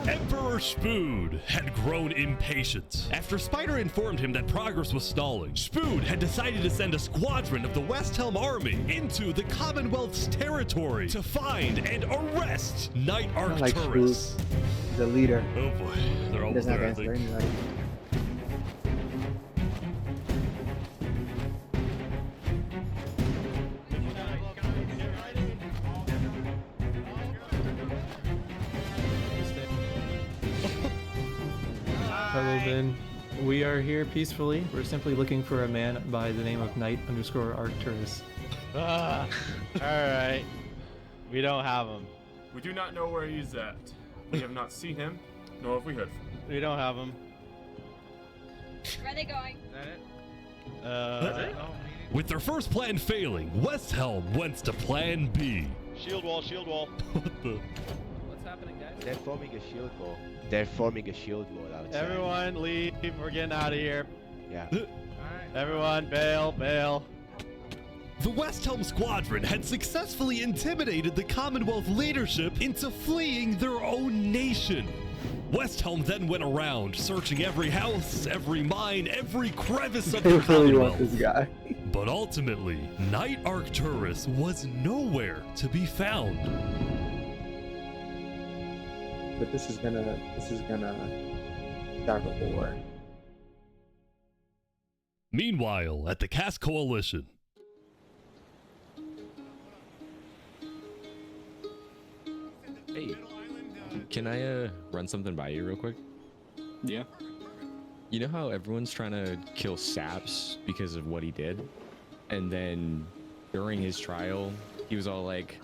Emperor Spood had grown impatient. After Spider informed him that progress was stalling, Spood had decided to send a squadron of the West Helm army into the Commonwealth's territory to find and arrest Night Arcturus. The leader. Oh boy, they're almost there, I think. Hello, Ben. We are here peacefully. We're simply looking for a man by the name of Knight_Arcturus. Alright. We don't have him. We do not know where he's at. We have not seen him, nor have we heard from him. We don't have him. Where are they going? With their first plan failing, West Helm went to plan B. Shield wall, shield wall. What the? What's happening, guys? They're forming a shield wall. They're forming a shield wall outside. Everyone leave. We're getting out of here. Yeah. Everyone bail, bail. The West Helm Squadron had successfully intimidated the Commonwealth leadership into fleeing their own nation. West Helm then went around searching every house, every mine, every crevice of the really want Commonwealth. this guy. But ultimately, Knight Arcturus was nowhere to be found. But this is gonna start a war. Meanwhile, at the Cask Coalition. Hey, can I run something by you real quick? Yeah. You know how everyone's trying to kill Saps because of what he did? And then during his trial, he was all like,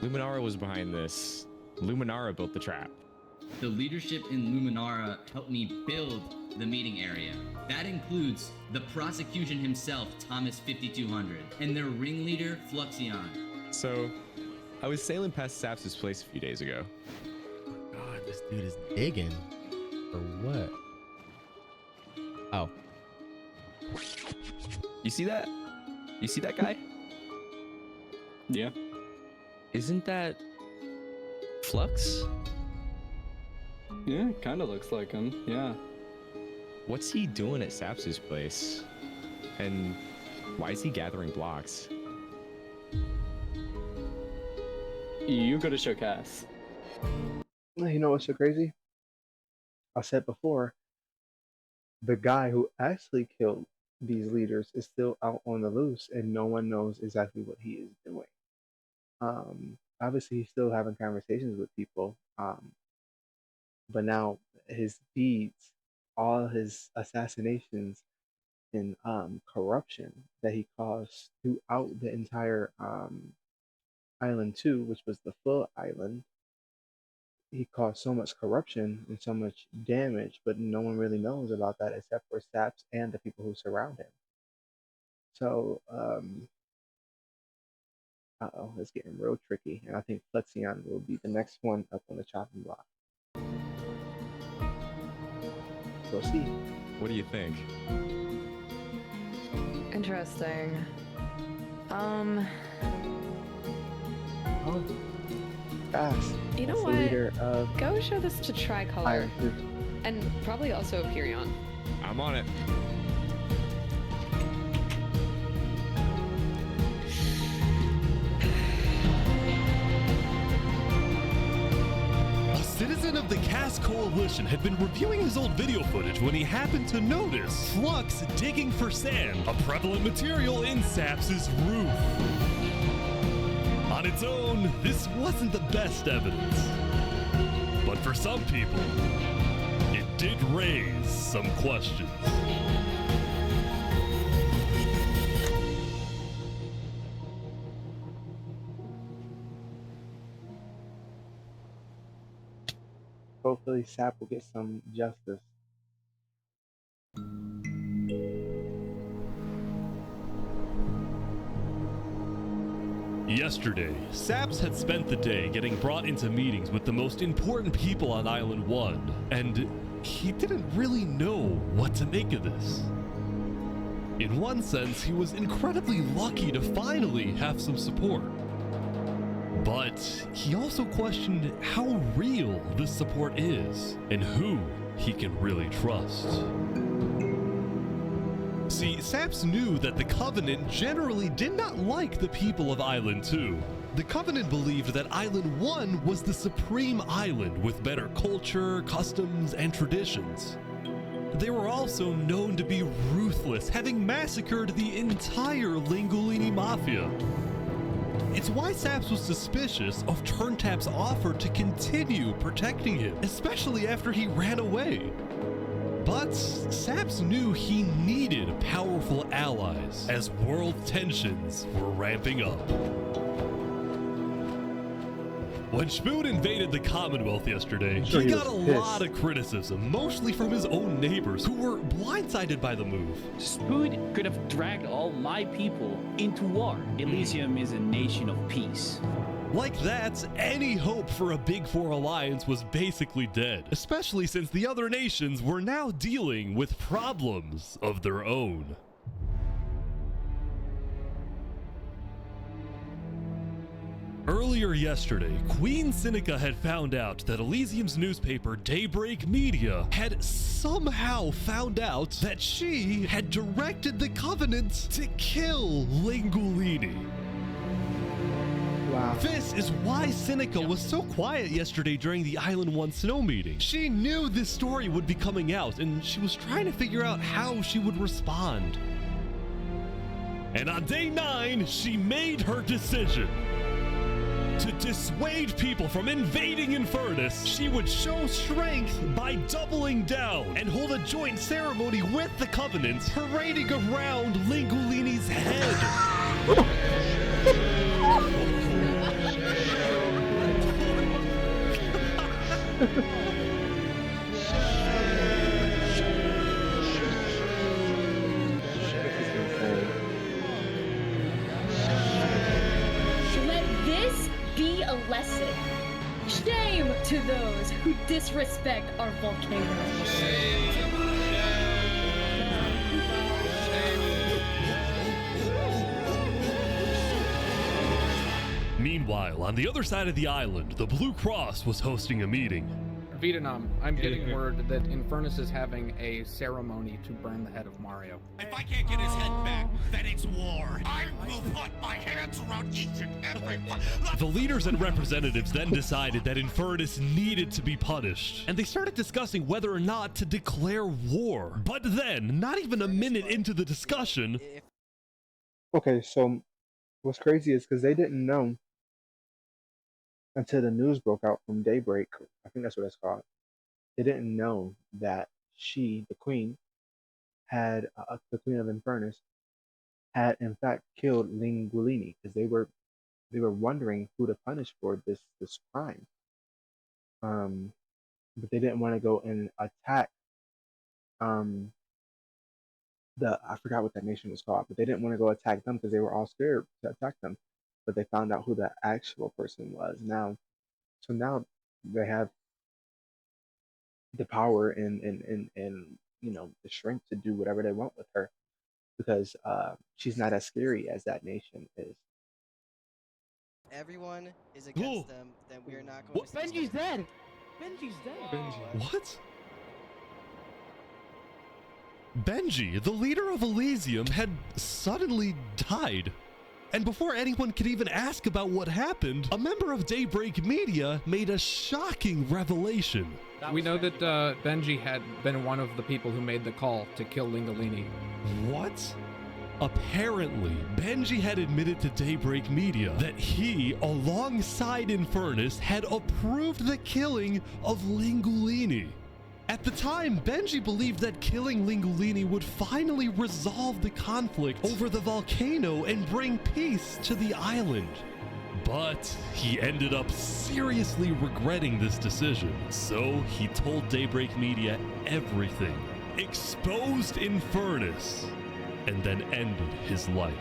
Luminara was behind this. Luminara built the trap. The leadership in Luminara helped me build the meeting area. That includes the prosecution himself, Thomas 5200, and their ringleader, Fluxion. So, I was sailing past Saps' place a few days ago. God, this dude is digging. Or what? Oh. You see that? You see that guy? Yeah. Isn't that Flux? Yeah, kind of looks like him. Yeah. What's he doing at Saps' place? And why is he gathering blocks? You go to show Cass. You know what's so crazy? I said before, the guy who actually killed these leaders is still out on the loose, and no one knows exactly what he is doing. Obviously, he's still having conversations with people, but now his deeds, all his assassinations and corruption that he caused throughout the entire Island 2, which was the full island, he caused so much corruption and so much damage, but no one really knows about that except for Saps and the people who surround him. So, uh-oh, it's getting real tricky, and I think Flexion will be the next one up on the chopping block. We'll see. What do you think? Interesting. Oh, fast. You know That's what? The leader of Go show this to Tricolor. Iron Fist. And probably also Hyperion. I'm on it. A citizen of the Cask Coalition had been reviewing his old video footage when he happened to notice Flux digging for sand, a prevalent material in Saps' roof. On its own, this wasn't the best evidence. But for some people, it did raise some questions. Hopefully, Sap will get some justice. Yesterday, Saps had spent the day getting brought into meetings with the most important people on Island 1, and he didn't really know what to make of this. In one sense, he was incredibly lucky to finally have some support. But he also questioned how real this support is, and who he can really trust. See, Saps knew that the Covenant generally did not like the people of Island 2. The Covenant believed that Island 1 was the supreme island with better culture, customs, and traditions. They were also known to be ruthless, having massacred the entire Lingolini Mafia. It's why Saps was suspicious of Turntap's offer to continue protecting him, especially after he ran away. But Saps knew he needed powerful allies as world tensions were ramping up. When Spoon invaded the Commonwealth yesterday, he got a lot of criticism, mostly from his own neighbors who were blindsided by the move. Spoon could have dragged all my people into war. Elysium is a nation of peace. Like that, any hope for a Big Four alliance was basically dead, especially since the other nations were now dealing with problems of their own. Earlier yesterday, Queen Seneca had found out that Elysium's newspaper Daybreak Media had somehow found out that she had directed the Covenant to kill Lingulini. Wow. This is why Seneca was so quiet yesterday during the Island 1 snow meeting. She knew this story would be coming out, and she was trying to figure out how she would respond. And on day 9, she made her decision. To dissuade people from invading Infernus, she would show strength by doubling down and hold a joint ceremony with the Covenant, parading around Lingulini's head. Let this be a lesson. Shame to those who disrespect our volcano. Meanwhile, on the other side of the island, the Blue Cross was hosting a meeting. Vietnam, I'm getting word that Infernus is having a ceremony to burn the head of Mario. If I can't get his head back, then it's war. I will put my hands around each and every one. The leaders and representatives then decided that Infernus needed to be punished, and they started discussing whether or not to declare war. But then, not even a minute into the discussion... Okay, so what's crazy is because they didn't know until the news broke out from Daybreak, I think that's what it's called. They didn't know that she, the queen, had the queen of Infernus, had in fact killed Lingulini, because they were wondering who to punish for this crime. But they didn't want to go and attack I forgot what that nation was called, but they didn't want to go attack them because they were all scared to attack them. But they found out who the actual person was now. So now they have the power and you know, the strength to do whatever they want with her, because she's not as scary as that nation is. Everyone is against them, then we are not going to... Benji's dead! Benji's dead! What? Benji, the leader of Elysium, had suddenly died. And before anyone could even ask about what happened, a member of Daybreak Media made a shocking revelation. We know that Benji had been one of the people who made the call to kill Lingulini. What? Apparently, Benji had admitted to Daybreak Media that he, alongside Infernus, had approved the killing of Lingulini. At the time, Benji believed that killing Lingulini would finally resolve the conflict over the volcano and bring peace to the island. But he ended up seriously regretting this decision, so he told Daybreak Media everything, exposed Infernus, and then ended his life.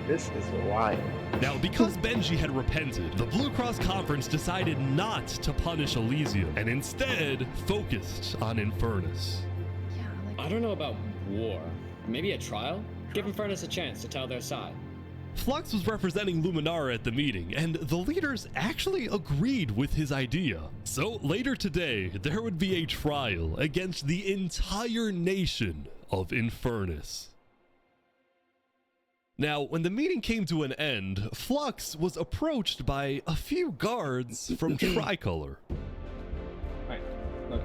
This is wild. Now, because Benji had repented, the Blue Cross Conference decided not to punish Elysium and instead focused on Infernus. I don't know about war. Maybe a trial? Give Infernus a chance to tell their side. Flux was representing Luminara at the meeting, and the leaders actually agreed with his idea. So later today, there would be a trial against the entire nation of Infernus. Now, when the meeting came to an end, Flux was approached by a few guards from Tricolor. Alright, look.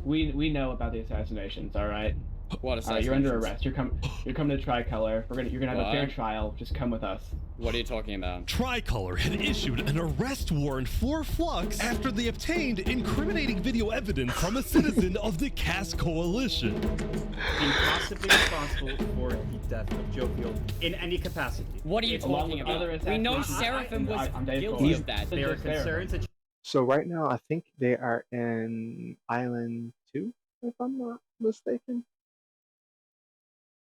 We know about the assassinations, alright? What assassinations? You're under arrest. You're coming to Tricolor. You're gonna have a fair What? trial. Just come with us. What are you talking about? Tricolor had issued an arrest warrant for Flux after they obtained incriminating video evidence from a citizen of the Cass Coalition. Being possibly responsible for the death of Jovial in any capacity. What are you talking about? We know Seraphim was guilty of that. There are concerns that... So right now, I think they are in Island 2, if I'm not mistaken.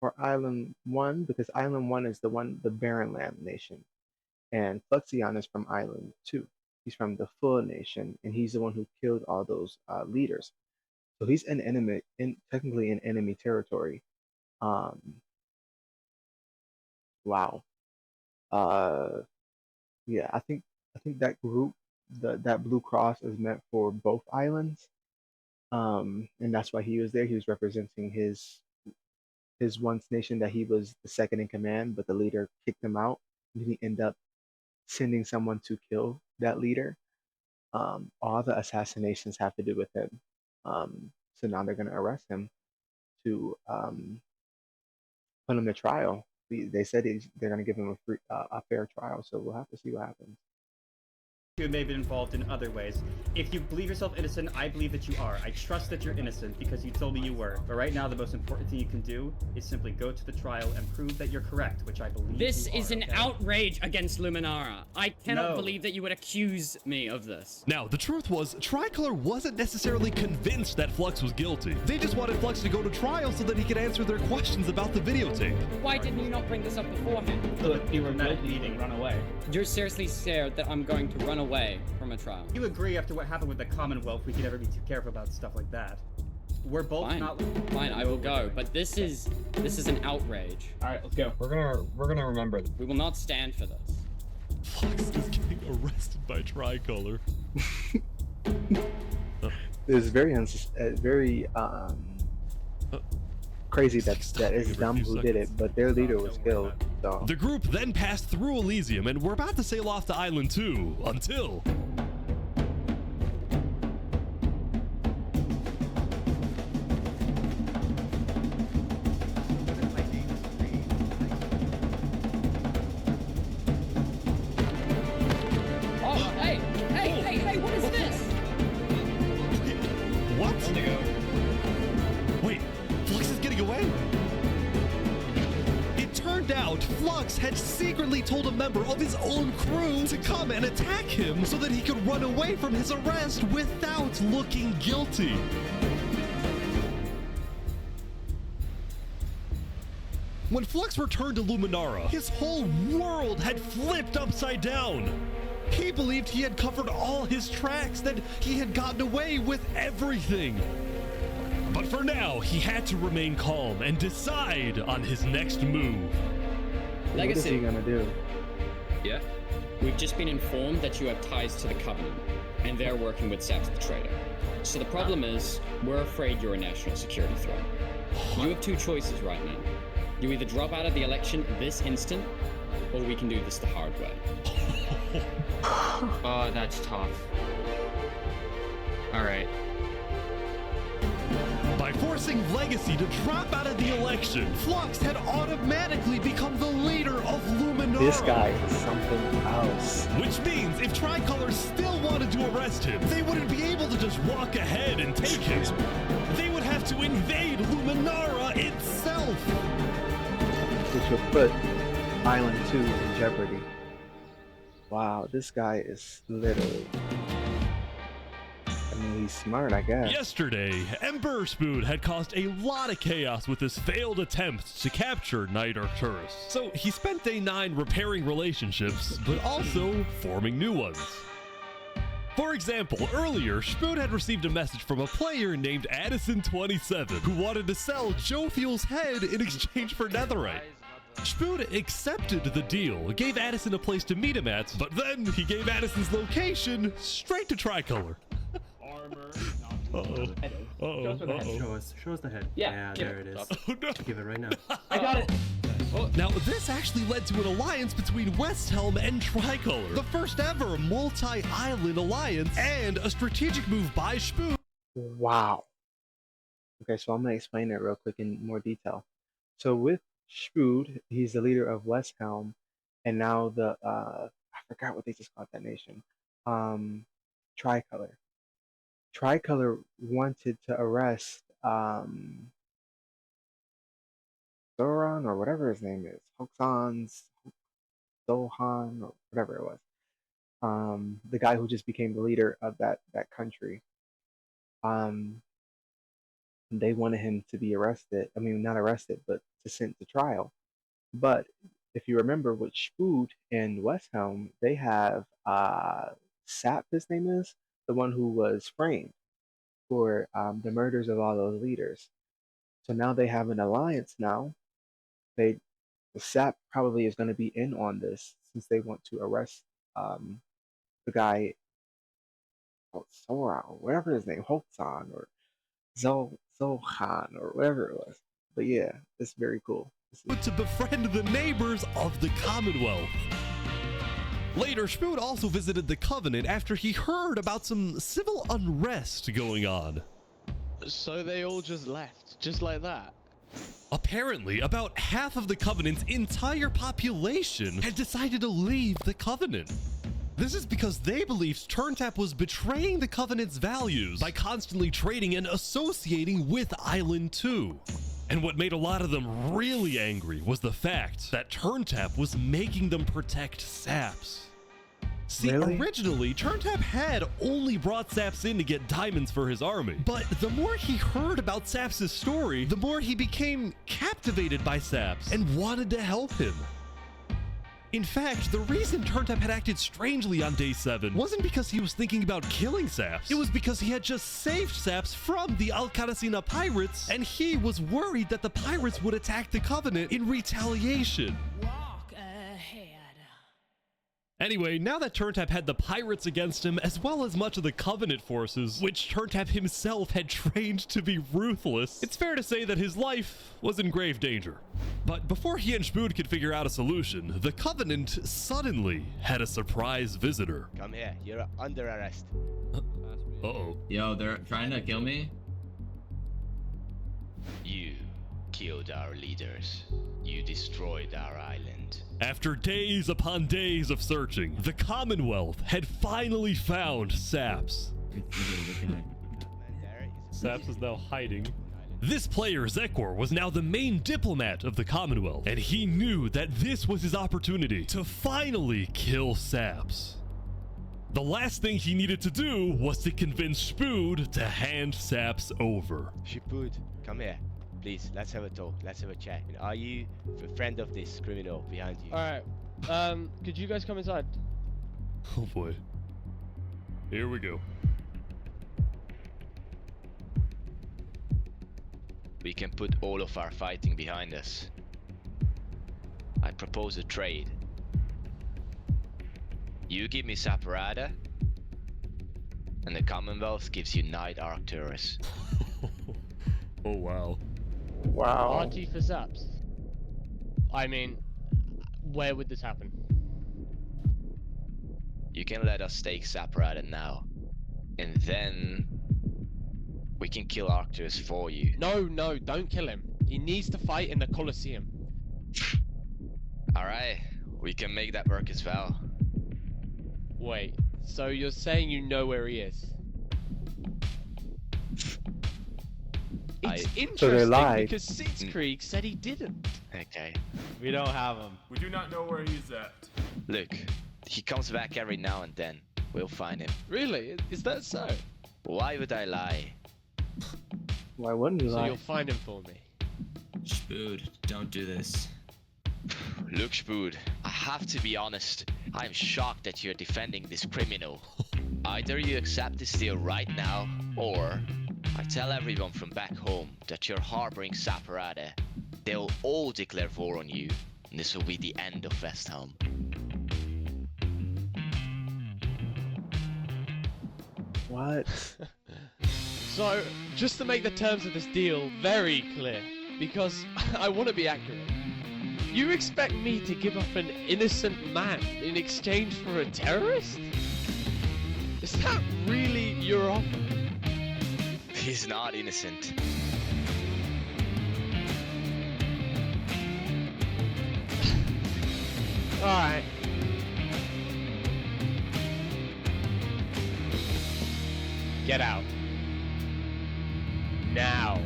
Or Island 1, because Island 1 is the Barren Land nation. And Fluxion is from Island 2. He's from the Full Nation, and he's the one who killed all those leaders. So he's technically in enemy territory. Um, wow. Uh, yeah, I think that group, that blue cross is meant for both islands. And that's why he was there. He was representing his once nation that he was the second in command, but the leader kicked him out. And he ended up sending someone to kill that leader. All the assassinations have to do with him. So now they're going to arrest him to put him to trial. They said they're going to give him a fair trial, so we'll have to see what happens. You may have been involved in other ways. If you believe yourself innocent, I believe that you are. I trust that you're innocent because you told me you were. But right now, the most important thing you can do is simply go to the trial and prove that you're correct, which I believe This you is are, an okay? outrage against Luminara. I cannot No. believe that you would accuse me of this. Now, the truth was, Tricolor wasn't necessarily convinced that Flux was guilty. They just wanted Flux to go to trial so that he could answer their questions about the videotape. Why didn't you not bring this up beforehand? So if you were guilty, you'd run away. You're seriously scared that I'm going to run away from a trial. You agree after what happened with the Commonwealth, we could ever be too careful about stuff like that. We're both Fine. not. Fine, I will go. But this is an outrage. All right, let's go. We're gonna remember this. We will not stand for this. Flux is getting arrested by Tricolor. It's very crazy that it's them who did it, but their leader was killed. So The group then passed through Elysium and were about to sail off to Island 2 until... Oh, hey, what is this? What? Wait, Flux is getting away? It turned out Flux had secretly told a member of his own crew to come and attack him so that he could run away from his arrest without looking guilty. When Flux returned to Luminara, his whole world had flipped upside down. He believed he had covered all his tracks, that he had gotten away with everything. But for now, he had to remain calm and decide on his next move. what is he gonna do? Yeah? We've just been informed that you have ties to the Covenant, and they're working with Saps the Traitor. So the problem is, we're afraid you're a national security threat. You have two choices right now. You either drop out of the election this instant, or we can do this the hard way. Oh, that's tough. All right. By forcing Legacy to drop out of the election, Flux had automatically become the leader of Luminara. This guy is something else. Which means if Tricolor still wanted to arrest him, they wouldn't be able to just walk ahead and take him. They would have to invade Luminara itself. Which will put Island 2 in jeopardy. Wow, this guy is literally... I mean, he's smart, I guess. Yesterday, Emperor Spoon had caused a lot of chaos with his failed attempt to capture Knight Arcturus. So he spent day 9 repairing relationships, but also forming new ones. For example, earlier, Spoon had received a message from a player named Addison27 who wanted to sell Joe Fuel's head in exchange for netherite. Spoon accepted the deal, gave Addison a place to meet him at, but then he gave Addison's location straight to Tricolor. Armor. Show us the head. Yeah, there it is. Oh no. Give it right now. I got it. Now, this actually led to an alliance between West Helm and Tricolor, the first ever multi-island alliance, and a strategic move by Spoon. Wow. Okay, so I'm gonna explain it real quick in more detail. So with Spood, he's the leader of West Helm, and now I forgot what they just called that nation. Tricolor. Tricolor wanted to arrest Thoron or whatever his name is, Hoxan's Dohan or whatever it was. The guy who just became the leader of that country. They wanted him to be arrested. I mean, not arrested, but to sent to trial. But if you remember with Spood and West Helm, they have Sap, his name is, the one who was framed for the murders of all those leaders. So now they have an alliance now. They the SAP probably is going to be in on this since they want to arrest the guy Sora or whatever his name, Hotan or Zohan or whatever it was. But yeah, it's very cool. To befriend the neighbors of the Commonwealth. Later, Spood also visited the Covenant after he heard about some civil unrest going on. So they all just left, just like that? Apparently, about half of the Covenant's entire population had decided to leave the Covenant. This is because they believed TurnTap was betraying the Covenant's values by constantly trading and associating with Island 2. And what made a lot of them really angry was the fact that TurnTap was making them protect saps. See, originally, TurnTap had only brought saps in to get diamonds for his army, but the more he heard about Saps' story, the more he became captivated by Saps and wanted to help him. In fact, the reason TurnTap had acted strangely on day 7 wasn't because he was thinking about killing Saps. It was because he had just saved Saps from the Alcaracina pirates, and he was worried that the pirates would attack the Covenant in retaliation. Anyway, now that TurnTap had the pirates against him, as well as much of the Covenant forces, which TurnTap himself had trained to be ruthless, it's fair to say that his life was in grave danger. But before he and Spood could figure out a solution, the Covenant suddenly had a surprise visitor. Come here, you're under arrest. Uh-oh. Yo, they're trying to kill me? You killed our leaders. You destroyed our island. After days upon days of searching, the Commonwealth had finally found Saps. Saps is now hiding. This player, Zekor, was now the main diplomat of the Commonwealth, and he knew that this was his opportunity to finally kill Saps. The last thing he needed to do was to convince Spood to hand Saps over. Spood, come here. Please, let's have a talk. Let's have a chat. Are you a friend of this criminal behind you? Alright. Could you guys come inside? Oh boy. Here we go. We can put all of our fighting behind us. I propose a trade. You give me Saparada, and the Commonwealth gives you Knight Arcturus. Oh wow. Wow. Party for Saps. I mean, where would this happen? You can let us take Saparada now, and then we can kill Arcturus for you. No, don't kill him. He needs to fight in the Colosseum. Alright, we can make that work as well. Wait, so you're saying you know where he is? It's interesting because Sitzkrieg said he didn't. Okay. We don't have him. We do not know where he's at. Look, he comes back every now and then. We'll find him. Really? Is that so? Why would I lie? Why wouldn't you lie? So you'll find him for me. Spood, don't do this. Look, Spood, I have to be honest. I'm shocked that you're defending this criminal. Either you accept this deal right now, or I tell everyone from back home that you're harboring Saparada. They'll all declare war on you, and this will be the end of Westhelm. What? So, just to make the terms of this deal very clear, because I want to be accurate, you expect me to give up an innocent man in exchange for a terrorist? Is that really your offer? He's not innocent. Alright. Get out. Now.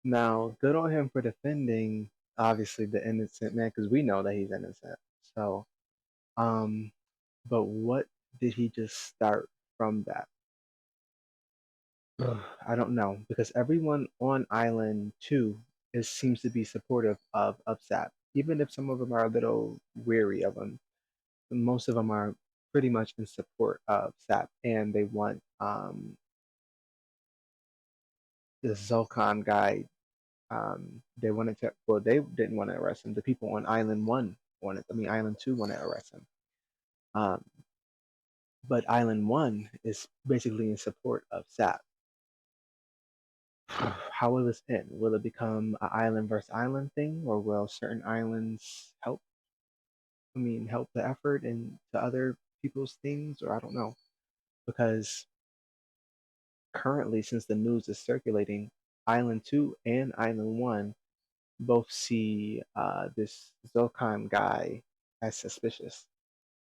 Now, good on him for defending, obviously, the innocent man, because we know that he's innocent. So, but what did he just start from that? I don't know because everyone on Island 2 seems to be supportive of Sap, even if some of them are a little weary of him. Most of them are pretty much in support of Sap, and they want the Zulkan guy. They wanted to. Well, they didn't want to arrest him. The people on Island 1 wanted. I mean, Island 2 want to arrest him. Um, but Island 1 is basically in support of Sap. How will this end? Will it become an island versus island thing, or will certain islands help? I mean, help the effort and to other people's things, or I don't know. Because currently, since the news is circulating, Island 2 and Island 1 both see this Zolkheim guy as suspicious.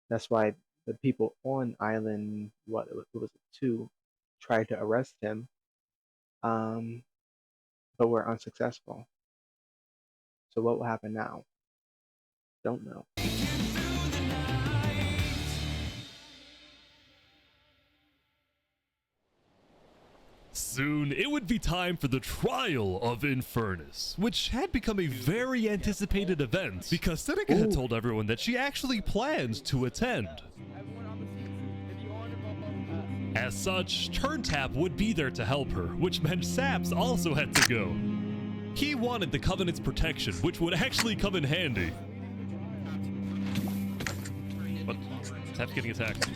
That's why the people on Island, what was it, 2, tried to arrest him, but were unsuccessful. So what will happen now? Don't know. Soon, it would be time for the trial of Infernus, which had become a very anticipated event because Seneca had told everyone that she actually planned to attend. As such, Turntap would be there to help her, which meant Saps also had to go. He wanted the Covenant's protection, which would actually come in handy. What? Sap's getting attacked.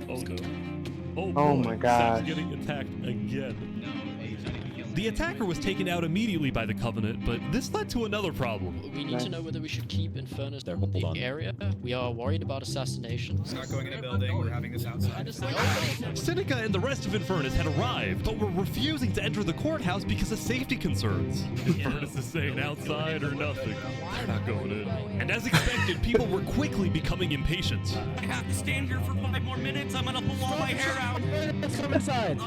Oh no. Oh, oh my gosh. Sap's getting attacked again. The attacker was taken out immediately by the Covenant, but this led to another problem. We need to know whether we should keep Infernus there in the area. We are worried about assassinations. We're not going in a building, we're having this outside. Seneca and the rest of Infernus had arrived, but were refusing to enter the courthouse because of safety concerns. Infernus is saying outside or nothing. They're not going in. And as expected, people were quickly becoming impatient. I have to stand here for 5 more minutes. I'm gonna pull all my hair out. Come inside.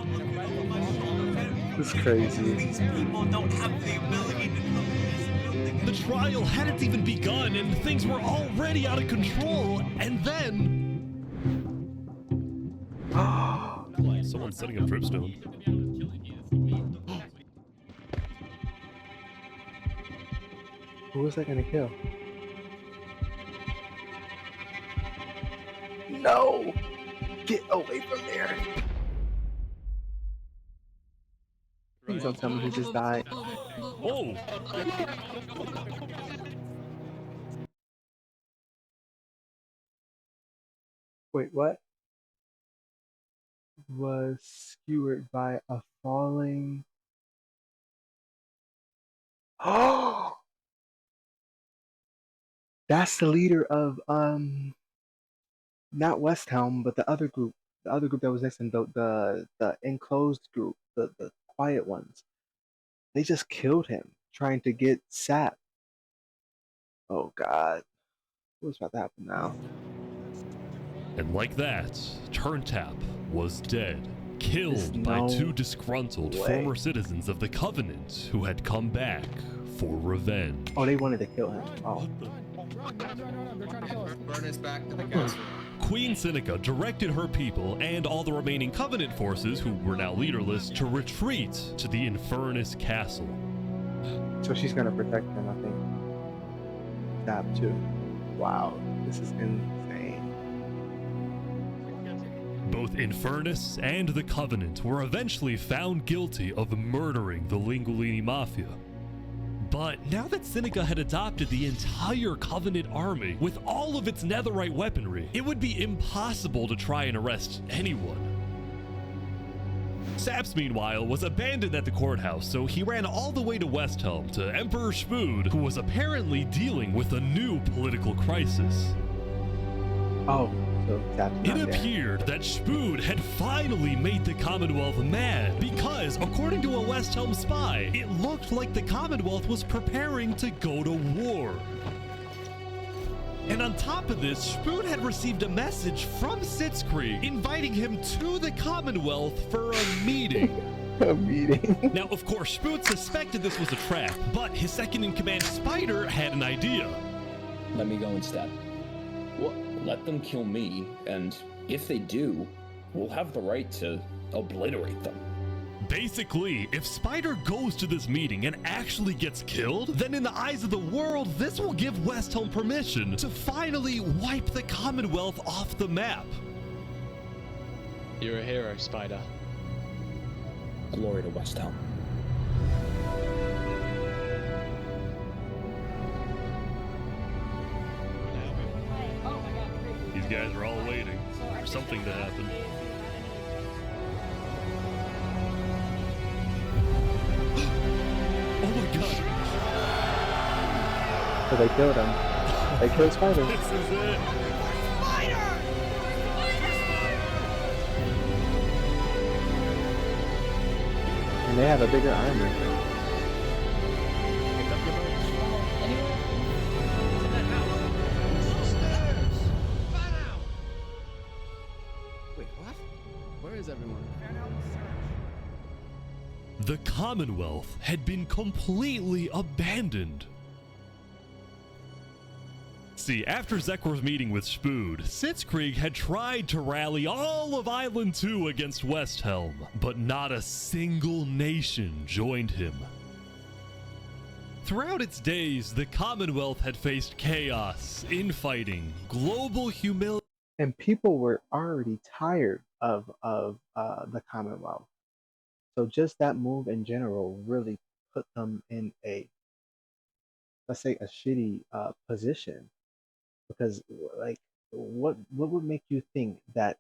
This is crazy. These people don't have the ability to come in this building. The trial hadn't even begun and things were already out of control, and then... Someone's setting up dripstone. Who was that gonna kill? No! Get away from there! Please don't tell me who just died. Oh! Wait, what? Was skewered by a falling... Oh! That's the leader of, not West Helm, but the other group. The other group that was next to him, the enclosed group, the quiet ones. They just killed him, trying to get Sap. Oh god. What's about to happen now? And like that, Turntap was dead, killed by 2 disgruntled former citizens of the Covenant who had come back for revenge. Oh, they wanted to kill him. Oh. Burn us back to the castle. Queen Seneca directed her people and all the remaining Covenant forces, who were now leaderless, to retreat to the Infernus castle. So she's gonna protect him, I think. Sap too. Wow, this is insane. Both Infernus and the Covenant were eventually found guilty of murdering the Lingolini Mafia. But now that Seneca had adopted the entire Covenant army with all of its netherite weaponry, it would be impossible to try and arrest anyone. Saps, meanwhile, was abandoned at the courthouse, so he ran all the way to Westhelm to Emperor Spood, who was apparently dealing with a new political crisis. Oh. It appeared that Spood had finally made the Commonwealth mad because, according to a West Helm spy, it looked like the Commonwealth was preparing to go to war. And on top of this, Spood had received a message from Sitzkree inviting him to the Commonwealth for a meeting. A meeting? Now, of course, Spood suspected this was a trap, but his second-in-command Spider had an idea. Let me go instead. Let them kill me, and if they do, we'll have the right to obliterate them. Basically, if Spider goes to this meeting and actually gets killed, then in the eyes of the world, this will give Westhelm permission to finally wipe the Commonwealth off the map. You're a hero, Spider. Glory to Westhelm. These guys are all waiting for something to happen. Oh my god. So they killed him. They killed Spider. This is it. And they have a bigger army. Wait, what? Where is everyone? The Commonwealth had been completely abandoned. See, after Zekr's meeting with Spood, Sitzkrieg had tried to rally all of Island 2 against Westhelm, but not a single nation joined him. Throughout its days, the Commonwealth had faced chaos, infighting, global humiliation, And people were already tired of the Commonwealth. So just that move in general really put them in a, let's say, a shitty position. Because like, what would make you think that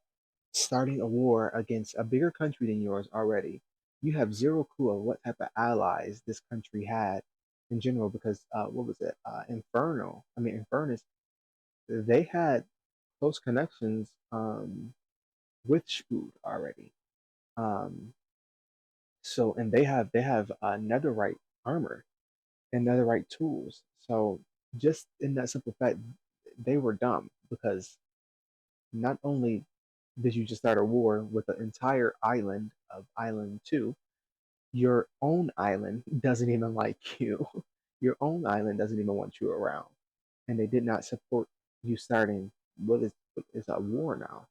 starting a war against a bigger country than yours already, you have zero clue of what type of allies this country had in general? Because what was it? Infernus, they had close connections with Spood already. So and they have netherite armor and netherite tools. So just in that simple fact, they were dumb, because not only did you just start a war with the entire island of Island 2, your own island doesn't even like you. Your own island doesn't even want you around. And they did not support you starting what is a war now.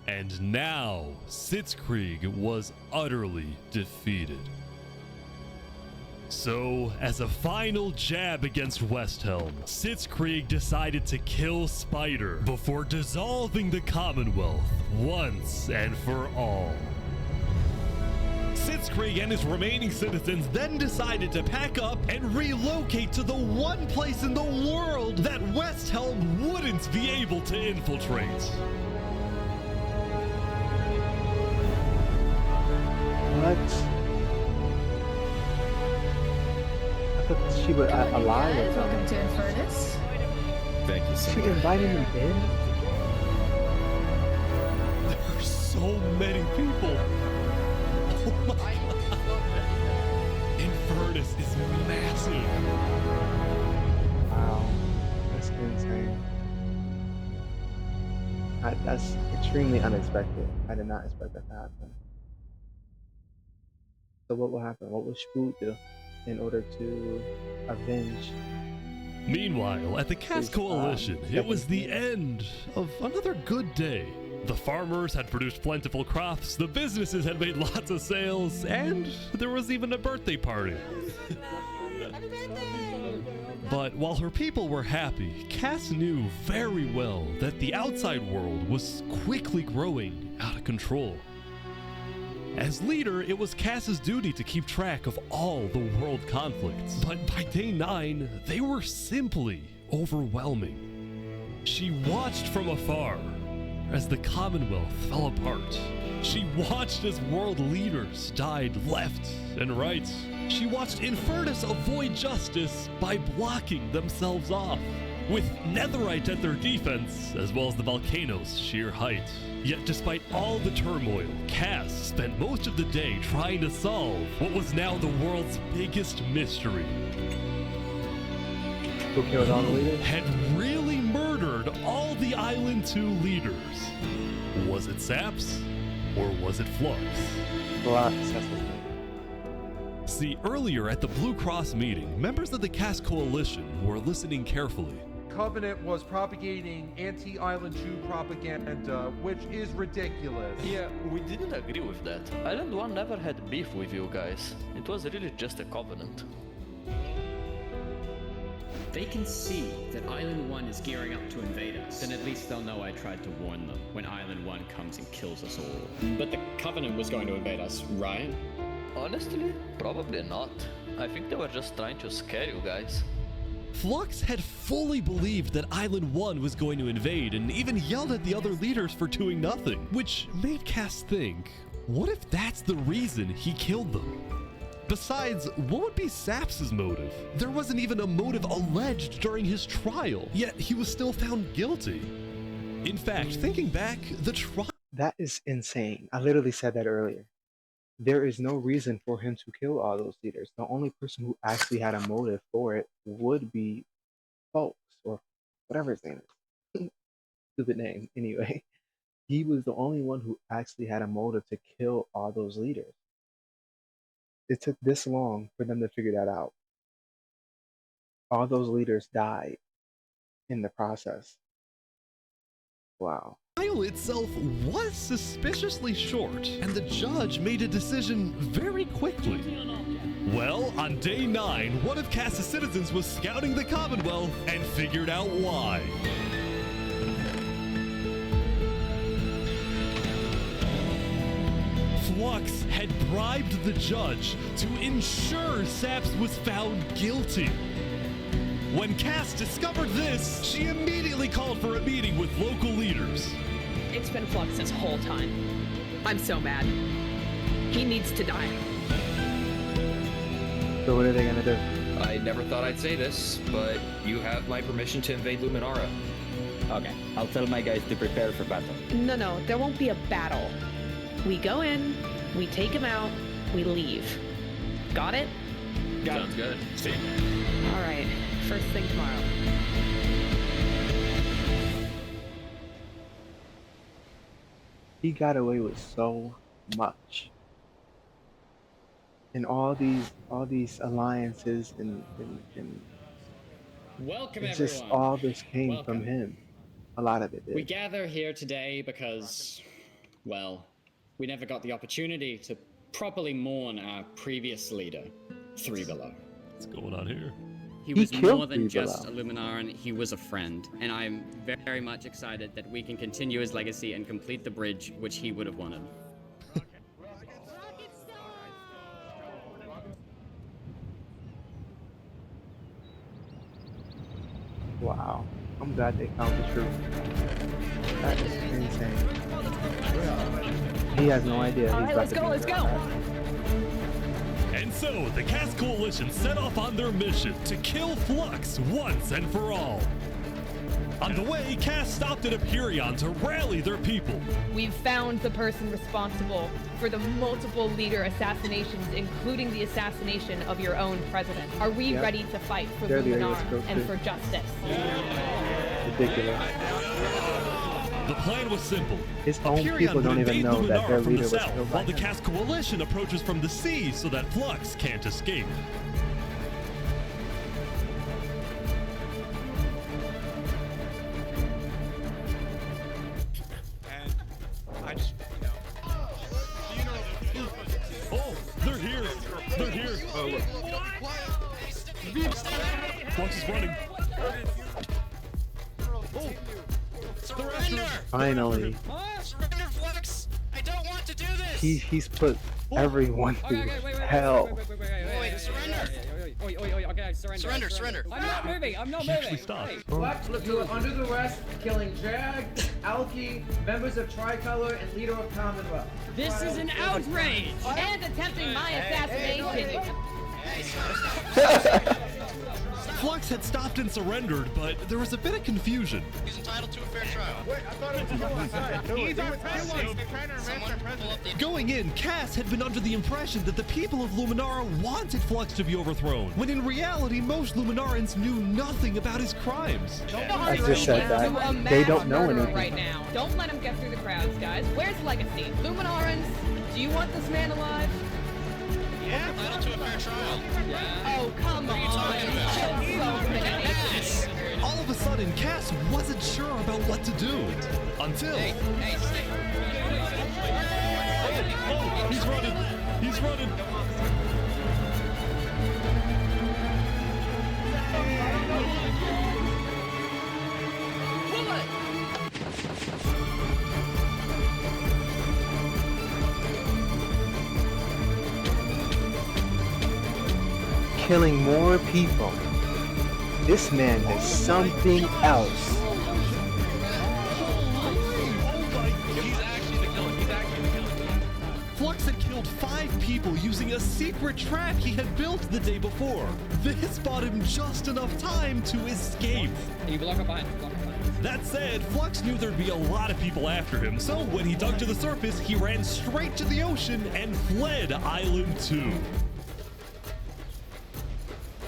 and now Sitzkrieg was utterly defeated. So, as a final jab against Westhelm, Sitzkrieg decided to kill Spider before dissolving the Commonwealth once and for all. Sitzkrieg and his remaining citizens then decided to pack up and relocate to the one place in the world that Westhelm wouldn't be able to infiltrate. What? She was alive or Welcome something. to Infernus. Thank you so She much. invited him in? There are so many people. Oh my god. Infernus is massive. Wow. That's insane. That's extremely unexpected. I did not expect that to happen. So what will happen? What will Spood do in order to avenge? Meanwhile, at the Cass Coalition, it was the end of another good day. The farmers had produced plentiful crops, the businesses had made lots of sales, and there was even a birthday party. But while her people were happy, Cass knew very well that the outside world was quickly growing out of control. As leader, it was Cass's duty to keep track of all the world conflicts, but by day 9, they were simply overwhelming. She watched from afar as the Commonwealth fell apart. She watched as world leaders died left and right. She watched Infernus avoid justice by blocking themselves off, with netherite at their defense, as well as the volcano's sheer height. Yet despite all the turmoil, Cass spent most of the day trying to solve what was now the world's biggest mystery. Who killed all the leaders? Had really murdered all the Island 2 leaders. Was it Saps, or was it Flux? Flux, that's his name. See, earlier at the Blue Cross meeting, members of the Cass Coalition were listening carefully. Covenant was propagating anti-Island Jew propaganda, which is ridiculous. Yeah, we didn't agree with that. Island 1 never had beef with you guys. It was really just a covenant. They can see that Island 1 is gearing up to invade us. Then at least they'll know I tried to warn them when Island 1 comes and kills us all. But the Covenant was going to invade us, right? Honestly, probably not. I think they were just trying to scare you guys. Flux had fully believed that Island 1 was going to invade and even yelled at the other leaders for doing nothing, which made Cass think, what if that's the reason he killed them? Besides, what would be Saps' motive? There wasn't even a motive alleged during his trial, yet he was still found guilty. In fact, thinking back, the trial... That is insane. I literally said that earlier. There is no reason for him to kill all those leaders. The only person who actually had a motive for it would be Folks, or whatever his name is. Stupid name, anyway. He was the only one who actually had a motive to kill all those leaders. It took this long for them to figure that out. All those leaders died in the process. Wow. The trial itself was suspiciously short, and the judge made a decision very quickly. Well, on day 9, one of Cass's citizens was scouting the Commonwealth and figured out why. Flux had bribed the judge to ensure Saps was found guilty. When Cass discovered this, she immediately called for a meeting with local leaders. It's been Flux this whole time. I'm so mad. He needs to die. So what are they gonna do? I never thought I'd say this, but you have my permission to invade Luminara. Okay, I'll tell my guys to prepare for battle. No, there won't be a battle. We go in, we take him out, we leave. Got it? Sounds good. See? All right, first thing tomorrow. He got away with so much. And all these alliances and Welcome, it's everyone. just all this came Welcome. from him. A lot of it did. We gather here today because, well, we never got the opportunity to properly mourn our previous leader, Three Below. What's going on here? He was killed more than Three just a Below. Luminaran, he was a friend, and I'm very much excited that we can continue his legacy and complete the bridge which he would have wanted. Wow. I'm glad they found the truth. That is insane. He has no idea. All He's right, about let's to go, be let's go. And so, the Cass Coalition set off on their mission to kill Flux once and for all. On the way, Cass stopped at Aperion to rally their people. We've found the person responsible for the multiple leader assassinations, including the assassination of your own president. Are we Yep. ready to fight for They're the areas Luminara to go and to. for justice? Ridiculous. The plan was simple. His own Aperion people would don't even invade know that their Luminara from leader the was south, killed by while the him. Cass Coalition approaches from the sea so that Flux can't escape. And I just, Oh, they're here! They're here! Flux is running. Surrender! Finally, Surrender, Flux! I don't want to do this! he's put everyone through hell. Wait, surrender! Okay, Surrender! I'm not moving, I'm not He actually moving. stopped. Flux was under the arrest, killing Jag, Alki, members of Tricolor, and leader of Commonwealth. This is an outrage! And attempting my assassination. Flux had stopped and surrendered, but there was a bit of confusion. He's entitled to a fair trial. Wait, I thought it was He's our president! Going in, Cass had been under the impression that the people of Luminara wanted Flux to be overthrown, when in reality most Luminarans knew nothing about his crimes. I just said that. They don't know anything. Right now. Don't let him get through the crowds, guys. Where's Legacy? Luminarans, do you want this man alive? Yeah, entitled to a fair trial. Oh, come on. What are you talking about? So many. All of of a sudden, Cass wasn't sure about what to do. Until... Oh, he's running! He's running! Killing more people. This man is something else. Flux had killed 5 people using a secret trap he had built the day before. This bought him just enough time to escape. Can you block up behind? That said, Flux knew there'd be a lot of people after him, so when he dug to the surface, he ran straight to the ocean and fled Island 2.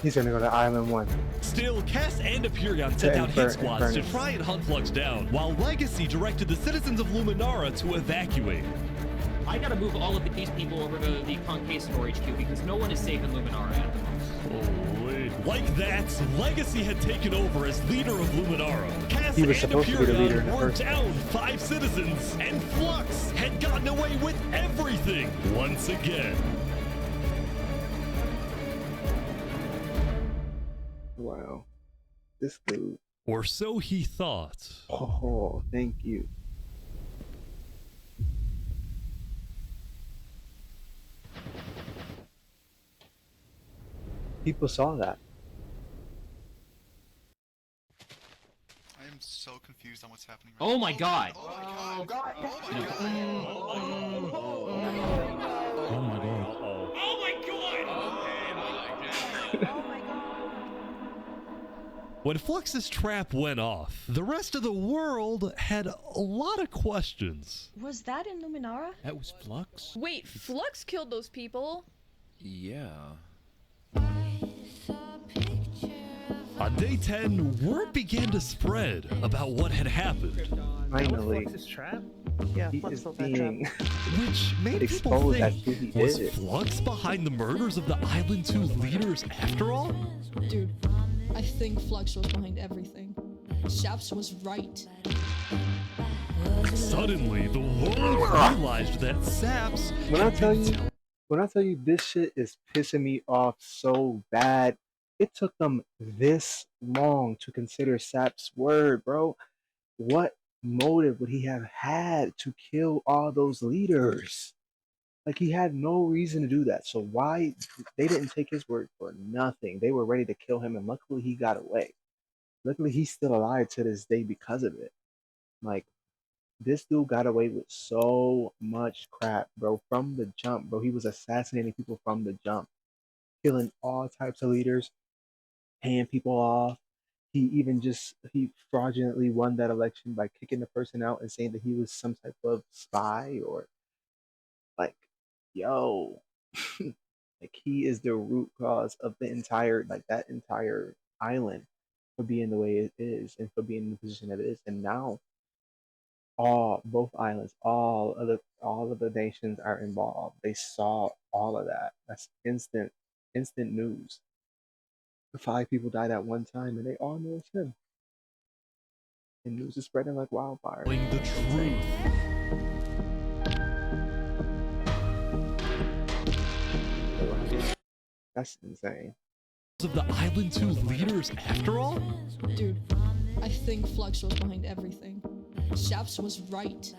He's gonna go to Island 1. Still, Cass and Aperion sent out hit squads to try and hunt Flux down, while Legacy directed the citizens of Luminara to evacuate. I gotta move all of these people over to the Concave storage queue because no one is safe in Luminara at the moment. Holy. Like that, Legacy had taken over as leader of Luminara. Cass He was supposed to be the leader in the were first down 5 citizens, and Flux had gotten away with everything once again. Wow. This dude. Or so he thought. Oh, thank you. People saw that. I am so confused on what's happening right now. Oh my god! Oh my god! Oh my god! Oh my god! When Flux's trap went off, the rest of the world had a lot of questions. Was that in Luminara? That was Flux? Wait, Flux killed those people? Yeah. On day 10, word began to spread about what had happened. Finally, Yeah, he is being which made people exposed as think, who he was is. Flux behind the murders of the Island 2 leaders after all? Dude, I think Flux was behind everything. Shaps was right. Suddenly, the world realized that Saps When I tell you this shit is pissing me off so bad, it took them this long to consider Sap's word, bro. What motive would he have had to kill all those leaders? Like, he had no reason to do that. So why they didn't take his word for nothing? They were ready to kill him, and luckily he got away. Luckily he's still alive to this day because of it. Like, this dude got away with so much crap, bro, from the jump, bro. He was assassinating people from the jump, killing all types of leaders, paying people off. He fraudulently won that election by kicking the person out and saying that he was some type of spy or like, yo, like he is the root cause of the entire, like that entire island for being the way it is and for being in the position that it is. And now both islands, all of the nations are involved. They saw all of that. That's instant news. 5 people died at one time, and they all know it's him. And news is spreading like wildfire. The truth. That's insane. Of the Island 2 leaders after all? Dude, I think Flux was behind everything. Shaps was right.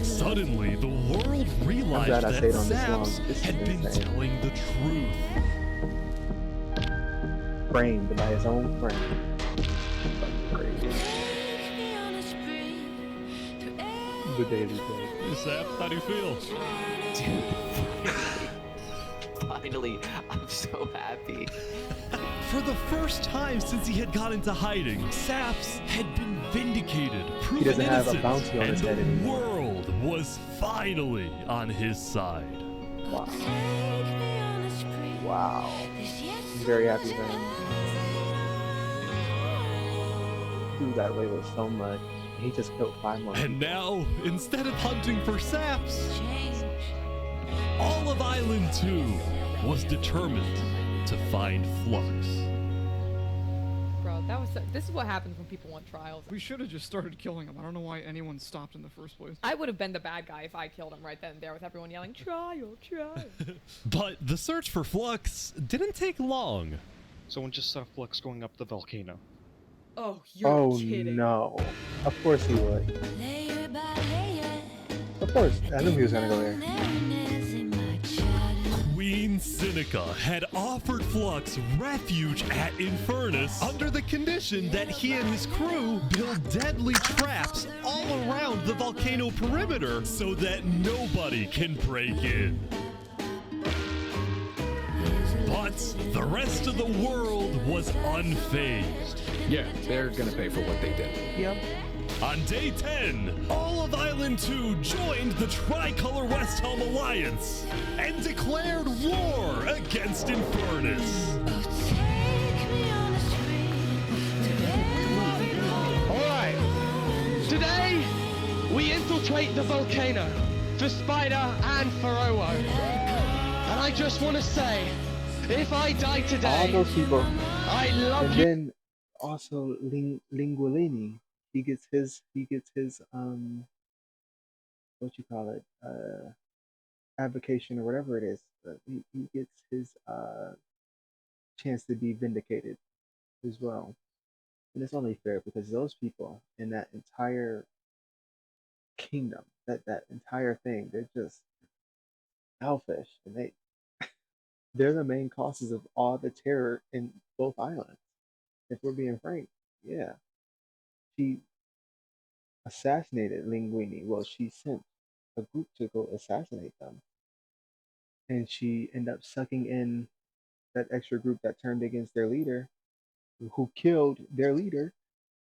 Suddenly, the world realized that Saps had been telling the truth. Framed by his own friend. The daily day. Saps, how do you feel? Finally, I'm so happy. For the first time since he had gone into hiding, Saps had been vindicated, proven He doesn't have a innocent, bounty on his head and the anymore. world was finally on his side. Wow. Wow. I'm very happy for him. Dude got away with so much. He just killed 5 more. And now, instead of hunting for Saps, all of Island 2 was determined to find Flux. Bro, that So this is what happens when people want trials. We should have just started killing him. I don't know why anyone stopped in the first place. I would have been the bad guy if I killed him right then and there with everyone yelling, trial, trial. But the search for Flux didn't take long. Someone just saw Flux going up the volcano. Oh, you're kidding. No. Of course he would. Of course. I knew he was gonna go there. Queen Seneca had offered Flux refuge at Infernus under the condition that he and his crew build deadly traps all around the volcano perimeter so that nobody can break in. But the rest of the world was unfazed. Yeah, they're gonna pay for what they did. Yep. On day 10, all of Island 2 joined the Tricolor West Helm Alliance and declared war against Infernus. Alright, today we infiltrate the volcano for Spider and for Owo. And I just want to say, if I die today, All those people. I love and you. then also Lingualini, he gets his what you call it, avocation or whatever it is. He gets his chance to be vindicated as well. And it's only fair because those people in that entire kingdom, that entire thing, they're just selfish, and they're the main causes of all the terror in both islands. If we're being frank, yeah. She assassinated Linguini. Well, she sent a group to go assassinate them. And she ended up sucking in that extra group that turned against their leader, who killed their leader.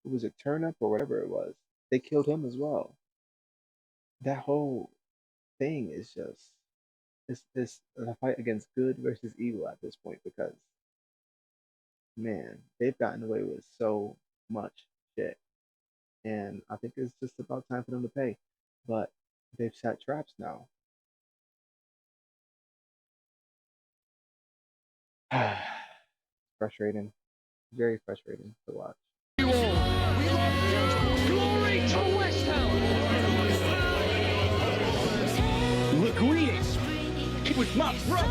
Was it Turnip or whatever it was? They killed him as well. That whole thing is just it's a fight against good versus evil at this point, because man, they've gotten away with so much shit. And I think it's just about time for them to pay. But they've set traps now. Frustrating. Very frustrating to watch. Glory to West Helm! Linguini! He was my brother!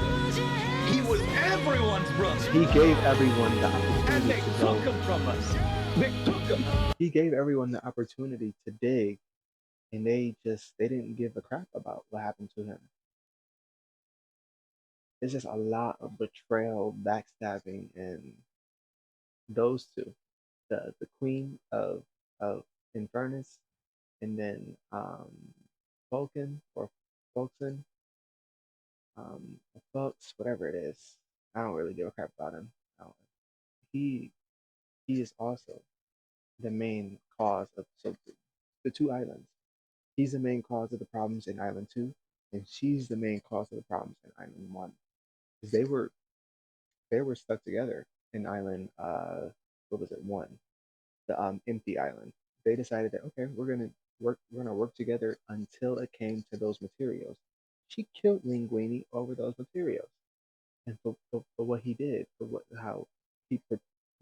He was everyone's brother! He gave everyone the opportunity And they to took go. him from us! They took him! He gave everyone the opportunity to dig, and they didn't give a crap about what happened to him. There's just a lot of betrayal, backstabbing, and those two, the queen of Infernus, and then Vulcan or Vulcan, Fox, whatever it is. I don't really give a crap about him. He is also the main cause of the two islands. He's the main cause of the problems in Island 2, and she's the main cause of the problems in Island 1. Because they were stuck together in Island what was it, 1? The empty island. They decided that okay, we're gonna work together until it came to those materials. She killed Linguini over those materials. And for what he did, how he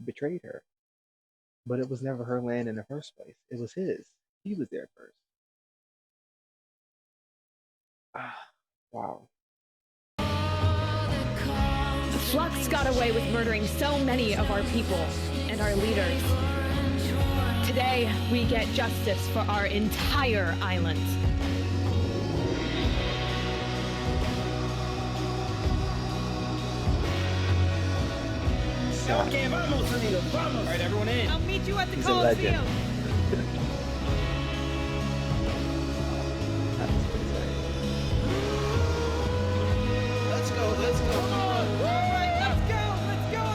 betrayed her. But it was never her land in the first place. It was his. He was there first. Wow. Flux got away with murdering so many of our people and our leaders. Today, we get justice for our entire island. Alright, everyone in. I'll meet you at the He's a legend. Coliseum. Let's go, let's go! Alright, let's go,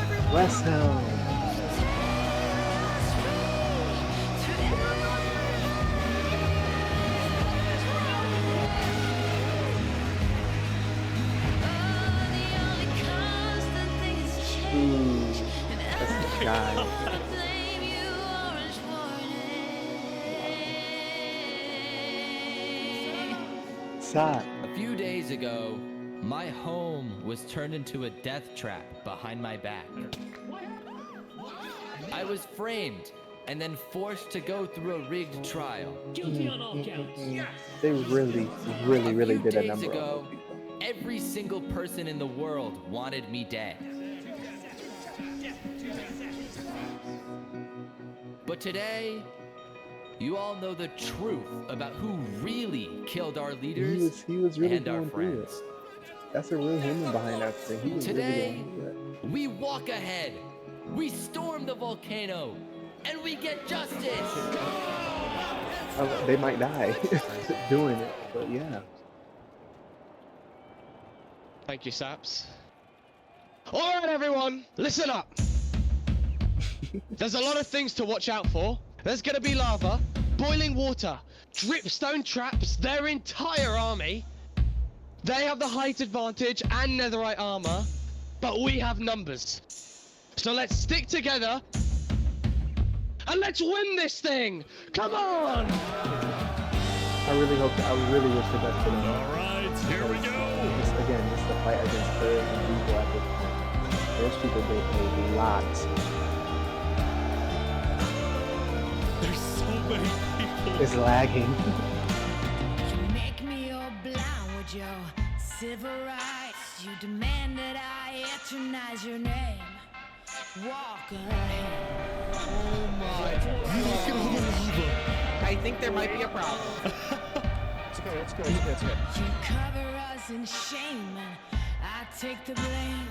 everyone! West Helm. That's the guy. Sad. A few days ago, my home was turned into a death trap behind my back. I was framed and then forced to go through a rigged trial. Guilty on all counts. Yes. They really did a Days number ago, on those people. every single person in the world wanted me dead. But today, you all know the truth about who really killed our leaders He was really and our going through friends. it. That's a real human behind that thing. He was Today, really going through it. we walk ahead, we storm the volcano, and we get justice! They might die doing it, but yeah. Thank you, Saps. Alright, everyone, listen up! There's a lot of things to watch out for. There's gonna be lava, boiling water, dripstone traps, their entire army. They have the height advantage and netherite armor, but we have numbers. So let's stick together and let's win this thing! Come on! I really wish the best for them. Alright, here we go! Just the fight against birds and people at this point. Those people get a lot. There's so many people. It's lagging. You make me all blind with your civil rights. You demand that I eternize your name. Walk ahead. Oh my God. I think there might be a problem. Let's go. You cover us in shame and I take the blame.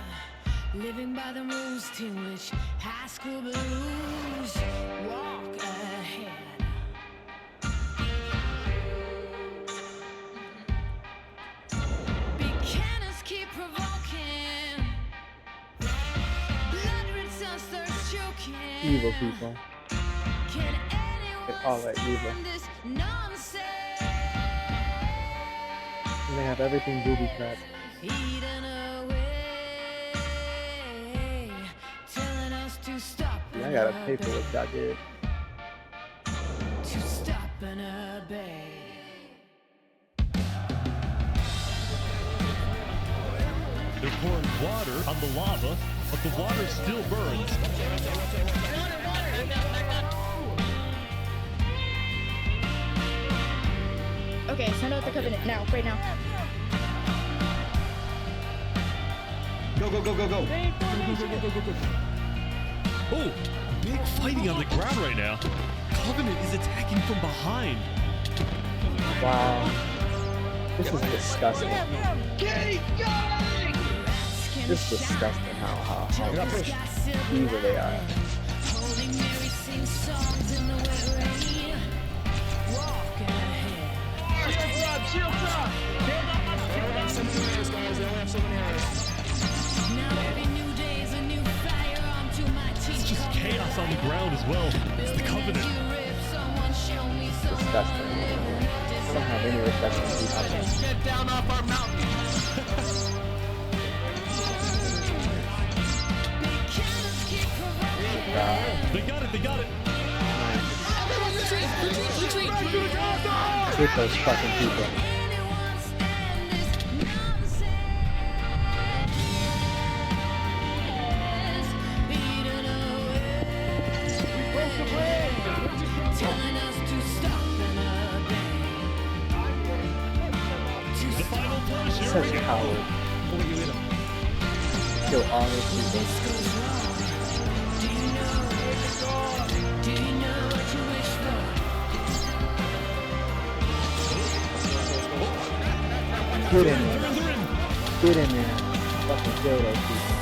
Living by the rules, Teen Witch, high school blues. Walk ahead. Buchanans keep provoking. Blood returns thirst choking. Evil people. They call it evil. This nonsense. And they have everything booby trapped. Eaten away, telling us to stop. Yeah, I gotta pay for what y'all did. To stop and obey. They're pouring water on the lava, but the water still burns. Okay, send out the covenant now, right now. Go. Oh, big fighting on the ground right now. Covenant is attacking from behind. Wow. This is disgusting. Keep going! This is disgusting how evil they are. Holy Mary sings songs in the wet rain. Walk ahead. Shield drop! Some heroes, guys. They only have so many heroes. Now every new day is a new firearm to my teeth. It's just chaos on the ground as well. It's the Covenant. Disgusting. I don't have any respect for these people. Get down off our mountain! They got it. Everyone retreat! Hit those fucking people. Telling us to stop and obey. The final push. Here Such we a go. coward. Kill all those people. Do you know what you wish for? Get in there. Get in there. Fucking kill those people.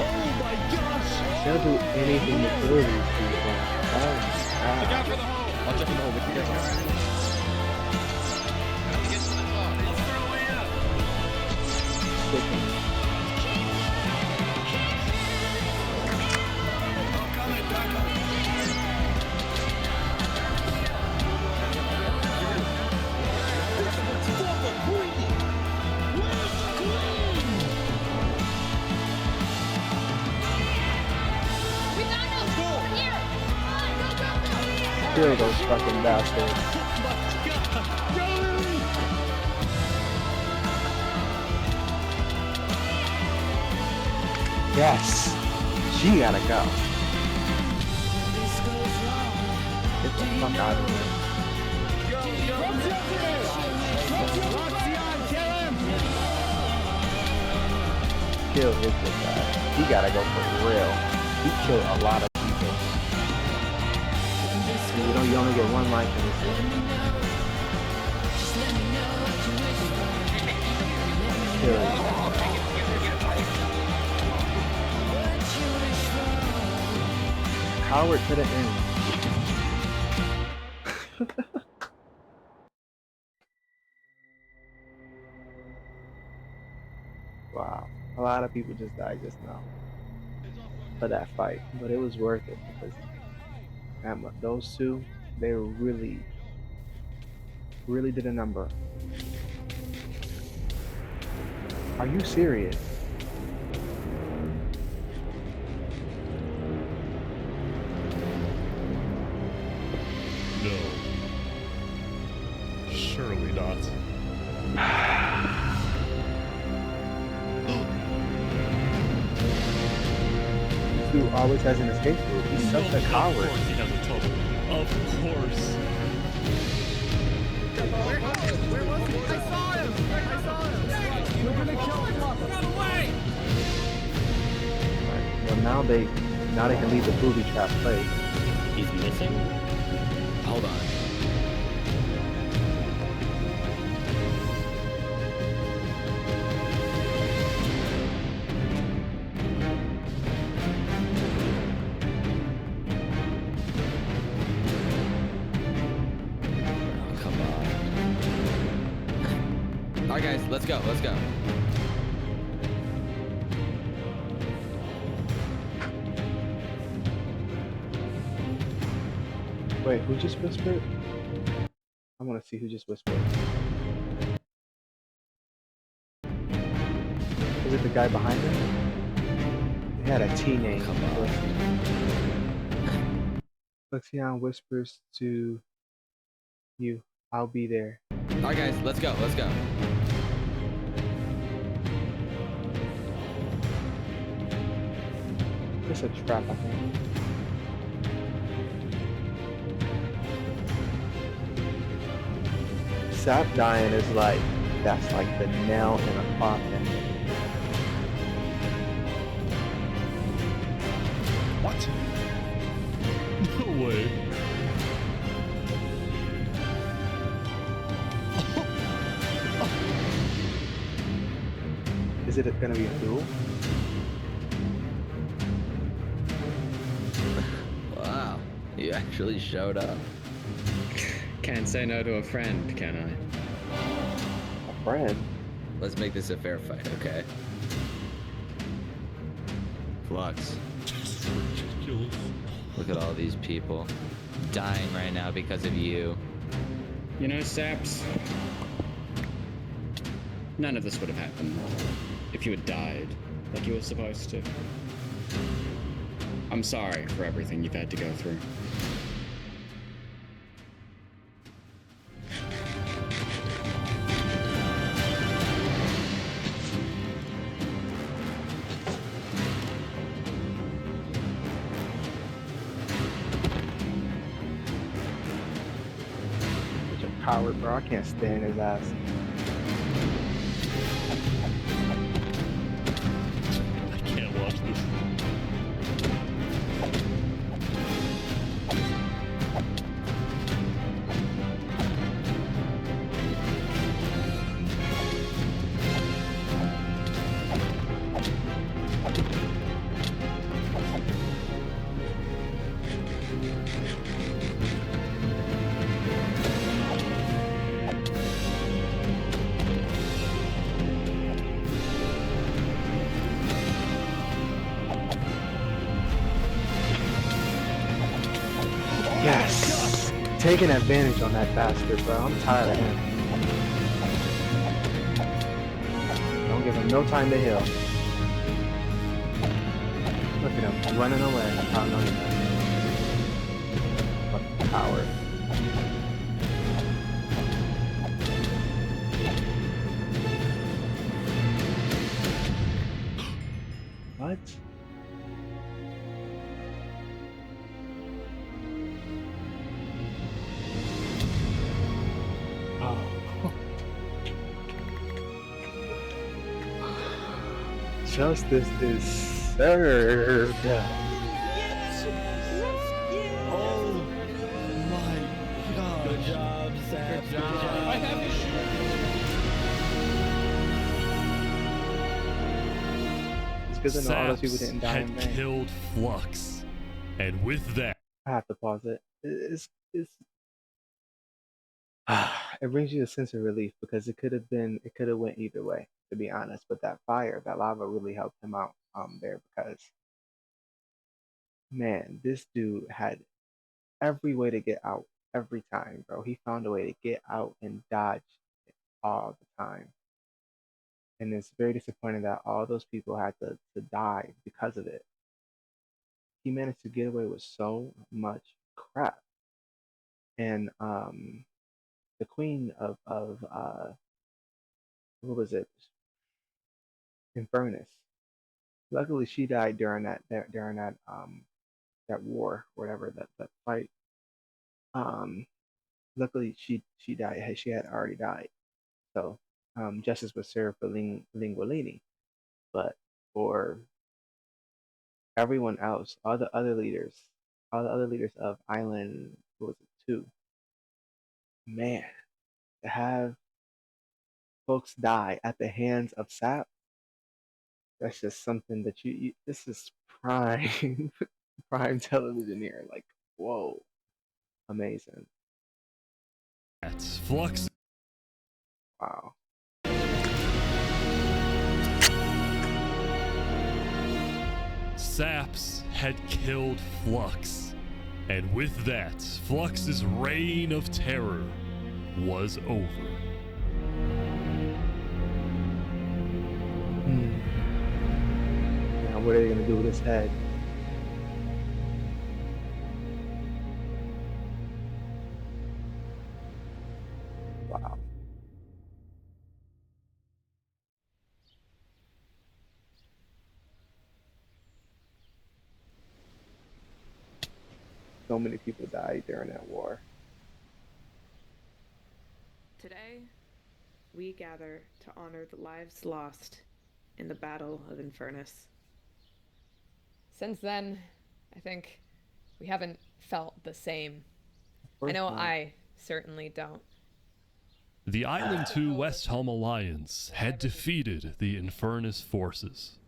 Oh my gosh. They'll do anything to kill these people. Oh my god. I'll jump in the hole with you guys. Kill those fucking bastards. Yes. He gotta go. Get the fuck out of here. Kill his good guy. He gotta go for real. He killed a lot of people. You only get one life in this game. Kill him. Coward to the end. Wow. A lot of people just died just now for that fight, but it was worth it because those two, they really did a number. Are you serious? No. Surely not. Dude always has an escape route. He's such a coward. Of course he has a tunnel. Of course. Where was he? I saw him! We're gonna kill him! Run away! Well, now they can leave the booby trap place. He's missing? Hold on. Alright guys, let's go. Wait, who just whispered? I want to see who just whispered. Is it the guy behind him? He had a T name. Lexion whispers to you, I'll be there. Alright guys, let's go. It's a trap, I think. Sap dying is like, that's like the nail in a coffin. What? No way. Is it gonna be a duel? Wow, you actually showed up. Can't say no to a friend, can I? A friend? Let's make this a fair fight, okay? Flux. Ridiculous. Look at all these people dying right now because of you. You know, Saps, none of this would have happened if you had died like you were supposed to. I'm sorry for everything you've had to go through. Coward, bro. I can't stand his ass. I can't watch this. Yes! Taking advantage on that bastard, bro. I'm tired of him. Don't give him no time to heal. Look at him, running away. Oh, no, he's not. Fucking coward. What? Justice is served. Oh my god. Good job, Sam. Good job. I have issues. It's good to know all those people Saps didn't die in had vain. killed Flux, and with that, I have to pause it. It brings you a sense of relief because it could have went either way, to be honest. But that fire, that lava really helped him out there because man, this dude had every way to get out every time, bro. He found a way to get out and dodge all the time. And it's very disappointing that all those people had to die because of it. He managed to get away with so much crap. And the queen of what was it? Infernus. Luckily she died during that war, or whatever, that fight. Luckily she died. She had already died. So justice was served for Lingualini. But for everyone else, all the other leaders of Island, what was it, 2? Man, to have folks die at the hands of Sap, that's just something that you this is prime prime television here. Like, whoa, amazing. that's Flux. Wow. Saps had killed Flux, and with that, Flux's reign of terror was over. Now what are they gonna do with his head? Wow. So many people died during that war. Today, we gather to honor the lives lost in the Battle of Infernus. Since then, I think we haven't felt the same. I know I certainly don't. The Island 2 West Helm Alliance had defeated the Infernus forces,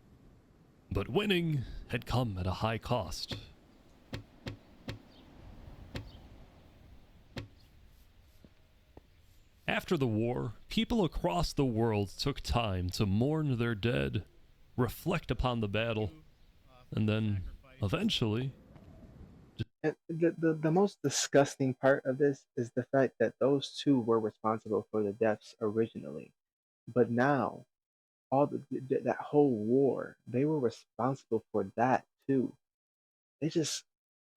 but winning had come at a high cost. After the war, people across the world took time to mourn their dead, reflect upon the battle, and then, eventually... The most disgusting part of this is the fact that those two were responsible for the deaths originally. But now, all that whole war, they were responsible for that too. They just,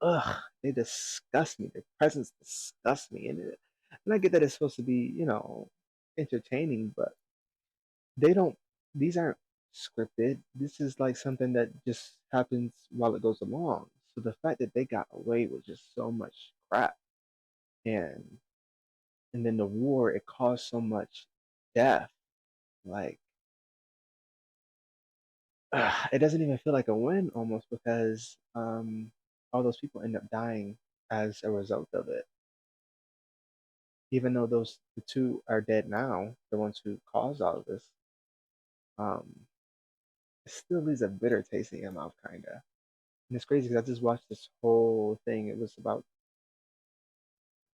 they disgust me. Their presence disgusts me. And I get that it's supposed to be, entertaining, but these aren't scripted. This is like something that just happens while it goes along. So the fact that they got away with just so much crap, and then the war, it caused so much death, like it doesn't even feel like a win almost, because all those people end up dying as a result of it. Even though the two are dead now, the ones who caused all of this, it still leaves a bitter taste in your mouth, kinda. And it's crazy because I just watched this whole thing. It was about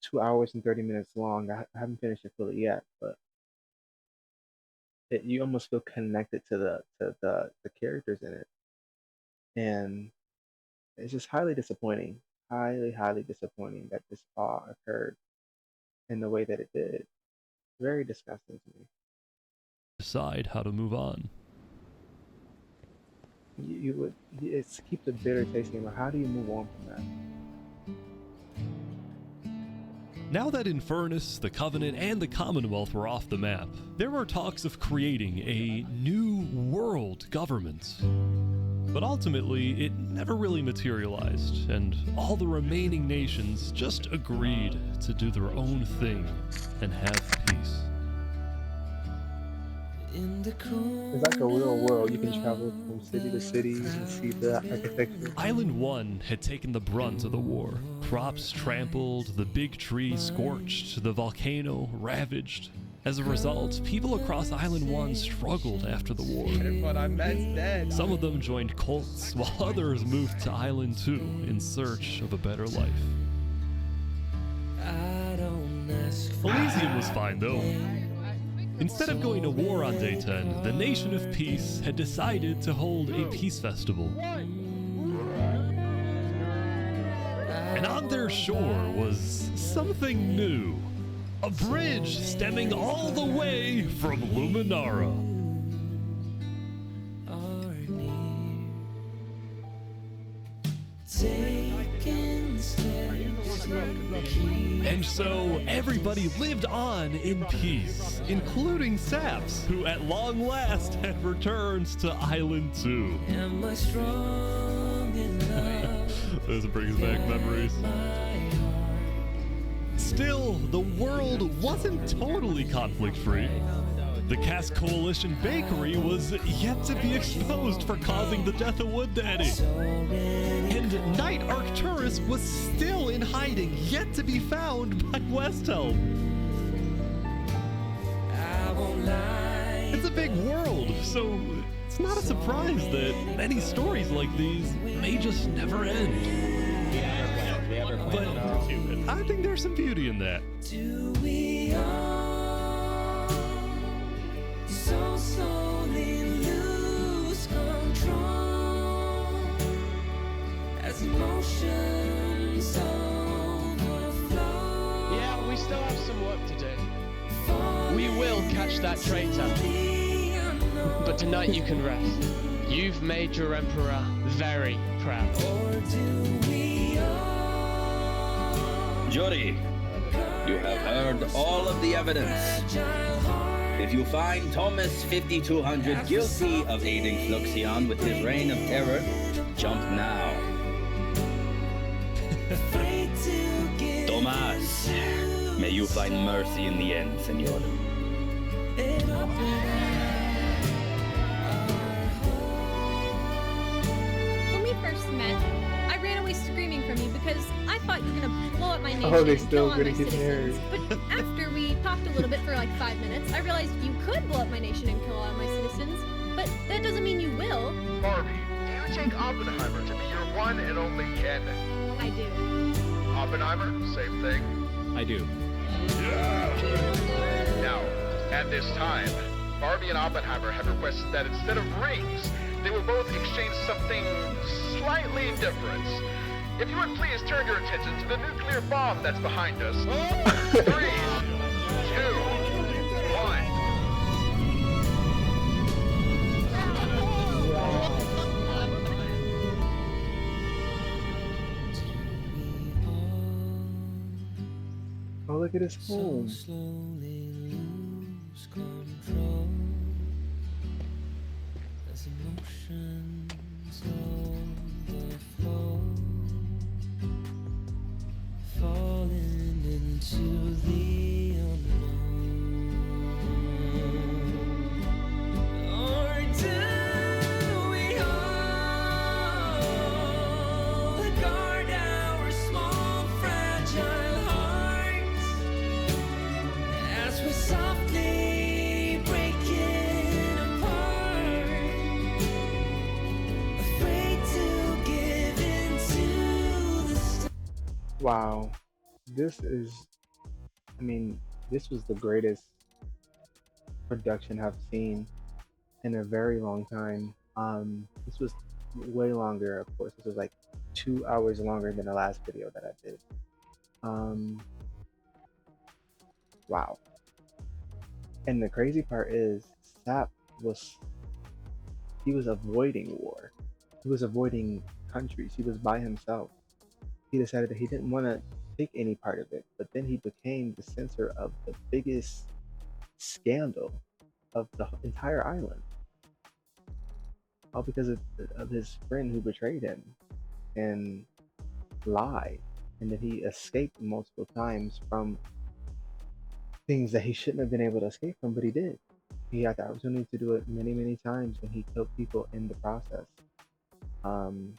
2 hours and 30 minutes long. I haven't finished it fully yet, but you almost feel connected to the characters in it, and it's just highly disappointing, highly disappointing that this all occurred in the way that it did. Very disgusting to me. Decide how to move on. It's keep the bitter taste in your mouth. How do you move on from that? Now that Infernus, the Covenant, and the Commonwealth were off the map, there were talks of creating a new world government. But ultimately, it never really materialized, and all the remaining nations just agreed to do their own thing and have peace. It's like a real world. You can travel from city to city and see the architecture. Island 1 had taken the brunt of the war. Crops trampled, the big tree scorched, the volcano ravaged. As a result, people across Island 1 struggled after the war. But I meant dead. Some of them joined cults, while others moved to Island 2 in search of a better life. Elysium was fine though. Instead of going to war on day 10, the Nation of Peace had decided to hold a peace festival. And on their shore was something new. A bridge stemming all the way from Luminara. And so everybody lived on in peace, including Saps, who at long last had returned to Island 2. This brings back memories. Still, the world wasn't totally conflict-free. The Cask Coalition Bakery was yet to be exposed for causing the death of Wood Daddy. And Knight Arcturus was still in hiding, yet to be found by Westhelm. It's a big world, so it's not a surprise that many stories like these may just never end. But I think there's some beauty in that. Do we all so slowly lose control as emotions overflow? Yeah, we still have some work to do. We will catch that traitor. But tonight you can rest. You've made your emperor very proud. Or do we all Jury, you have heard all of the evidence. If you find Thomas 5200 guilty of aiding Fluxion with his reign of terror, jump now. Thomas, may you find mercy in the end, senor. When we first met, I ran away screaming from you because I thought you were gonna blow up my nation Oh, they and still kill all my gonna get citizens. But after we talked a little bit for like 5 minutes, I realized you could blow up my nation and kill all my citizens. But that doesn't mean you will. Barbie, do you take Oppenheimer to be your one and only Ken? I do. Oppenheimer, same thing. I do. Now, at this time, Barbie and Oppenheimer have requested that instead of rings, they will both exchange something slightly different. If you would please turn your attention to the nuclear bomb that's behind us. 3, 2, 1. Oh, look at his home. as emotions overflow, falling into the unknown. Or do we all guard our small, fragile hearts as we softly breaking apart, afraid to give into the Wow, this is, I mean, this was the greatest production I've seen in a very long time. This was way longer, of course. This was like 2 hours longer than the last video that I did. Wow. And the crazy part is, Sap he was avoiding war. He was avoiding countries. He was by himself. He decided that he didn't want to take any part of it, but then he became the center of the biggest scandal of the entire island, all because of his friend who betrayed him and lied, and then he escaped multiple times from things that he shouldn't have been able to escape from, but he did. he had the opportunity to do it many, many times, and he killed people in the process. Um,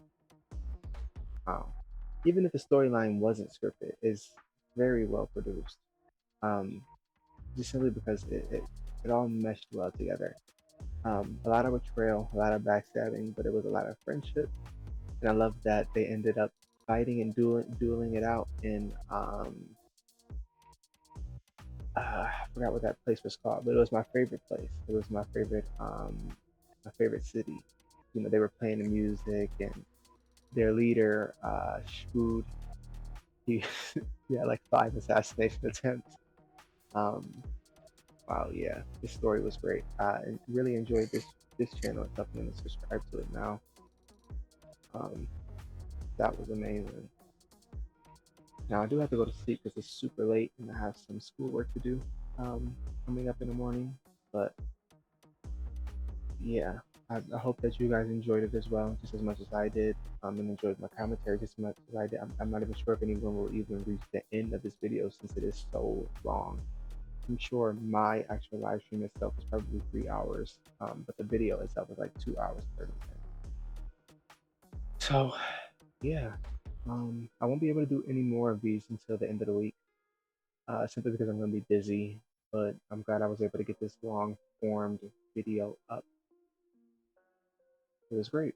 wow. Even if the storyline wasn't scripted, it's very well produced. Um, just simply because it all meshed well together. A lot of betrayal, a lot of backstabbing, but it was a lot of friendship, and I love that they ended up fighting and dueling it out in I forgot what that place was called, but it was my favorite place. It was my favorite city. You know, they were playing the music, and their leader, Shfood, he, he had like 5 assassination attempts. Um, wow, yeah, this story was great. I really enjoyed this channel. I'm definitely gonna subscribe to it now. Um, that was amazing. Now I do have to go to sleep because it's super late and I have some schoolwork to do coming up in the morning. But yeah, I hope that you guys enjoyed it as well, just as much as I did, and enjoyed my commentary just as much as I did. I'm not even sure if anyone will even reach the end of this video since it is so long. I'm sure my actual live stream itself is probably 3 hours, but the video itself is like 2 hours 30 minutes. So yeah, I won't be able to do any more of these until the end of the week, simply because I'm going to be busy. But I'm glad I was able to get this long formed video up. It was great.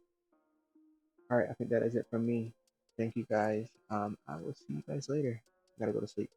All right, I think that is it from me. Thank you guys. I will see you guys later. Gotta go to sleep.